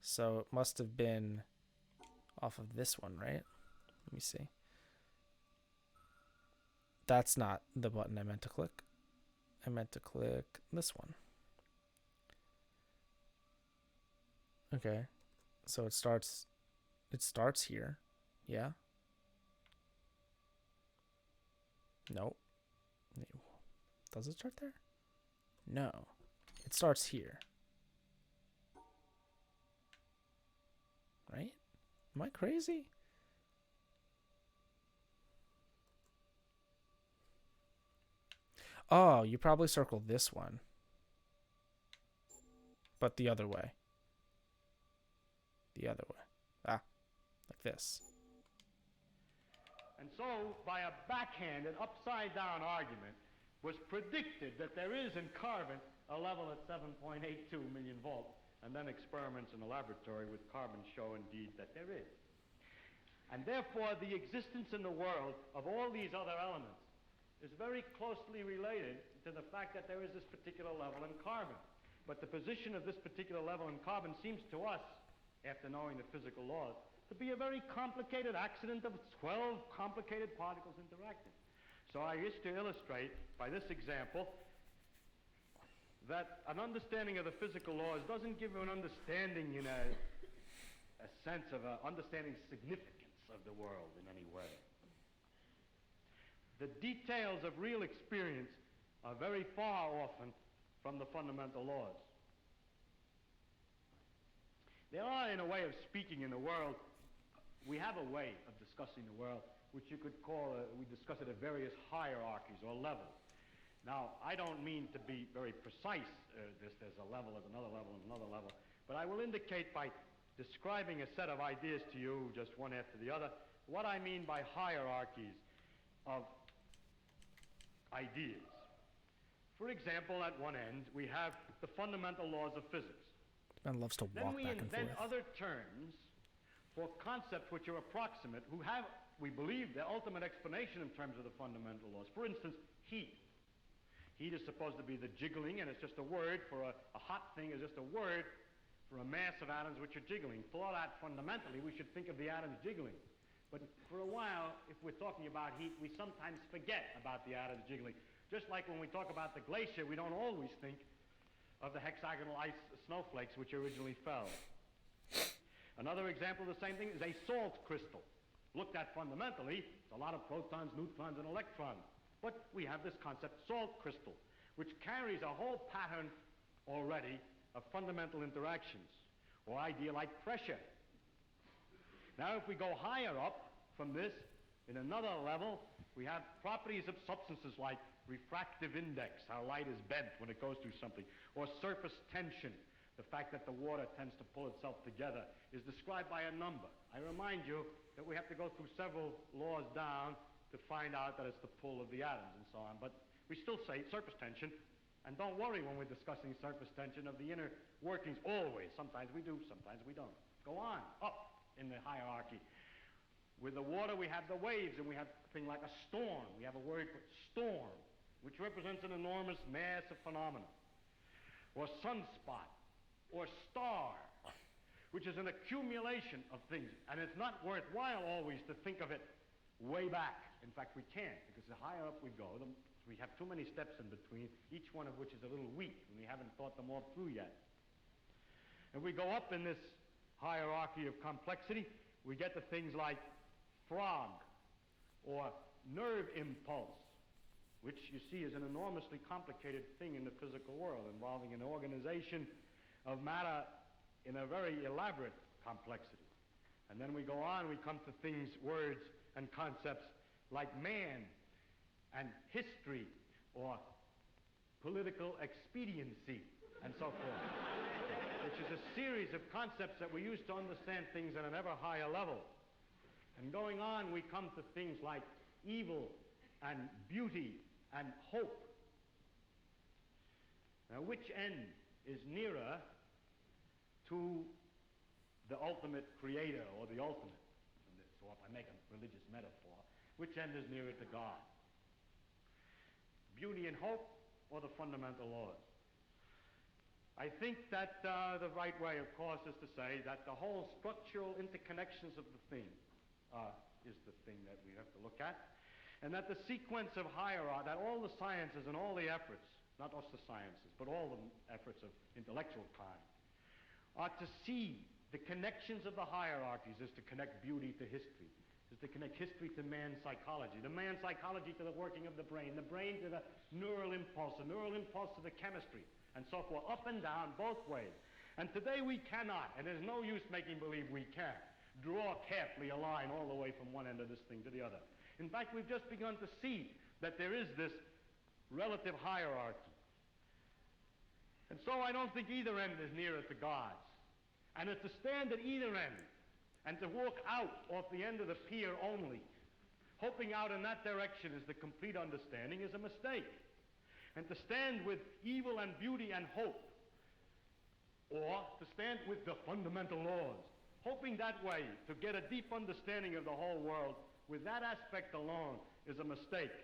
So it must have been off of this one, right? Let me see. That's not the button I meant to click. I meant to click this one. Okay. So it starts here. Yeah. Nope. Does it start there? No. It starts here. Right? Am I crazy? Oh, you probably circled this one. But the other way. The other way. Ah, like this. And so, by a backhanded, upside-down argument, was predicted that there is in carbon a level at 7.82 million volts, and then experiments in a laboratory with carbon show indeed that there is. And therefore, the existence in the world of all these other elements is very closely related to the fact that there is this particular level in carbon. But the position of this particular level in carbon seems to us, after knowing the physical laws, to be a very complicated accident of 12 complicated particles interacting. So I wish to illustrate by this example that an understanding of the physical laws doesn't give you an understanding in a sense of understanding significance of the world in any way. The details of real experience are very far often from the fundamental laws. There are, in a way of speaking in the world, we have a way of discussing the world which you could call, we discuss it at various hierarchies or levels. Now, I don't mean to be very precise, there's a level, there's another level, and another level, but I will indicate by describing a set of ideas to you, just one after the other, what I mean by hierarchies of ideas. For example, at one end, we have the fundamental laws of physics. Man loves to walk Then we back and invent forth. other terms for concepts which are approximate, who have, we believe, the ultimate explanation in terms of the fundamental laws. For instance, heat. Heat is supposed to be the jiggling, and it's just a word for a hot thing is just a word for a mass of atoms which are jiggling. For that, fundamentally, we should think of the atoms jiggling. But for a while, if we're talking about heat, we sometimes forget about the atoms jiggling. Just like when we talk about the glacier, we don't always think of the hexagonal ice snowflakes which originally fell. Another example of the same thing is a salt crystal. Looked at fundamentally, it's a lot of protons, neutrons, and electrons. But we have this concept, salt crystal, which carries a whole pattern already of fundamental interactions, or idea like pressure. Now, if we go higher up from this, in another level, We have properties of substances like refractive index, how light is bent when it goes through something, or surface tension, the fact that the water tends to pull itself together, is described by a number. I remind you that we have to go through several laws down to find out that it's the pull of the atoms and so on. But we still say surface tension, and don't worry when we're discussing surface tension of the inner workings always. Sometimes we do, sometimes we don't. Go on, up in the hierarchy. With the water, we have the waves, and we have a thing like a storm. We have a word for storm, which represents an enormous mass of phenomena. Or sunspot, or star, which is an accumulation of things. And it's not worthwhile always to think of it way back. In fact, we can't, because the higher up we go, we have too many steps in between, each one of which is a little weak, and we haven't thought them all through yet. If we go up in this hierarchy of complexity, we get to things like frog, or nerve impulse, which you see is an enormously complicated thing in the physical world, involving an organization of matter in a very elaborate complexity. And then we go on, we come to things, words, and concepts like man, and history, or political expediency, and so forth, which is a series of concepts that we use to understand things at an ever higher level. And going on, we come to things like evil and beauty and hope. Now, which end is nearer to the ultimate creator, or the ultimate? So if I make a religious metaphor, which end is nearer to God? Beauty and hope, or the fundamental laws? I think that the right way, of course, is to say that the whole structural interconnections of the thing is the thing that we have to look at, and that the sequence of hierarchy, that all the sciences and all the efforts, not just the sciences, but all the efforts of intellectual kind, are to see the connections of the hierarchies is to connect beauty to history, is to connect history to man's psychology, the man's psychology to the working of the brain to the neural impulse to the chemistry, and so forth, up and down, both ways. And today we cannot, and there's no use making believe we can, draw carefully a line all the way from one end of this thing to the other. In fact, we've just begun to see that there is this relative hierarchy. And so I don't think either end is nearer to God's. And to stand at either end and to walk out off the end of the pier only, hoping out in that direction is the complete understanding, is a mistake. And to stand with evil and beauty and hope, or to stand with the fundamental laws, hoping that way to get a deep understanding of the whole world with that aspect alone, is a mistake.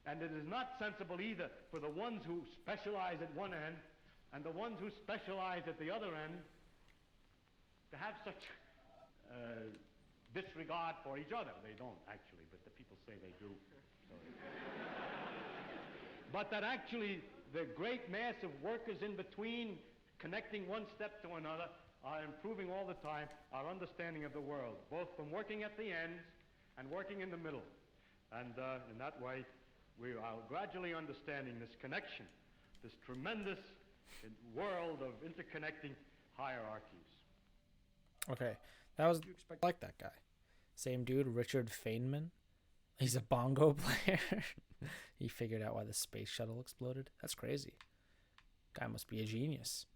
And it is not sensible either for the ones who specialize at one end and the ones who specialize at the other end to have such disregard for each other. They don't, actually, but the people say they do. So. But that actually the great mass of workers in between, connecting one step to another, are improving all the time our understanding of the world, both from working at the ends and working in the middle. And in that way, we are gradually understanding this connection, this tremendous world of interconnecting hierarchies. Okay, that was like that guy. Same dude, Richard Feynman. He's a bongo player. He figured out why the space shuttle exploded. That's crazy. Guy must be a genius.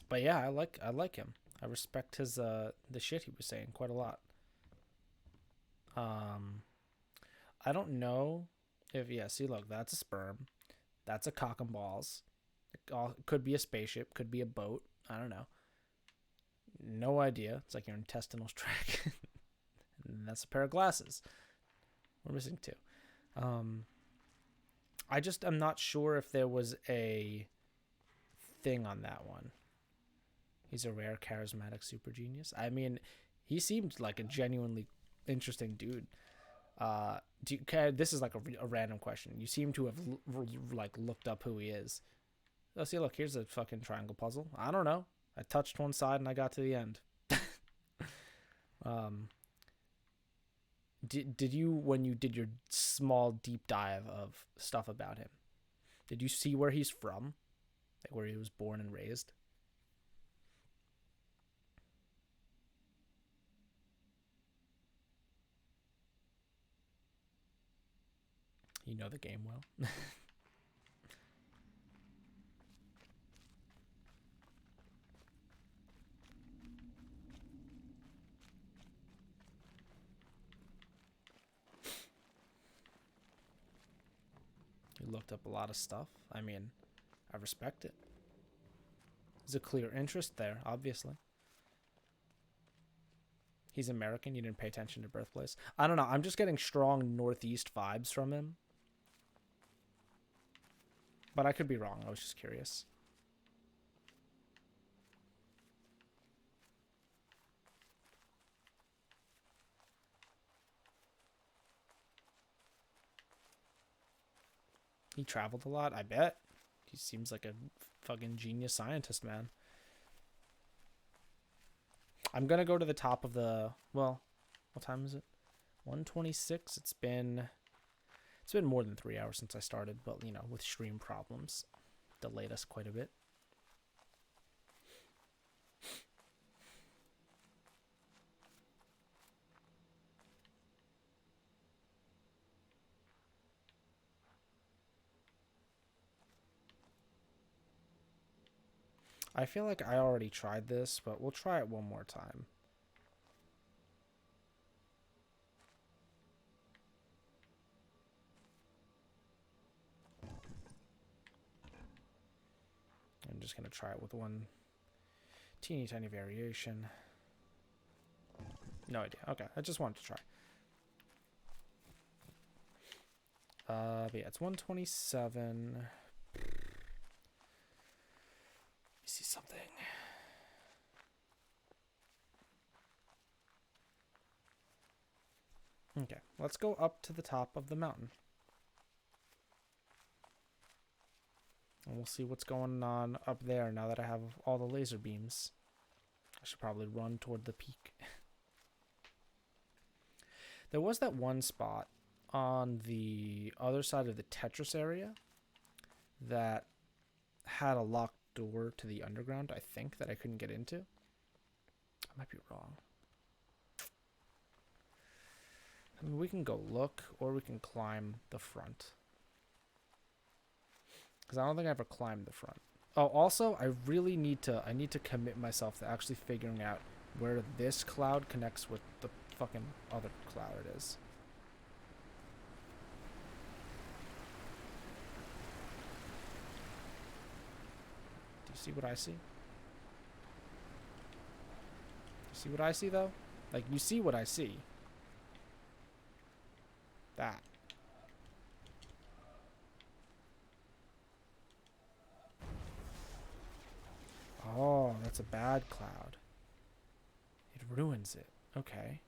But yeah, I like him. I respect his the shit he was saying quite a lot. I don't know if see, look, that's a sperm, that's a cock and balls. It could be a spaceship, could be a boat. I don't know. No idea. It's like your intestinal tract. And that's a pair of glasses. We're missing two. I'm not sure if there was a thing on that one. He's a rare, charismatic super genius. I mean, he seemed like a genuinely interesting dude. This is like a random question. You seem to have looked up who he is. Oh, see, look, here's a fucking triangle puzzle. I don't know. I touched one side and I got to the end. Did you, when you did your small deep dive of stuff about him, did you see where he's from? Like where he was born and raised? You know the game well. You looked up a lot of stuff. I mean, I respect it. There's a clear interest there, obviously. He's American. You didn't pay attention to birthplace. I don't know. I'm just getting strong Northeast vibes from him. But I could be wrong. I was just curious. He traveled a lot, I bet. He seems like a fucking genius scientist, man. I'm gonna go to the top of the, well, what time is it? 1:26. It's been more than 3 hours since I started, but you know, with stream problems, delayed us quite a bit. I feel like I already tried this, but we'll try it one more time. I'm just going to try it with one teeny tiny variation. No idea. Okay, I just wanted to try. But yeah, it's 1:27. See something. Okay, let's go up to the top of the mountain. And we'll see what's going on up there now that I have all the laser beams. I should probably run toward the peak. There was that one spot on the other side of the Tetris area that had a locked door to the underground, I think, that I couldn't get into. I might be wrong. I mean, we can go look, or we can climb the front. Because I don't think I ever climbed the front. Oh, also, I really need to commit myself to actually figuring out where this cloud connects with the fucking other cloud it is. Do you see what I see? You see what I see, though? Like, you see what I see. That. Oh, that's a bad cloud. It ruins it. Okay.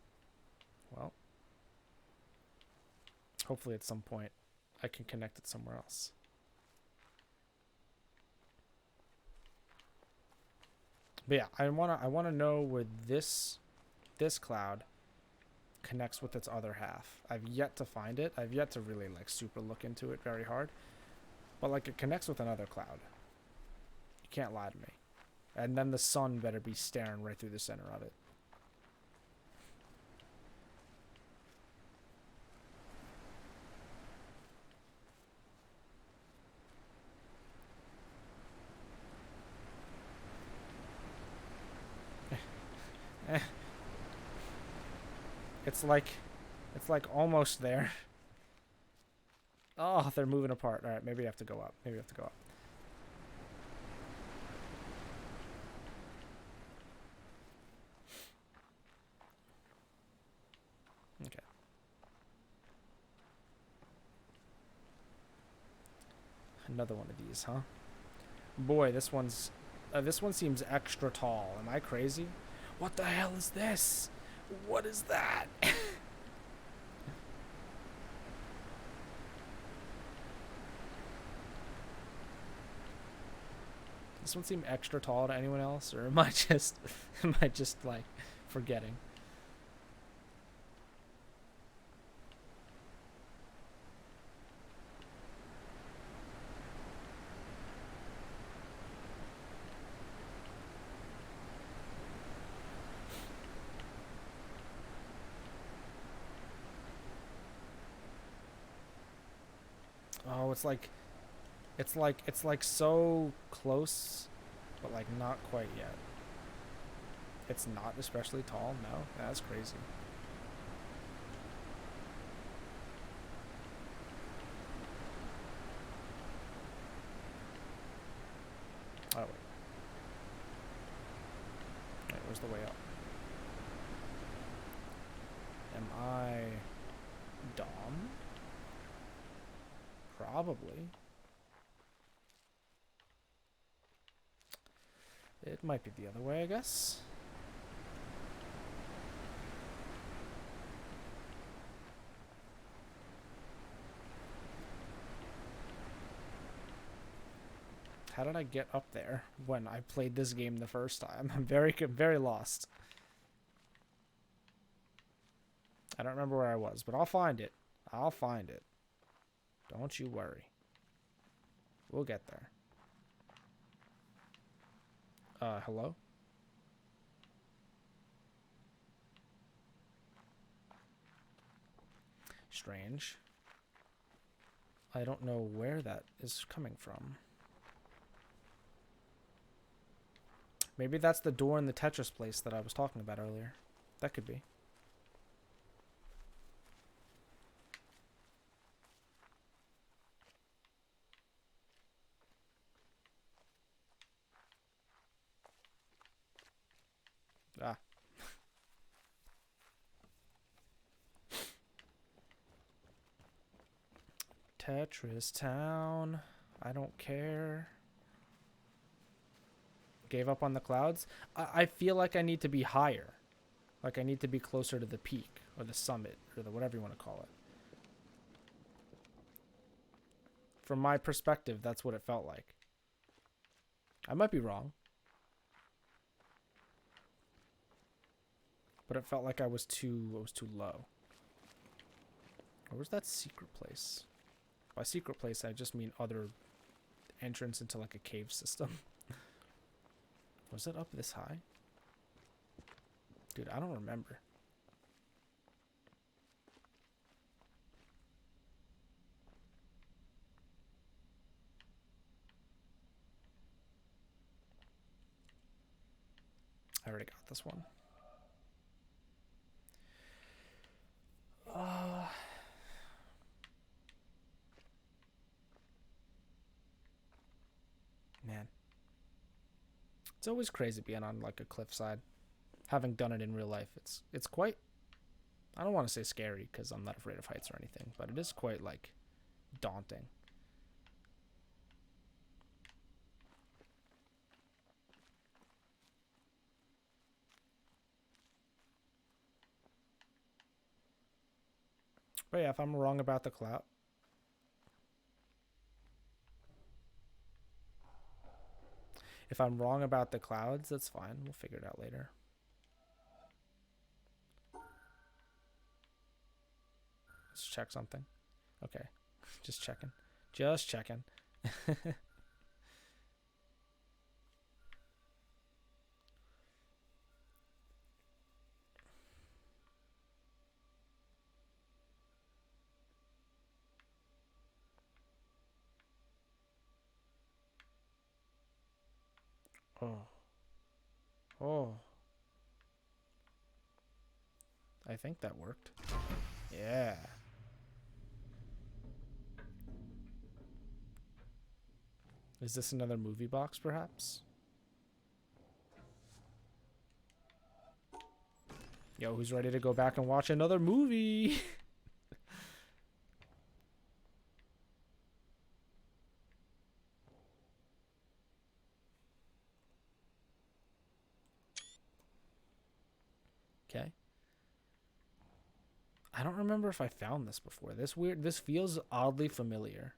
Well. Hopefully at some point I can connect it somewhere else. But yeah, I wanna know where this cloud connects with its other half. I've yet to find it. I've yet to really like super look into it very hard. But like it connects with another cloud. You can't lie to me. And then the sun better be staring right through the center of it. It's like almost there. Oh, they're moving apart. All right, maybe I have to go up. Maybe I have to go up. Okay. Another one of these, huh? Boy, this one seems extra tall. Am I crazy? What the hell is this? What is that? This one seem extra tall to anyone else, or am I just like forgetting? Oh, it's like so close, but like not quite yet. It's not especially tall. No, that's crazy. Oh wait. Wait, where's the way up? Am I dumb? Probably. It might be the other way, I guess. How did I get up there when I played this game the first time? I'm very lost. I don't remember where I was, but I'll find it. I'll find it. Don't you worry. We'll get there. Hello? Strange. I don't know where that is coming from. Maybe that's the door in the Tetris place that I was talking about earlier. That could be. Ah. Tetris Town. I don't care. Gave up on the clouds. I feel like I need to be higher. Like I need to be closer to the peak or the summit or the whatever you want to call it. From my perspective, that's what it felt like. I might be wrong. But it felt like I was too low. Where's that secret place? By secret place, I just mean other entrance into like a cave system. Was it up this high? Dude, I don't remember. I already got this one. Man. It's always crazy being on like a cliffside. Having done it in real life, it's quite, I don't want to say scary because I'm not afraid of heights or anything, but it is quite like daunting. But yeah, if I'm wrong about the cloud, if I'm wrong about the clouds, that's fine. We'll figure it out later. Let's check something. Okay. Just checking. Just checking. Oh. Oh. I think that worked. Yeah. Is this another movie box, perhaps? Yo, who's ready to go back and watch another movie? Okay. I don't remember if I found this before. This feels oddly familiar.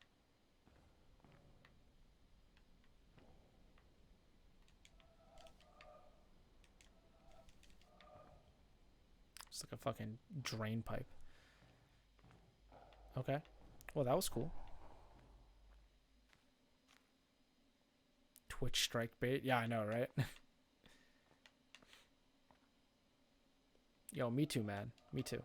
It's like a fucking drain pipe. Okay. Well, that was cool. Twitch strike bait. Yeah, I know, right? Yo, me too, man. Me too.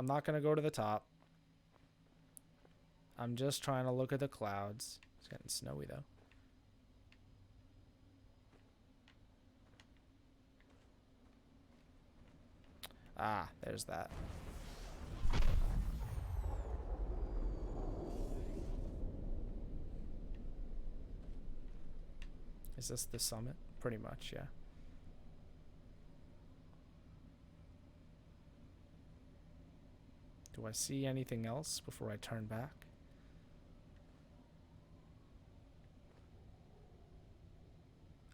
I'm not going to go to the top. I'm just trying to look at the clouds. It's getting snowy, though. Ah, there's that. Is this the summit? Pretty much, yeah. Do I see anything else before I turn back?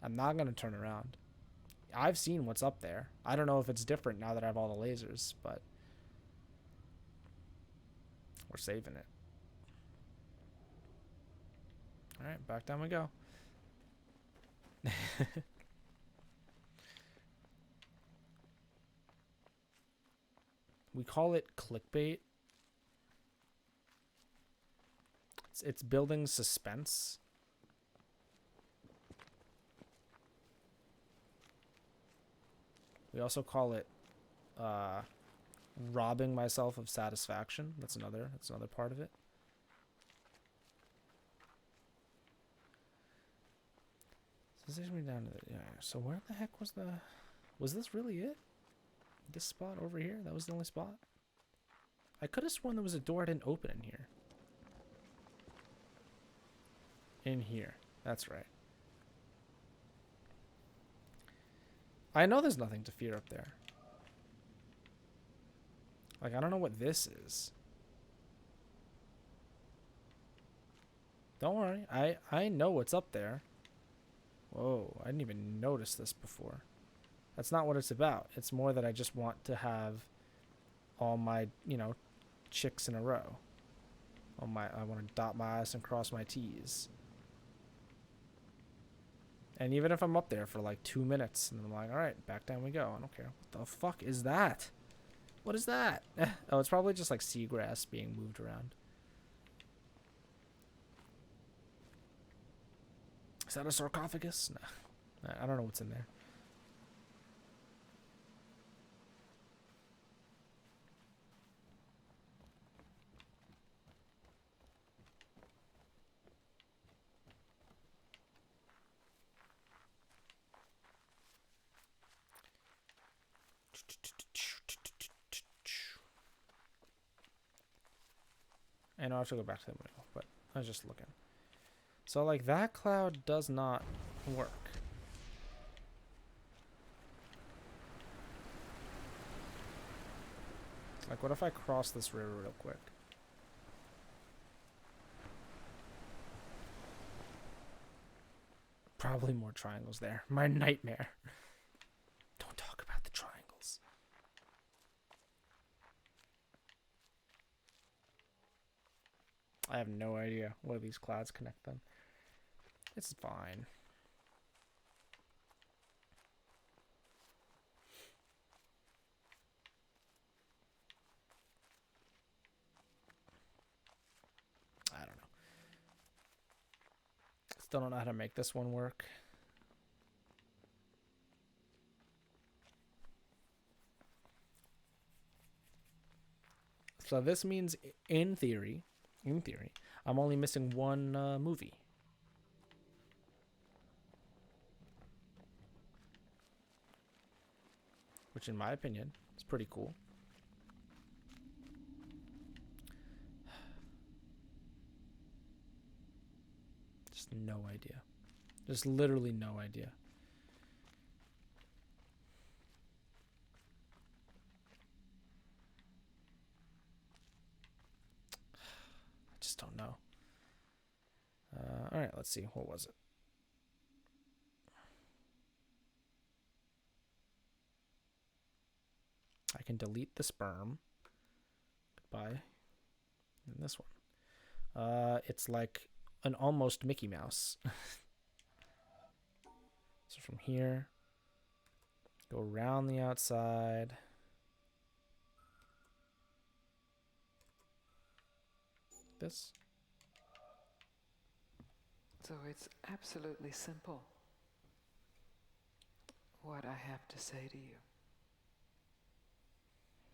I'm not going to turn around. I've seen what's up there. I don't know if it's different now that I have all the lasers, but we're saving it. All right, back down we go. We call it clickbait. It's building suspense. We also call it robbing myself of satisfaction. That's another part of it. So this takes me down to the, yeah. So where the heck was this really it? This spot over here? That was the only spot? I could have sworn there was a door I didn't open in here. In here. That's right. I know there's nothing to fear up there. Like, I don't know what this is. Don't worry. I know what's up there. Whoa, I didn't even notice this before. That's not what it's about. It's more that I just want to have all my, you know, chicks in a row. I want to dot my I's and cross my T's. And even if I'm up there for like 2 minutes and I'm like, all right, back down we go. I don't care. What the fuck is that? What is that? Oh, it's probably just like seagrass being moved around. Is that a sarcophagus? No. I don't know what's in there. And I'll have to go back to the middle, but I was just looking. So, like, that cloud does not work. Like, what if I cross this river real quick? Probably more triangles there. My nightmare. Don't talk about the triangles. I have no idea where these clouds connect them. It's fine. I don't know. Still don't know how to make this one work. So this means, in theory, I'm only missing one movie. Which, in my opinion, is pretty cool. Just no idea. Just literally no idea. I just don't know. All right, let's see. What was it? I can delete the sperm. Goodbye. And this one. It's like an almost Mickey Mouse. So from here, go around the outside. This. So it's absolutely simple what I have to say to you.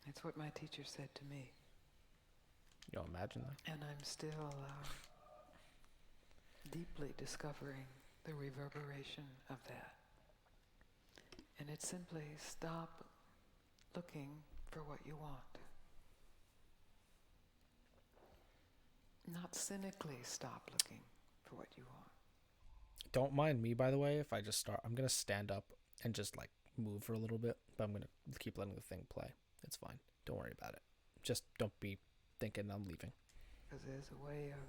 It's what my teacher said to me. You don't imagine that? And I'm still deeply discovering the reverberation of that. And it's simply stop looking for what you want. Not cynically stop looking for what you want. Don't mind me, by the way, if I just start. I'm going to stand up and just like move for a little bit, but I'm going to keep letting the thing play. It's fine. Don't worry about it. Just don't be thinking I'm leaving. Because there's a way of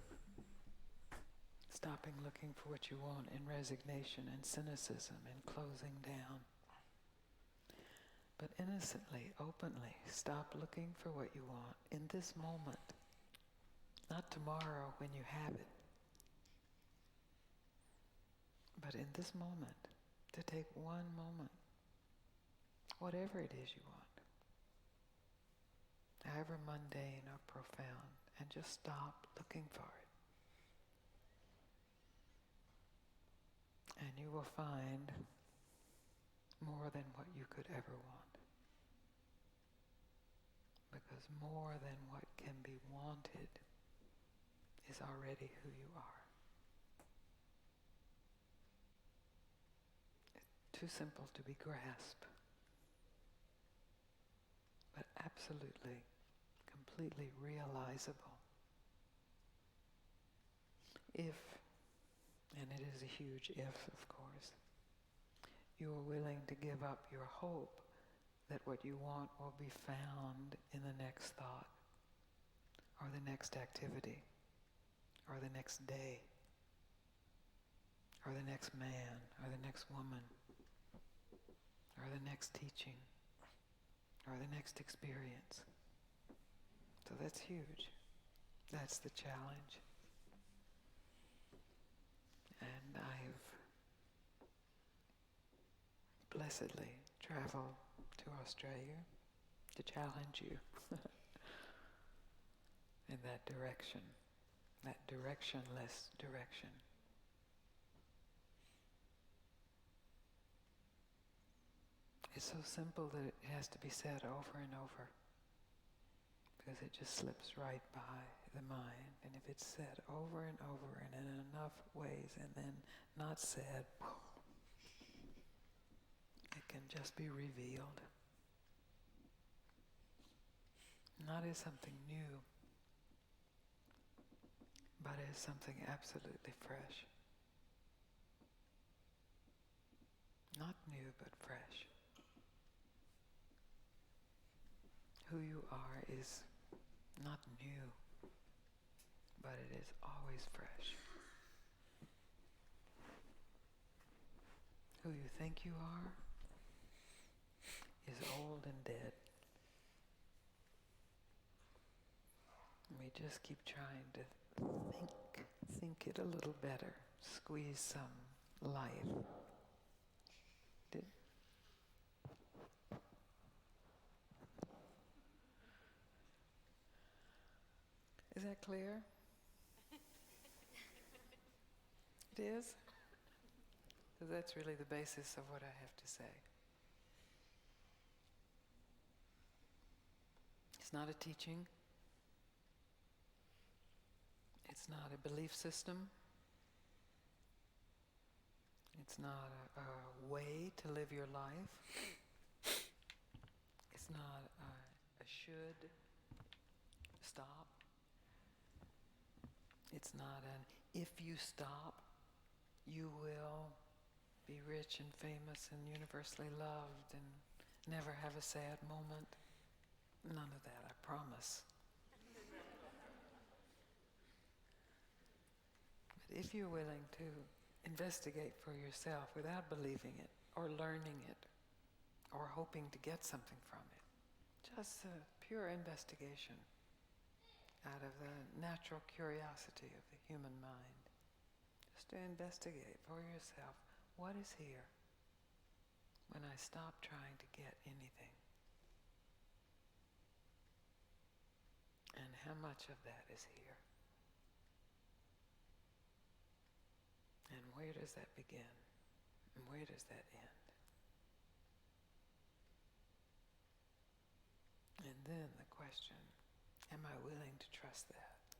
stopping looking for what you want in resignation and cynicism and closing down. But innocently, openly, stop looking for what you want in this moment. Not tomorrow when you have it. But in this moment, to take one moment, whatever it is you want, however mundane or profound, and just stop looking for it. And you will find more than what you could ever want. Because more than what can be wanted is already who you are. It's too simple to be grasped, but absolutely, completely realizable. If, and it is a huge if, of course, you are willing to give up your hope that what you want will be found in the next thought, or the next activity, or the next day, or the next man, or the next woman, or the next teaching, or the next experience. So that's huge. That's the challenge. And I've blessedly traveled to Australia to challenge you in that direction, that directionless direction. It's so simple that it has to be said over and over, because it just slips right by the mind. And if it's said over and over and in enough ways and then not said, it can just be revealed. Not as something new, but as something absolutely fresh. Not new, but fresh. Who you are is not new, but it is always fresh. Who you think you are is old and dead. We just keep trying to think it a little better, squeeze some life. Is that clear? It is? Because that's really the basis of what I have to say. It's not a teaching. It's not a belief system. It's not a way to live your life. It's not a should stop. It's not an if you stop, you will be rich and famous and universally loved and never have a sad moment. None of that, I promise. But if you're willing to investigate for yourself without believing it or learning it or hoping to get something from it, just a pure investigation out of the natural curiosity of the human mind, just to investigate for yourself, what is here when I stop trying to get anything? And how much of that is here? And where does that begin? And where does that end? And then the question, am I willing to trust that?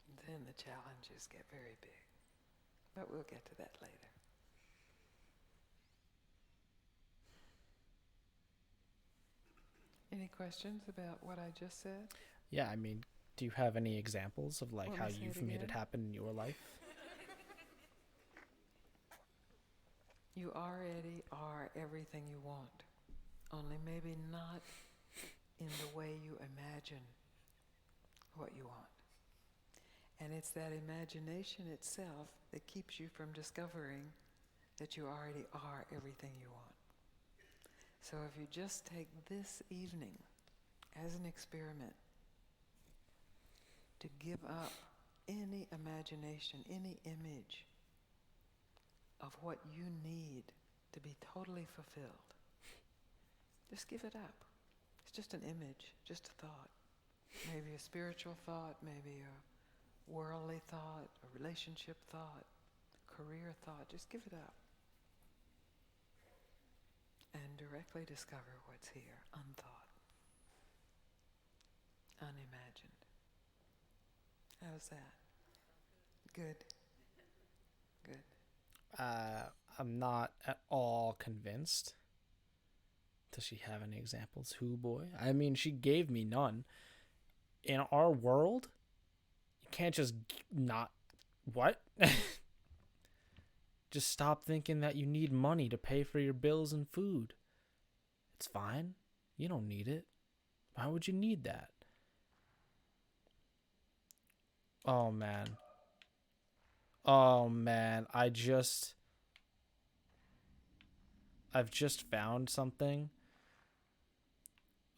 And then the challenges get very big. But we'll get to that later. Any questions about what I just said? Yeah, I mean, do you have any examples of like Want how me to say you've it made it again? happen in your life? You already are everything you want, only maybe not in the way you imagine what you want. And it's that imagination itself that keeps you from discovering that you already are everything you want. So if you just take this evening as an experiment to give up any imagination, any image of what you need to be totally fulfilled, just give it up. It's just an image, just a thought. Maybe a spiritual thought, maybe a worldly thought, a relationship thought, career thought. Just give it up. And directly discover what's here, unthought, unimagined. How's that? Good. Good. I'm not at all convinced. Does she have any examples? Who boy? I mean, she gave me none. In our world, you can't just not. What? Just stop thinking that you need money to pay for your bills and food. It's fine. You don't need it. Why would you need that? Oh, man. Oh, man. I've just found something.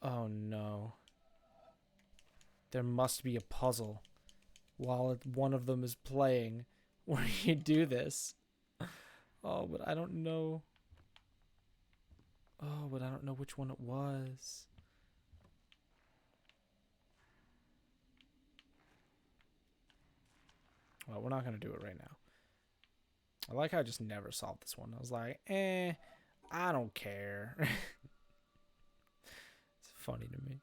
Oh, no. There must be a puzzle while one of them is playing where you do this. Oh, but I don't know. Oh, but I don't know which one it was. Well, we're not going to do it right now. I like how I just never solved this one. I was like, I don't care. It's funny to me.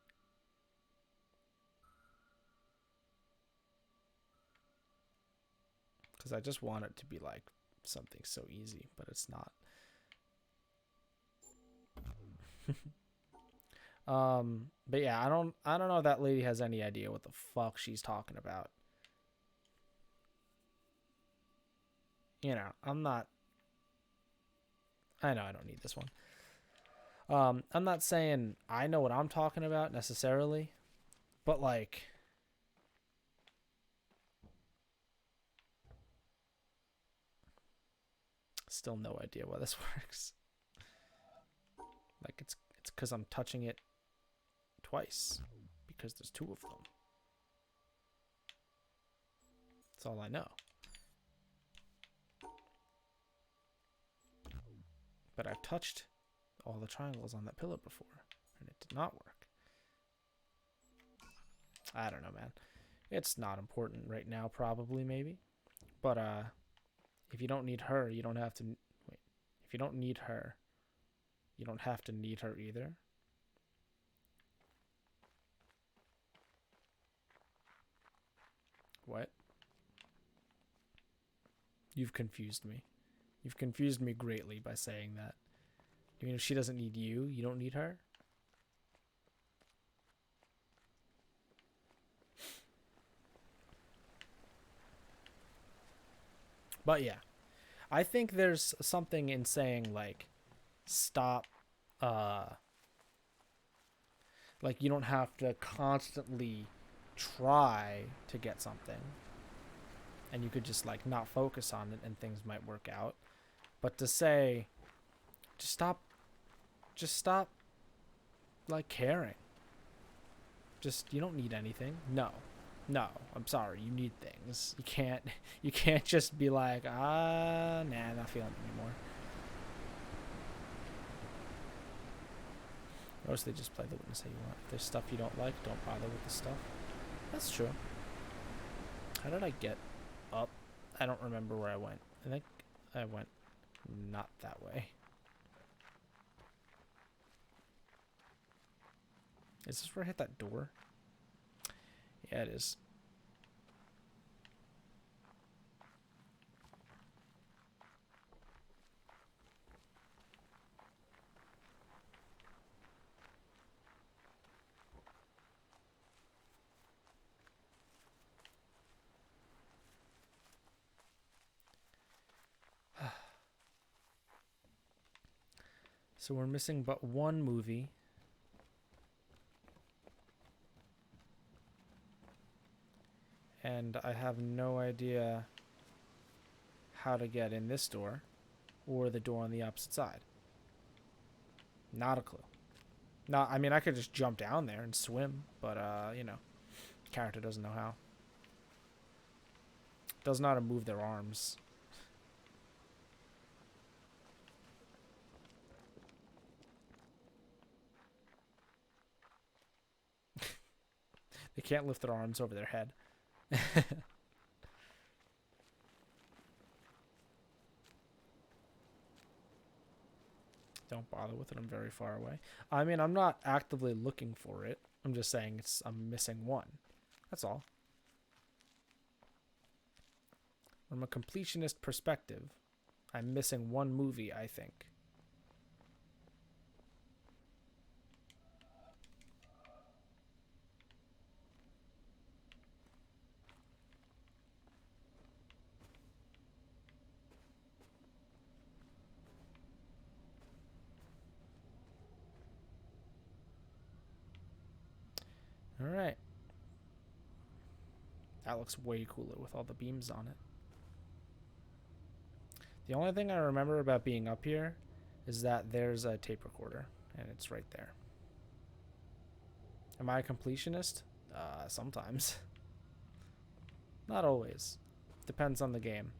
Because I just want it to be like something so easy, but it's not. But yeah, I don't know if that lady has any idea what the fuck she's talking about. You know, I know I don't need this one. I'm not saying I know what I'm talking about necessarily, but like, still no idea why this works. Like it's because I'm touching it twice because there's two of them. That's all I know. But I've touched all the triangles on that pillow before, and it did not work. I don't know, man. It's not important right now, probably, maybe. But if you don't need her, you don't have to. Wait. If you don't need her, you don't have to need her either. What? You've confused me. You've confused me greatly by saying that. You mean if she doesn't need you, you don't need her? But yeah, I think there's something in saying like, stop, like you don't have to constantly try to get something. And you could just like not focus on it and things might work out. But to say, just stop like caring. You don't need anything. No, I'm sorry. You need things. You can't just be like, nah, not feeling it anymore. Or else they just play the witness that you want. If there's stuff you don't like, don't bother with the stuff. That's true. How did I get up? I don't remember where I went. I think I went not that way. Is this where I hit that door? Yeah, it is. So we're missing but one movie. And I have no idea how to get in this door or the door on the opposite side. Not a clue. No, I mean, I could just jump down there and swim, but, you know, character doesn't know how. Doesn't know how to move their arms. They can't lift their arms over their head. Don't bother with it. I'm very far away. I mean, I'm not actively looking for it. I'm just saying I'm missing one. That's all. From a completionist perspective, I'm missing one movie, I think. All right. That looks way cooler with all the beams on it. The only thing I remember about being up here is that there's a tape recorder, and it's right there. Am I a completionist? Sometimes. Not always. Depends on the game.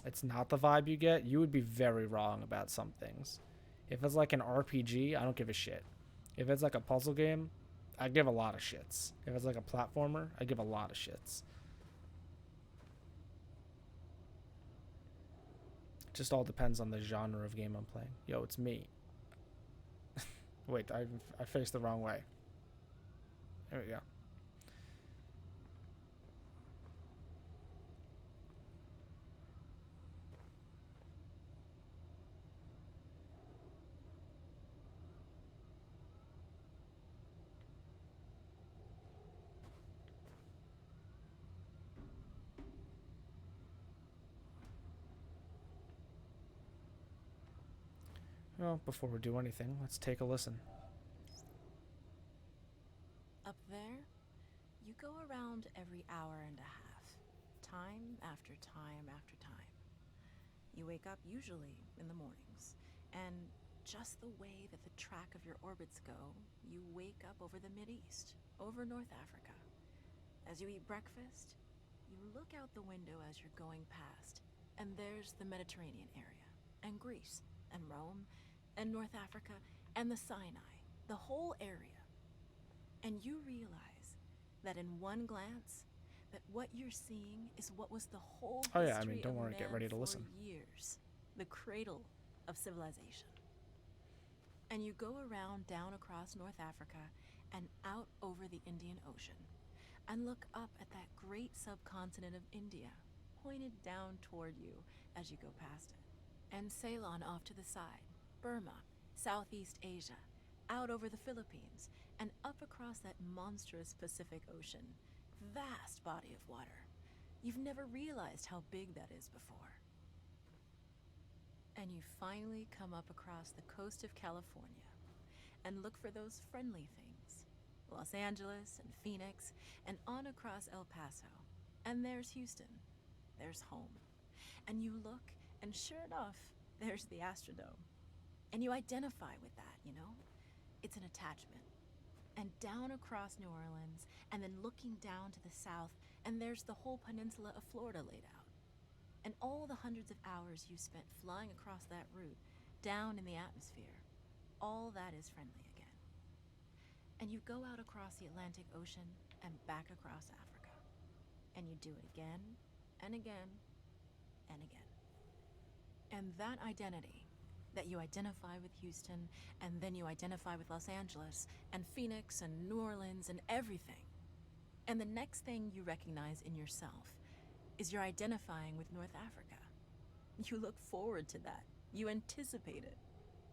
It's not the vibe you get. You would be very wrong about some things. If it's like an RPG, I don't give a shit. If it's like a puzzle game, I give a lot of shits. If it's like a platformer, I give a lot of shits. It just all depends on the genre of game I'm playing. Yo, it's me. Wait, I faced the wrong way. There we go. Well, before we do anything, let's take a listen. Up there, you go around every hour and a half, time after time after time. You wake up usually in the mornings, and just the way that the track of your orbits go, you wake up over the Mideast, over North Africa. As you eat breakfast, you look out the window as you're going past, and there's the Mediterranean area, and Greece, and Rome, and North Africa, and the Sinai, the whole area. And you realize that in one glance, that what you're seeing is what was the whole history Oh yeah, I mean, don't of worry, get man ready to for listen. years, the cradle of civilization. And you go around down across North Africa and out over the Indian Ocean, and look up at that great subcontinent of India, pointed down toward you as you go past it. And Ceylon off to the side, Burma, Southeast Asia, out over the Philippines, and up across that monstrous Pacific Ocean. Vast body of water. You've never realized how big that is before. And you finally come up across the coast of California and look for those friendly things. Los Angeles and Phoenix, and on across El Paso. And there's Houston. There's home. And you look, and sure enough, there's the Astrodome. And you identify with that, you know? It's an attachment. And down across New Orleans, and then looking down to the south, and there's the whole peninsula of Florida laid out. And all the hundreds of hours you spent flying across that route, down in the atmosphere, all that is friendly again. And you go out across the Atlantic Ocean and back across Africa. And you do it again and again and again. And that identity, that you identify with Houston, and then you identify with Los Angeles, and Phoenix, and New Orleans, and everything. And the next thing you recognize in yourself is you're identifying with North Africa. You look forward to that. You anticipate it.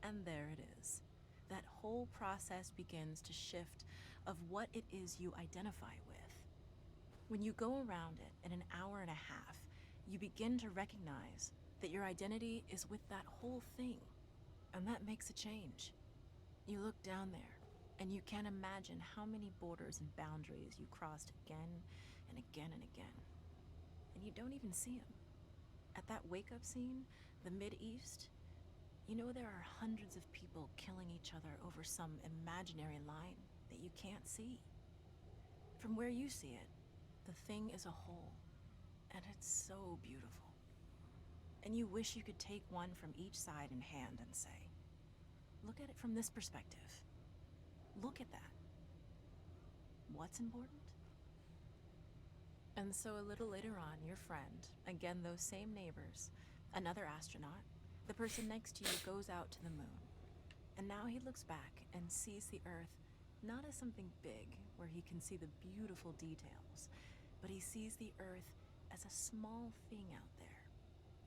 And there it is. That whole process begins to shift of what it is you identify with. When you go around it in an hour and a half, you begin to recognize that your identity is with that whole thing. And that makes a change. You look down there, and you can't imagine how many borders and boundaries you crossed again and again and again. And you don't even see them. At that wake-up scene, the Mid-East, you know there are hundreds of people killing each other over some imaginary line that you can't see. From where you see it, the thing is a whole, and it's so beautiful. And you wish you could take one from each side in hand and say, look at it from this perspective. Look at that. What's important? And so a little later on, your friend, again those same neighbors, another astronaut, the person next to you goes out to the moon. And now he looks back and sees the Earth not as something big where he can see the beautiful details, but he sees the Earth as a small thing out there.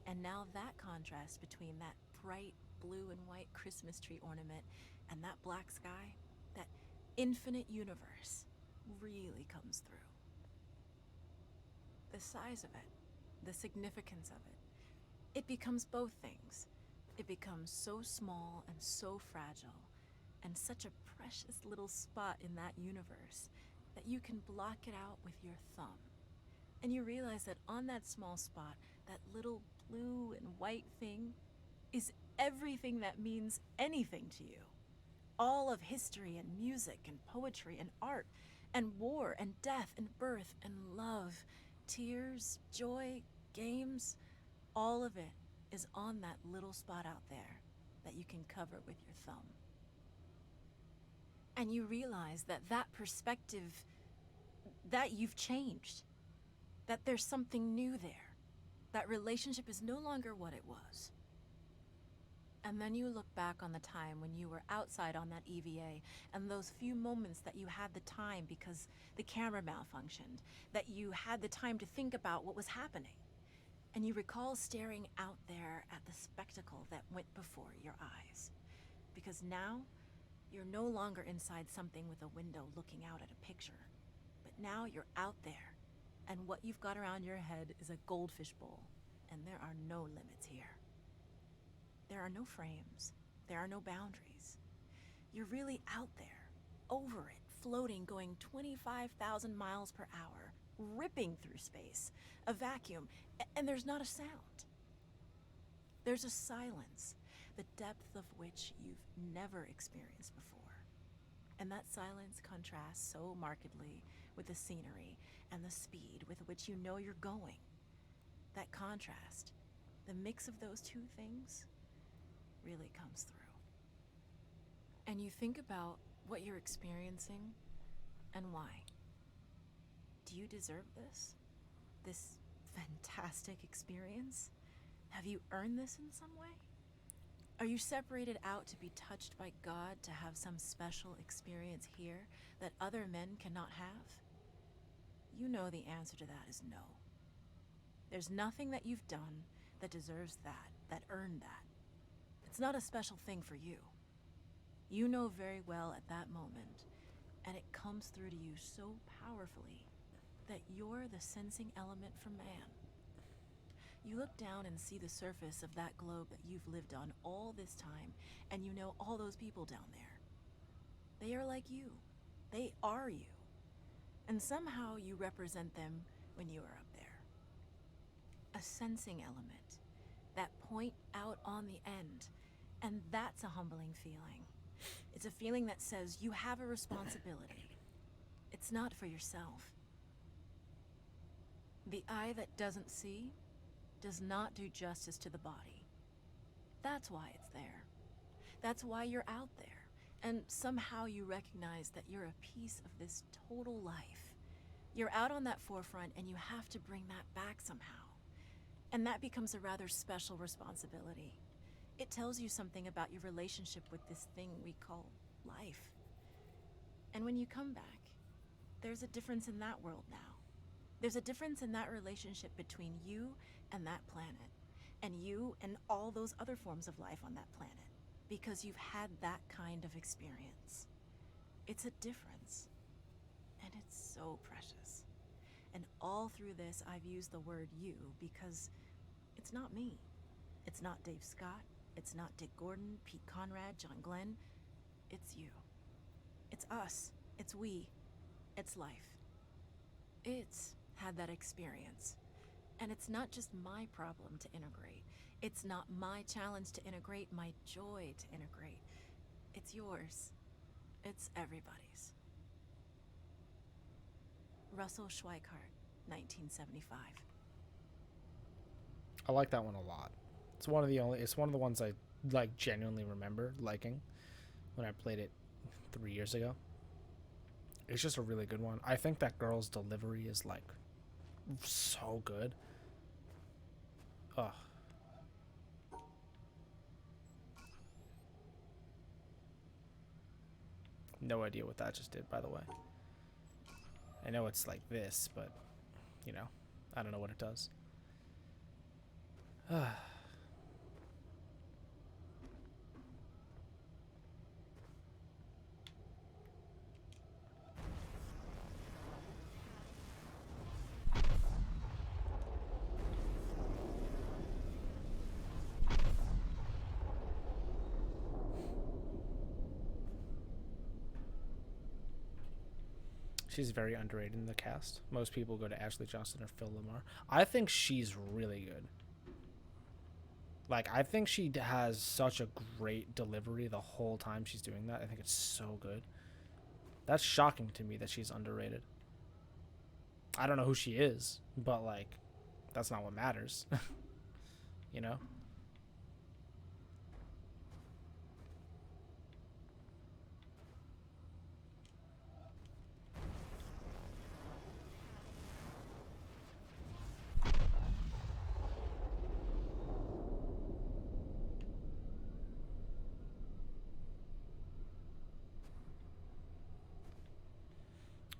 And now that contrast between that bright blue and white Christmas tree ornament and that black sky, that infinite universe, really comes through. The size of it, the significance of it, it becomes both things. It becomes so small and so fragile, and such a precious little spot in that universe that you can block it out with your thumb. And you realize that on that small spot, that little blue and white thing is everything that means anything to you. All of history and music and poetry and art and war and death and birth and love, tears, joy, games, all of it is on that little spot out there that you can cover with your thumb. And you realize that that perspective, that you've changed, that there's something new there. That relationship is no longer what it was. And then you look back on the time when you were outside on that EVA and those few moments that you had the time because the camera malfunctioned, that you had the time to think about what was happening. And you recall staring out there at the spectacle that went before your eyes. Because now, you're no longer inside something with a window looking out at a picture. But now you're out there, and what you've got around your head is a goldfish bowl, and there are no limits here. There are no frames. There are no boundaries. You're really out there, over it, floating, going 25,000 miles per hour, ripping through space, a vacuum, and there's not a sound. There's a silence, the depth of which you've never experienced before. And that silence contrasts so markedly with the scenery and the speed with which you know you're going. That contrast, the mix of those two things, really comes through. And you think about what you're experiencing and why. Do you deserve this? This fantastic experience? Have you earned this in some way? Are you separated out to be touched by God to have some special experience here that other men cannot have? You know the answer to that is no. There's nothing that you've done that deserves that earned that. It's not a special thing for you. You know very well at that moment, and it comes through to you so powerfully that you're the sensing element for man. You look down and see the surface of that globe that you've lived on all this time, and you know all those people down there. They are like you. They are you. And somehow you represent them when you are up there. A sensing element, that point out on the end, and that's a humbling feeling. It's a feeling that says you have a responsibility. It's not for yourself. The eye that doesn't see does not do justice to the body. That's why it's there. That's why you're out there. And somehow you recognize that you're a piece of this total life. You're out on that forefront and you have to bring that back somehow. And that becomes a rather special responsibility. It tells you something about your relationship with this thing we call life. And when you come back, there's a difference in that world now. There's a difference in that relationship between you and that planet, and you and all those other forms of life on that planet, because you've had that kind of experience. It's a difference, and it's so precious. And all through this, I've used the word you because it's not me. It's not Dave Scott. It's not Dick Gordon, Pete Conrad, John Glenn. It's you. It's us. It's we. It's life. It's had that experience. And it's not just my problem to integrate. It's not my challenge to integrate, my joy to integrate. It's yours. It's everybody's. Russell Schweikart, 1975. I like that one a lot. It's one of the ones I like genuinely remember liking when I played it 3 years ago. It's just a really good one. I think that girl's delivery is like so good. Ugh. No idea what that just did, by the way. I know it's like this, but you know, I don't know what it does. She's very underrated in the cast. Most people go to Ashley Johnson or Phil Lamar. I think she's really good. Like, I think she has such a great delivery the whole time she's doing that. I think it's so good. That's shocking to me that she's underrated. I don't know who she is, but, like, that's not what matters. You know?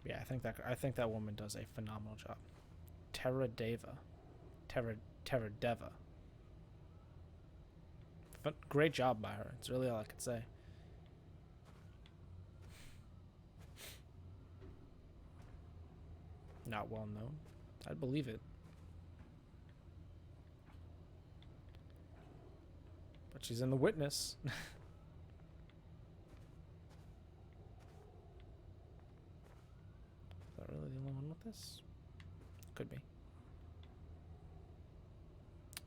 Yeah, I think that woman does a phenomenal job. Terra Deva. Great job by her. It's really all I could say. Not well known. I'd believe it. But she's in The Witness. Really the only one with this? Could be.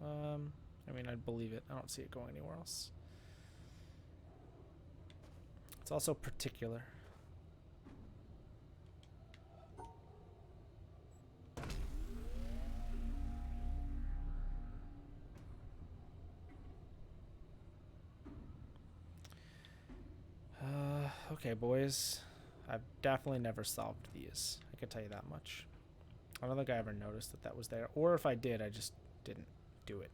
I mean, I'd believe it. I don't see it going anywhere else. It's also particular. Okay, boys. I've definitely never solved these. I can tell you that much. I don't think I ever noticed that that was there. Or if I did, I just didn't do it.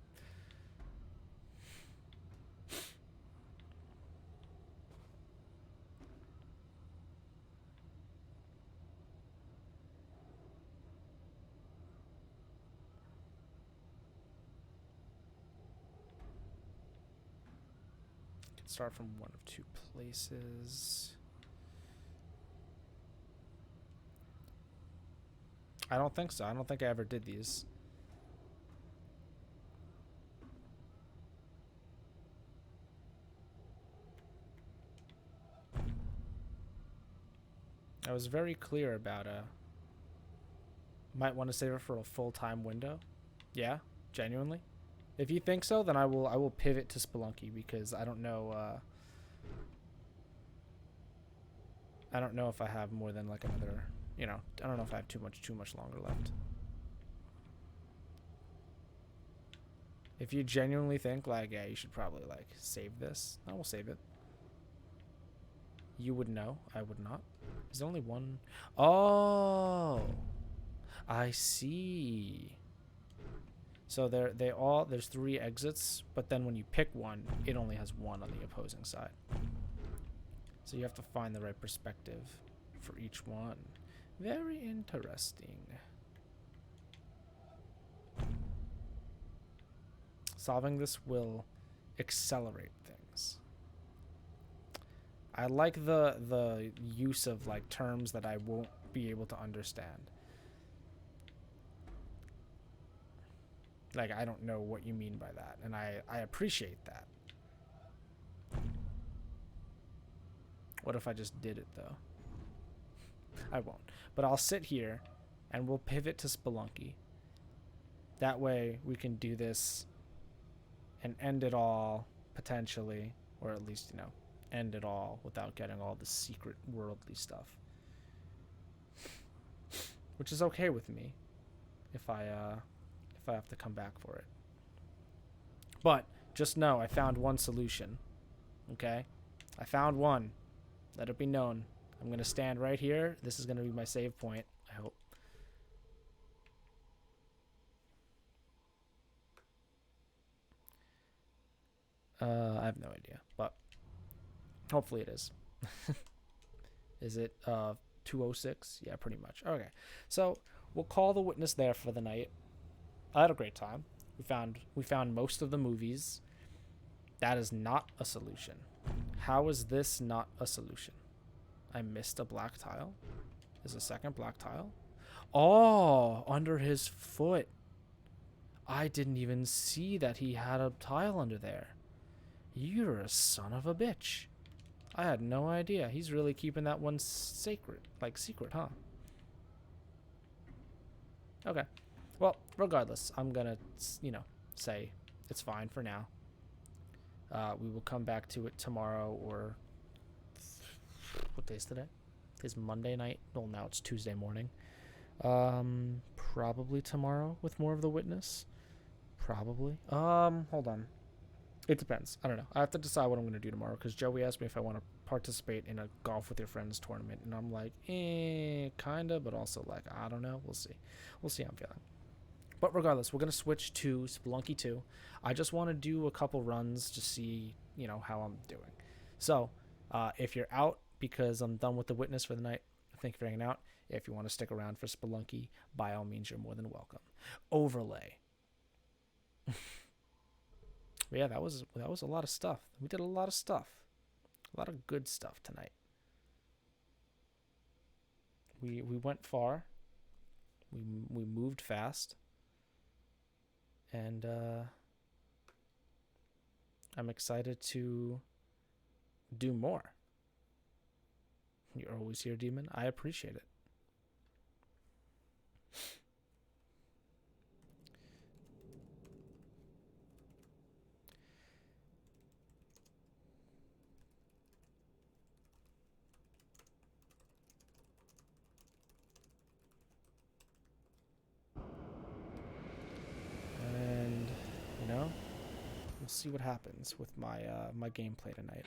Can start from one of two places. I don't think so. I don't think I ever did these. I was very clear about might want to save it for a full-time window. Yeah, genuinely. If you think so, then I will pivot to Spelunky because I don't know if I have more than like another, you know, I don't know if I have too much longer left. If you genuinely think like, yeah, you should probably like save this, I will save it. You would know, I would not. Is there only one? Oh, I see. So there's 3 exits, but then when you pick one, it only has 1 on the opposing side. So you have to find the right perspective for each one. Very interesting. Solving this will accelerate things. I like the use of like terms that I won't be able to understand. Like, I don't know what you mean by that, and I appreciate that. What if I just did it, though? I won't. But I'll sit here, and we'll pivot to Spelunky. That way, we can do this and end it all, potentially. Or at least, you know, end it all without getting all the secret worldly stuff. Which is okay with me, if I have to come back for it. But just know I found one solution. Okay? I found one. Let it be known. I'm going to stand right here. This is going to be my save point, I hope. I have no idea, but hopefully it is. Is it 206? Yeah, pretty much. Okay. So, we'll call the witness there for the night. I had a great time. We found most of the movies. That is not a solution. How is this not a solution? I missed a black tile. There's a second black tile. Oh, under his foot. I didn't even see that he had a tile under there. You're a son of a bitch. I had no idea. He's really keeping that one sacred, like secret, huh? Okay. Well, regardless, I'm gonna, you know, say it's fine for now. We will come back to it tomorrow, or what day is today? It's Monday night. Well, now it's Tuesday morning. Probably tomorrow with more of the witness. Probably. Hold on. It depends. I don't know. I have to decide what I'm gonna do tomorrow, because Joey asked me if I want to participate in a golf with your friends tournament, and I'm like, kinda, but also like, I don't know. We'll see. We'll see how I'm feeling. But regardless, we're going to switch to Spelunky 2. I just want to do a couple runs to see, you know, how I'm doing. So, if you're out because I'm done with the witness for the night, thank you for hanging out. If you want to stick around for Spelunky, by all means, you're more than welcome. Overlay. But yeah, that was a lot of stuff. We did a lot of stuff. A lot of good stuff tonight. We went far. We moved fast. And I'm excited to do more. You're always here, Demon. I appreciate it. And, you know, we'll see what happens with my my gameplay tonight.